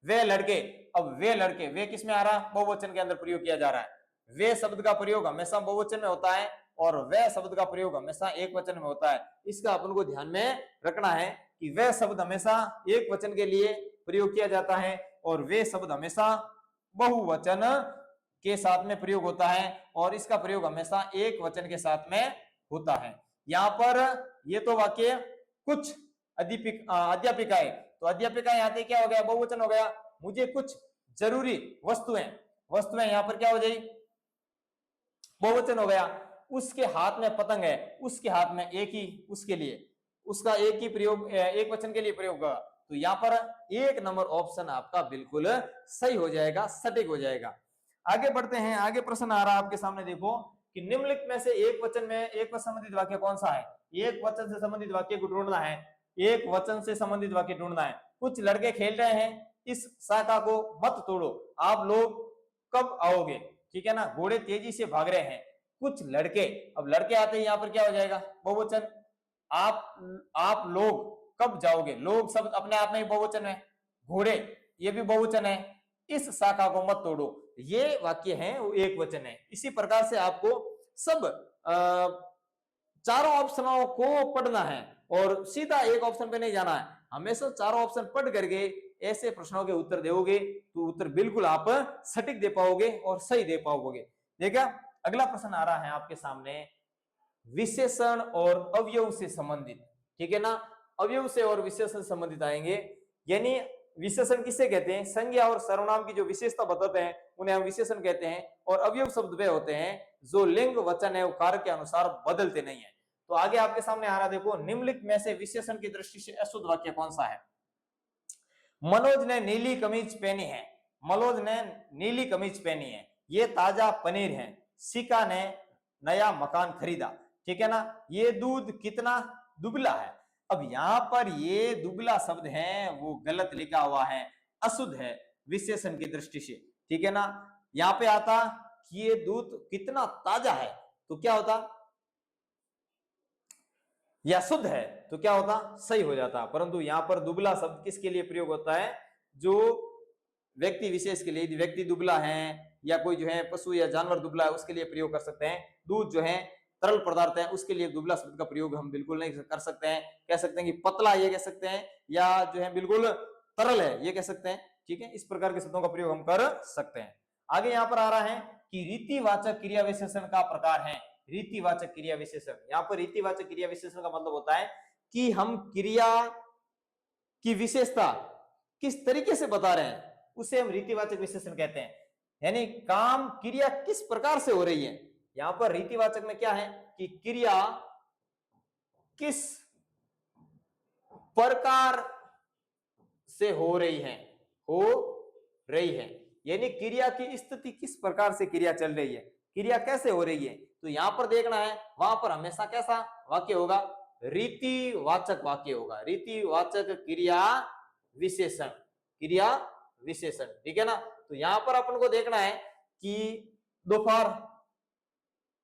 [SPEAKER 1] वे लड़के। अब वे लड़के, वे किसमें आ रहा? बहुवचन के अंदर प्रयोग किया जा रहा है। वे शब्द का प्रयोग हमेशा बहुवचन में होता है और वह शब्द का प्रयोग हमेशा एक वचन में होता है। इसका अपन को ध्यान में रखना है कि वह शब्द हमेशा एक वचन के लिए प्रयोग किया जाता है और वे शब्द हमेशा बहुवचन के साथ में प्रयोग होता है और इसका प्रयोग हमेशा एक वचन के साथ में होता है। यहाँ पर ये तो वाक्य कुछ अध्यापिकाएं, तो अध्यापिकाएं यहाँ पे क्या हो गया? बहुवचन हो गया। मुझे कुछ जरूरी वस्तुएं, वस्तुएं यहाँ पर क्या हो जाएगी? बहुवचन हो गया। उसके हाथ में पतंग है, उसके हाथ में एक ही, उसके लिए उसका एक ही प्रयोग, एक वचन के लिए प्रयोग होगा। तो यहाँ पर एक नंबर ऑप्शन आपका बिल्कुल सही हो जाएगा, सटीक हो जाएगा। आगे बढ़ते हैं। आगे प्रश्न आ रहा है आपके सामने, देखो कि निम्नलिखित में से एक वचन में एक वचन संबंधित वाक्य कौन सा है? एक वचन से संबंधित वाक्य को ढूंढना है, एक वचन से संबंधित वाक्य ढूंढना है। कुछ लड़के खेल रहे हैं, इस शाखा को मत तोड़ो, आप लोग कब आओगे? ठीक है ना, घोड़े तेजी से भाग रहे हैं, कुछ लड़के। अब लड़के आते हैं, यहाँ पर क्या हो जाएगा? बहुवचन। आप लोग कब जाओगे? लोग शब्द अपने आप में ही बहुवचन है। घोड़े ये भी बहुवचन है। इस शाखा को मत तोड़ो, ये वाक्य है वो एक वचन है। इसी प्रकार से आपको सब चारों ऑप्शनों को पढ़ना है और सीधा एक ऑप्शन पे नहीं जाना है। हमेशा चारों ऑप्शन पढ़ करके ऐसे प्रश्नों के उत्तर दोगे तो उत्तर बिल्कुल आप सटीक दे पाओगे और सही दे पाओगे। देखा, अगला प्रश्न आ रहा है आपके सामने, विशेषण और अवयव से संबंधित। ठीक है ना, अवयव से और विशेषण संबंधित आएंगे। यानी विशेषण किसे कहते हैं? संज्ञा और सर्वनाम की जो विशेषता बताते हैं उन्हें हम विशेषण कहते हैं। और अवयव शब्द वे होते हैं जो लिंग, वचन एवं कारक के अनुसार बदलते नहीं है। तो आगे आपके सामने आ रहा, देखो निम्नलिखित में से विशेषण की दृष्टि से अशुद्ध वाक्य कौन सा है? मनोज ने नीली कमीज पहनी है, मनोज ने नीली कमीज पहनी है, ये ताजा पनीर है। शिका ने नया मकान खरीदा। ठीक है ना, ये दूध कितना दुबला है। अब यहाँ पर ये दुबला शब्द है वो गलत लिखा हुआ है, अशुद्ध है विशेषण की दृष्टि से। ठीक है ना, यहाँ पे आता कि ये दूध कितना ताजा है तो क्या होता, या शुद्ध है तो क्या होता, सही हो जाता। परंतु यहाँ पर दुबला शब्द किसके लिए प्रयोग होता है, जो व्यक्ति विशेष के लिए, यदि व्यक्ति दुबला है या कोई जो है पशु या जानवर दुबला है उसके लिए प्रयोग कर सकते हैं। दूध जो है तरल पदार्थ है उसके लिए दुबला शब्द का प्रयोग हम बिल्कुल नहीं कर सकते हैं। कह सकते हैं कि पतला ये कह सकते हैं, या जो है बिल्कुल तरल है ये कह सकते हैं। ठीक है, इस प्रकार के शब्दों का प्रयोग हम कर सकते हैं। आगे यहाँ पर आ रहा है कि रीतिवाचक क्रिया विशेषण का प्रकार है। रीतिवाचक क्रिया विशेषण, यहाँ पर रीतिवाचक क्रिया विशेषण का मतलब होता है कि हम क्रिया की विशेषता किस तरीके से बता रहे हैं उसे हम रीतिवाचक विशेषण कहते हैं। यानी काम क्रिया किस प्रकार से हो रही है। यहां पर रीतिवाचक में क्या है कि क्रिया किस प्रकार से हो रही है, यानी क्रिया की स्थिति किस प्रकार से क्रिया चल रही है, क्रिया कैसे हो रही है। तो यहां पर देखना है, वहां पर हमेशा कैसा वाक्य होगा, रीतिवाचक वाक्य होगा, रीतिवाचक क्रिया विशेषण, क्रिया विशेषण। ठीक है ना, तो यहां पर अपन को देखना है कि दोपहर,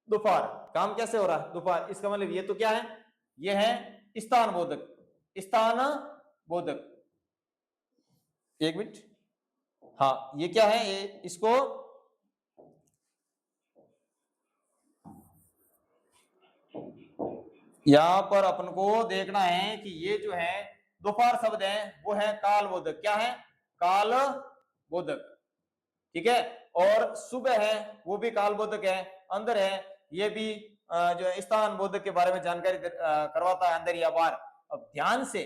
[SPEAKER 1] दोपहर काम कैसे हो रहा है, दोपहर, इसका मतलब ये तो क्या है, ये है स्थान बोधक, स्थान बोधक। एक मिनट, हाँ ये क्या है, ये इसको यहां पर अपन को देखना है कि ये जो है दोपहर शब्द है वो है काल बोधक। क्या है, काल बोधक। ठीक है, और सुबह है वो भी काल बोधक है, अंदर है ये भी जो है स्थान बोधक के बारे में जानकारी करवाता है, अंदर या बाहर। अब ध्यान से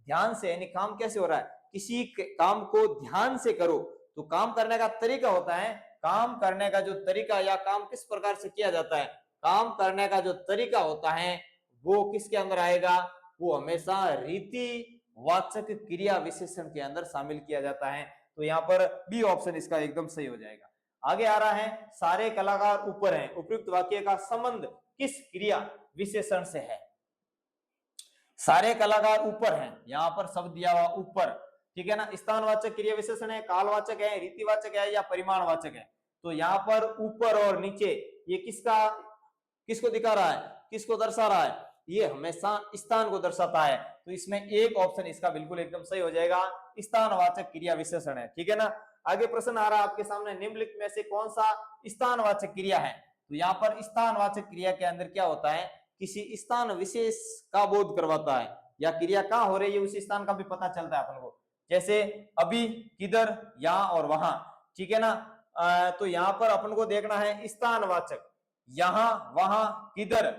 [SPEAKER 1] यानी काम कैसे हो रहा है, किसी काम को ध्यान से करो तो काम करने का तरीका होता है, काम करने का जो तरीका या काम किस प्रकार से किया जाता है, काम करने का जो तरीका होता है वो किसके अंदर आएगा, वो हमेशा रीतिवाचक क्रिया विशेषण के अंदर शामिल किया जाता है। तो यहाँ पर बी ऑप्शन इसका एकदम सही हो जाएगा। आगे आ रहा है, सारे कलाकार ऊपर हैं, उपयुक्त वाक्य का संबंध किस क्रिया विशेषण से है। सारे कलाकार ऊपर हैं, यहाँ पर शब्द दिया हुआ ऊपर। ठीक है ना, स्थानवाचक क्रिया विशेषण है, कालवाचक है, रीतिवाचक है या परिमाणवाचक है। तो यहाँ पर ऊपर और नीचे ये किसको दिखा रहा है, किसको दर्शा रहा है, ये हमेशा स्थान को दर्शाता है। तो इसमें एक ऑप्शन इसका बिल्कुल एकदम सही हो जाएगा, स्थानवाचक क्रिया विशेषण है। ठीक है ना, आगे प्रश्न आ रहा है आपके सामने, निम्नलिखित में से कौन सा स्थानवाचक क्रिया है। तो यहाँ पर स्थानवाचक क्रिया के अंदर क्या होता है, किसी स्थान विशेष का बोध करवाता है, या क्रिया कहाँ हो रही है उस स्थान का भी पता चलता है अपन को। जैसे अभी, किधर, यहाँ और वहां। ठीक है ना, तो यहाँ पर अपन को देखना है स्थानवाचक, यहाँ वहां किधर,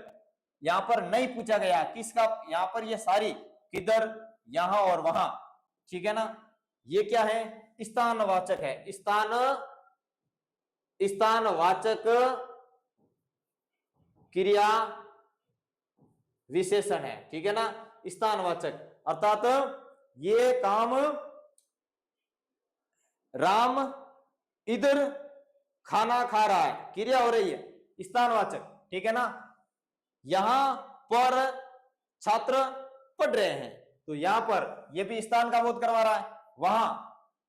[SPEAKER 1] यहाँ पर नहीं पूछा गया किसका, यहाँ पर ये सारी किधर, यहाँ और वहां। ठीक है ना, ये क्या है, स्थानवाचक है, स्थानवाचक क्रिया विशेषण है। ठीक है ना, स्थानवाचक, अर्थात ये काम राम इधर खाना खा रहा है, क्रिया हो रही है, स्थानवाचक। ठीक है ना, यहां पर छात्र पढ़ रहे हैं, तो यहां पर यह भी स्थान का बोध करवा रहा है, वहां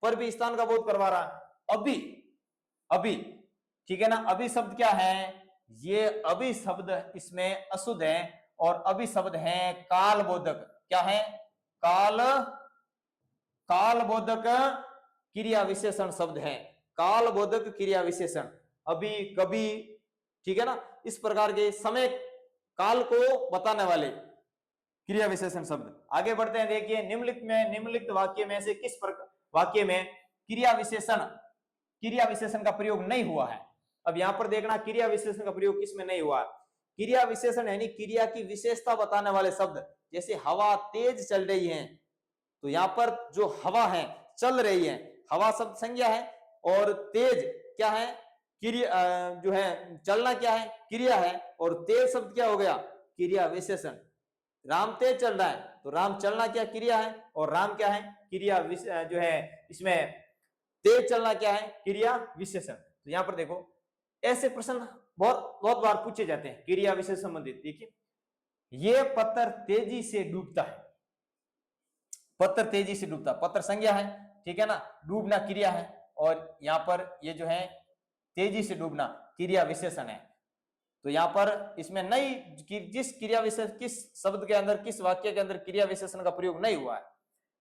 [SPEAKER 1] पर भी स्थान का बोध करवा रहा है। अभी, ठीक है ना, अभी शब्द क्या है, ये अभी शब्द इसमें अशुद्ध है, और अभी शब्द है कालबोधक। क्या है, कालबोधक क्रिया विशेषण शब्द है, कालबोधक क्रिया विशेषण, अभी, कभी। ठीक है ना, इस प्रकार के समय काल को बताने वाले क्रिया विशेषण शब्द। आगे बढ़ते हैं, देखिए निम्नलिखित वाक्य में से किस वाक्य में क्रिया विशेषण का प्रयोग नहीं हुआ है। अब यहां पर देखना, क्रिया विशेषण का प्रयोग किसमें नहीं हुआ। क्रिया विशेषण यानी क्रिया की विशेषता बताने वाले शब्द, जैसे हवा तेज चल रही है, तो यहां पर जो हवा है चल रही है, हवा शब्द संज्ञा है, और तेज क्या है, क्रिया जो है चलना क्या है, क्रिया है, और तेज शब्द क्या हो गया, क्रिया विशेषण। राम तेज चल रहा है तो राम चलना क्या, क्रिया है, और राम क्या है, क्रिया जो है, इसमें तेज चलना क्या है, क्रिया विशेषण। तो यहां पर देखो, ऐसे प्रश्न बहुत बहुत बार पूछे जाते हैं क्रिया विशेषण संबंधित। देखिए, ये पत्थर तेजी से डूबता है, पत्थर तेजी से डूबता, पत्थर संज्ञा है, ठीक है ना, डूबना क्रिया है, और यहाँ पर ये जो है तेजी से डूबना क्रिया विशेषण है। तो यहाँ पर इसमें नई जिस क्रिया विशेषण, किस शब्द के अंदर, किस वाक्य के अंदर क्रिया विशेषण का प्रयोग नहीं हुआ है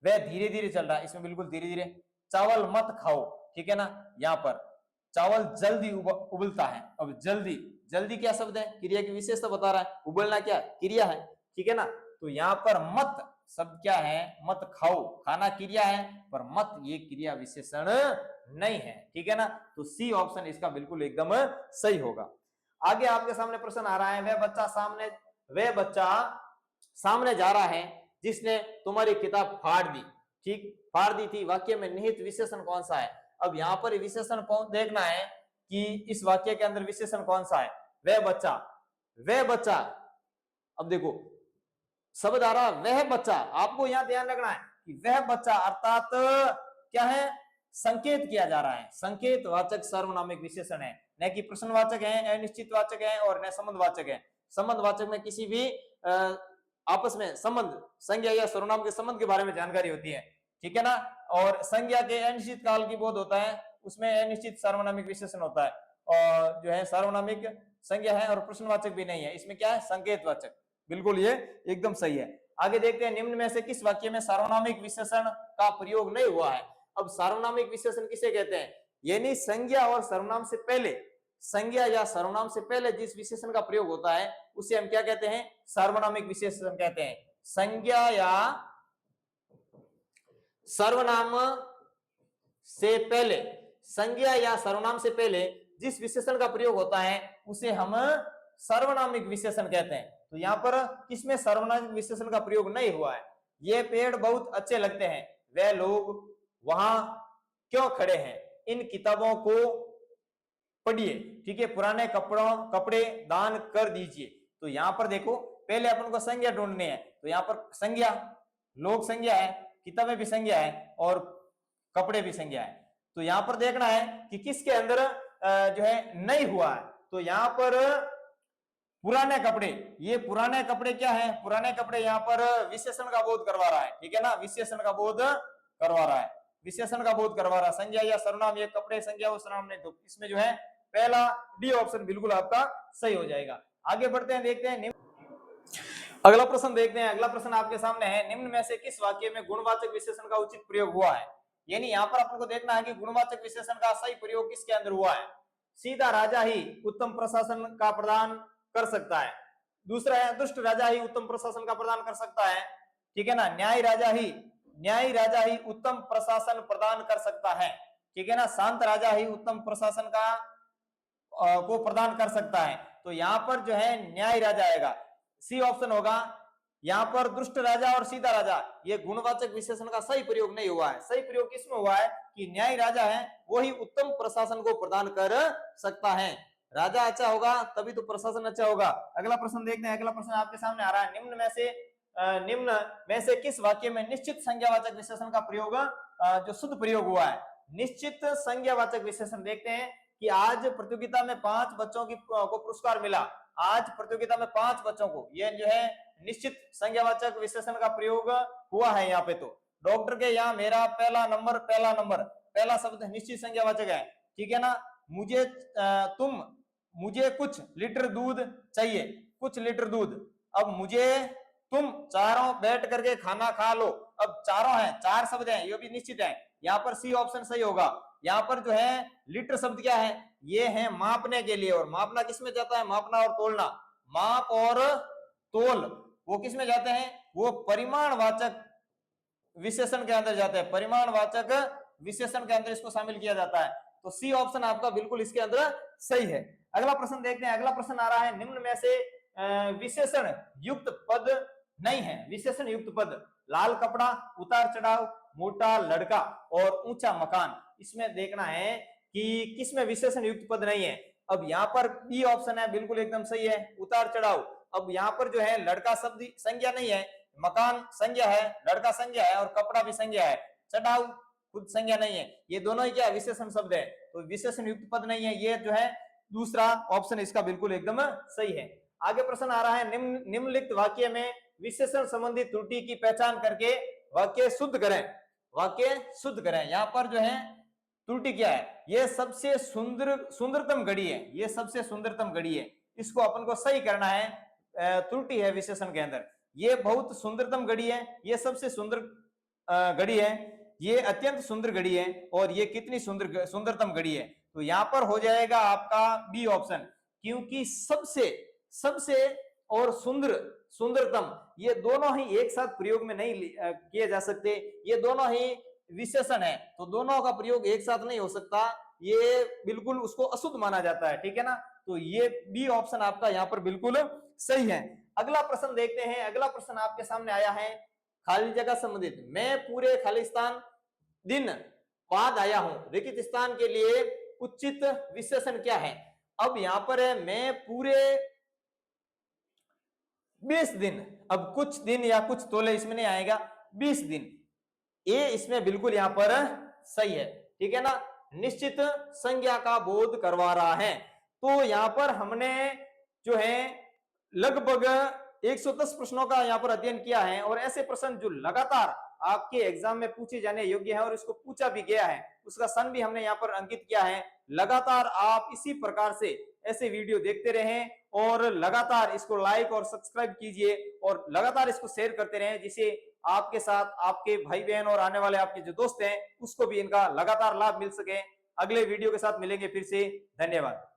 [SPEAKER 1] वह धीरे धीरे चल रहा है, इसमें बिल्कुल धीरे धीरे। चावल मत खाओ, ठीक है ना, यहाँ पर चावल जल्दी उबलता है। अब जल्दी, जल्दी क्या शब्द है, क्रिया की विशेषता बता रहा है, उबलना क्या क्रिया है, ठीक है ना। तो यहाँ पर मत शब्द क्या है, मत खाओ, खाना क्रिया है, पर मत ये क्रिया विशेषण नहीं है, ठीक है ना। तो सी ऑप्शन इसका बिल्कुल एकदम सही होगा। आगे आपके सामने प्रश्न आ रहा है, वह बच्चा सामने जा रहा है जिसने तुम्हारी किताब फाड़ दी, ठीक, फाड़ दी थी, वाक्य में निहित विशेषण कौन सा है। अब यहाँ पर विशेषण देखना है कि इस वाक्य के अंदर विशेषण कौन सा है। वह बच्चा, वह बच्चा, अब देखो शब्द आ रहा वह बच्चा, आपको यहां ध्यान रखना है कि वह बच्चा अर्थात क्या है, संकेत किया जा रहा है, संकेत वाचक सर्वनामिक विशेषण है, न कि प्रश्नवाचक है, अनिश्चित वाचक है और न संबंधवाचक है। संबंधवाचक में किसी भी आपस में संबंध, संज्ञा या सर्वनाम के संबंध के बारे में जानकारी होती है, ठीक है ना। और संज्ञा के अनिश्चित काल की बोध होता है, उसमें अनिश्चित सार्वनामिक विशेषण होता है, और जो है सार्वनामिक संज्ञा है और प्रश्नवाचक भी नहीं है, इसमें क्या है, संकेतवाचक। बिल्कुल ये एकदम सही है। आगे देखते हैं, निम्न में से किस वाक्य में सार्वनामिक विशेषण का प्रयोग नहीं हुआ है। अब सार्वनामिक विशेषण किसे कहते हैं, यानी संज्ञा और सर्वनाम से पहले, संज्ञा या सर्वनाम से पहले जिस विशेषण का प्रयोग होता है उसे हम क्या कहते हैं, सार्वनामिक विशेषण कहते हैं। संज्ञा या सर्वनाम से पहले, संज्ञा या सर्वनाम से पहले जिस विशेषण का प्रयोग होता है उसे हम सर्वनामिक विशेषण कहते हैं। तो यहाँ पर किसमें सर्वनामिक विशेषण का प्रयोग नहीं हुआ है। ये पेड़ बहुत अच्छे लगते हैं, वे लोग वहां क्यों खड़े हैं, इन किताबों को पढ़िए, ठीक है, पुराने कपड़े दान कर दीजिए। तो यहाँ पर देखो, पहले अपन को संज्ञा ढूंढनी है, तो यहाँ पर संज्ञा, लोग संज्ञा है, किताबें भी संज्ञा है और कपड़े भी संज्ञा है। तो यहाँ पर देखना है कि किसके अंदर जो है नहीं हुआ है। तो यहाँ पर पुराने कपड़े, ये पुराने कपड़े क्या है, पुराने कपड़े यहाँ पर विशेषण का बोध करवा रहा है, ठीक है ना, विशेषण का बोध करवा रहा है, विशेषण का बोध करवा रहा है। संज्ञा या सर्वनाम, ये कपड़े संज्ञा और सर्वनाम नहीं, तो इसमें जो है पहला डी ऑप्शन बिल्कुल आपका सही हो जाएगा। आगे बढ़ते हैं, देखते हैं अगला प्रश्न देखते हैं। अगला प्रश्न आपके सामने है, निम्न में से किस वाक्य में गुणवाचक विशेषण का उचित प्रयोग हुआ है। यानी यहाँ पर अपन को देखना है कि गुणवाचक विशेषण का सही प्रयोग किसके अंदर हुआ है। सीधा राजा ही उत्तम प्रशासन का प्रदान कर सकता है, दूसरा है दुष्ट राजा ही उत्तम प्रशासन का प्रदान कर सकता है, ठीक है ना। न्यायी राजा ही उत्तम प्रशासन प्रदान कर सकता है, ठीक है ना। शांत राजा ही उत्तम प्रशासन का को प्रदान कर सकता है। तो यहाँ पर जो है न्यायी राजा आएगा, सी ऑप्शन होगा। यहाँ पर दुष्ट राजा और सीधा राजा, ये गुणवाचक विशेषण का सही प्रयोग नहीं हुआ है। सही प्रयोग किसमें हुआ है कि न्यायी राजा है वो ही उत्तम प्रशासन को प्रदान कर सकता है। राजा अच्छा होगा तभी तो प्रशासन अच्छा होगा। अगला प्रश्न देखते हैं। अगला प्रश्न आपके सामने आ रहा है, निम्न में से किस वाक्य में निश्चित संज्ञावाचक विशेषण का प्रयोग जो शुद्ध प्रयोग हुआ है। निश्चित संज्ञावाचक विशेषण देखते हैं कि आज प्रतियोगिता में 5 बच्चों को पुरस्कार मिला। आज प्रतियोगिता में 5 बच्चों को, ये जो है निश्चित संज्ञावाचक विशेषण का प्रयोग हुआ है। यहाँ पे तो डॉक्टर के यहाँ मेरा पहला नंबर, पहला शब्द निश्चित संज्ञावाचक है, ठीक है ना। मुझे कुछ लीटर दूध चाहिए, कुछ लीटर दूध। अब मुझे तुम चारों बैठ करके खाना खा लो। अब चारों है, 4 शब्द हैं, ये भी निश्चित है। यहाँ पर सी ऑप्शन सही होगा। यहाँ पर जो है लीटर शब्द क्या है, ये है मापने के लिए, और मापना किसमें जाता है, मापना और तोलना। माप और तोल वो किसमें जाते हैं, वो परिमाणवाचक विशेषण के अंदर जाते हैं, परिमाणवाचक विशेषण के अंदर इसको शामिल किया जाता है। तो सी ऑप्शन आपका बिल्कुल इसके अंदर सही है। अगला प्रश्न देखते हैं। अगला प्रश्न आ रहा है, निम्न में से विशेषण युक्त पद नहीं है। विशेषण युक्त पद, लाल कपड़ा, उतार चढ़ाव, मोटा लड़का और ऊंचा मकान। इसमें देखना है कि किसमें विशेषण युक्त पद नहीं है। अब यहाँ पर बी ऑप्शन है, बिल्कुल एकदम सही है, उतार चढ़ाव। अब यहाँ पर जो है लड़का शब्द संज्ञा नहीं है, मकान संज्ञा है, लड़का संज्ञा है और कपड़ा भी संज्ञा है, चढ़ाव खुद संज्ञा नहीं है। ये दोनों ही क्या विशेषण शब्द है, तो विशेषण युक्त पद नहीं है। ये जो है दूसरा ऑप्शन इसका बिल्कुल एकदम सही है। आगे प्रश्न आ रहा है, निम्नलिखित वाक्य में विशेषण संबंधी त्रुटि की पहचान करके वाक्य शुद्ध करें। वाक्य शुद्ध करें। यहाँ पर जो है त्रुटि क्या है, ये सबसे सुंदरतम घड़ी है, ये सबसे सुंदरतम घड़ी है, इसको अपन को सही करना है। त्रुटि है विशेषण के अंदर, ये बहुत सुंदरतम घड़ी है, ये सबसे सुंदर घड़ी है, ये अत्यंत सुंदर घड़ी है, और ये कितनी सुंदरतम घड़ी है। तो यहां पर हो जाएगा आपका बी ऑप्शन, क्योंकि सबसे और सुंदरतम ये दोनों ही एक साथ प्रयोग में नहीं किए जा सकते, ये दोनों ही विशेषण है, तो दोनों का प्रयोग एक साथ नहीं हो सकता, ये बिल्कुल उसको अशुद्ध माना जाता है, ठीक है ना। तो ये बी ऑप्शन आपका यहाँ पर बिल्कुल सही है। अगला प्रश्न देखते हैं। अगला प्रश्न आपके सामने आया है खाली जगह संबंधित। मैं पूरे खालिस्तान दिन बाद आया हूं, रिक्त स्थान के लिए उचित विशेषण क्या है। अब यहां पर है मैं पूरे 20 दिन, अब कुछ दिन या कुछ तोले इसमें नहीं आएगा, 20 दिन, ये इसमें बिल्कुल यहां पर सही है, ठीक है ना। निश्चित संज्ञा का बोध करवा रहा है, तो यहां पर हमने जो है लगभग 110 प्रश्नों का यहां पर अध्ययन किया है, और ऐसे प्रश्न जो लगातार आपके एग्जाम में पूछे जाने योग्य है और इसको पूछा भी गया है, उसका सन भी हमने यहाँ पर अंकित किया है। लगातार आप इसी प्रकार से ऐसे वीडियो देखते रहें, और लगातार इसको लाइक और सब्सक्राइब कीजिए, और लगातार इसको शेयर करते रहें, जिसे आपके साथ आपके भाई बहन और आने वाले आपके जो दोस्त हैं उसको भी इनका लगातार लाभ मिल सके। अगले वीडियो के साथ मिलेंगे फिर से। धन्यवाद।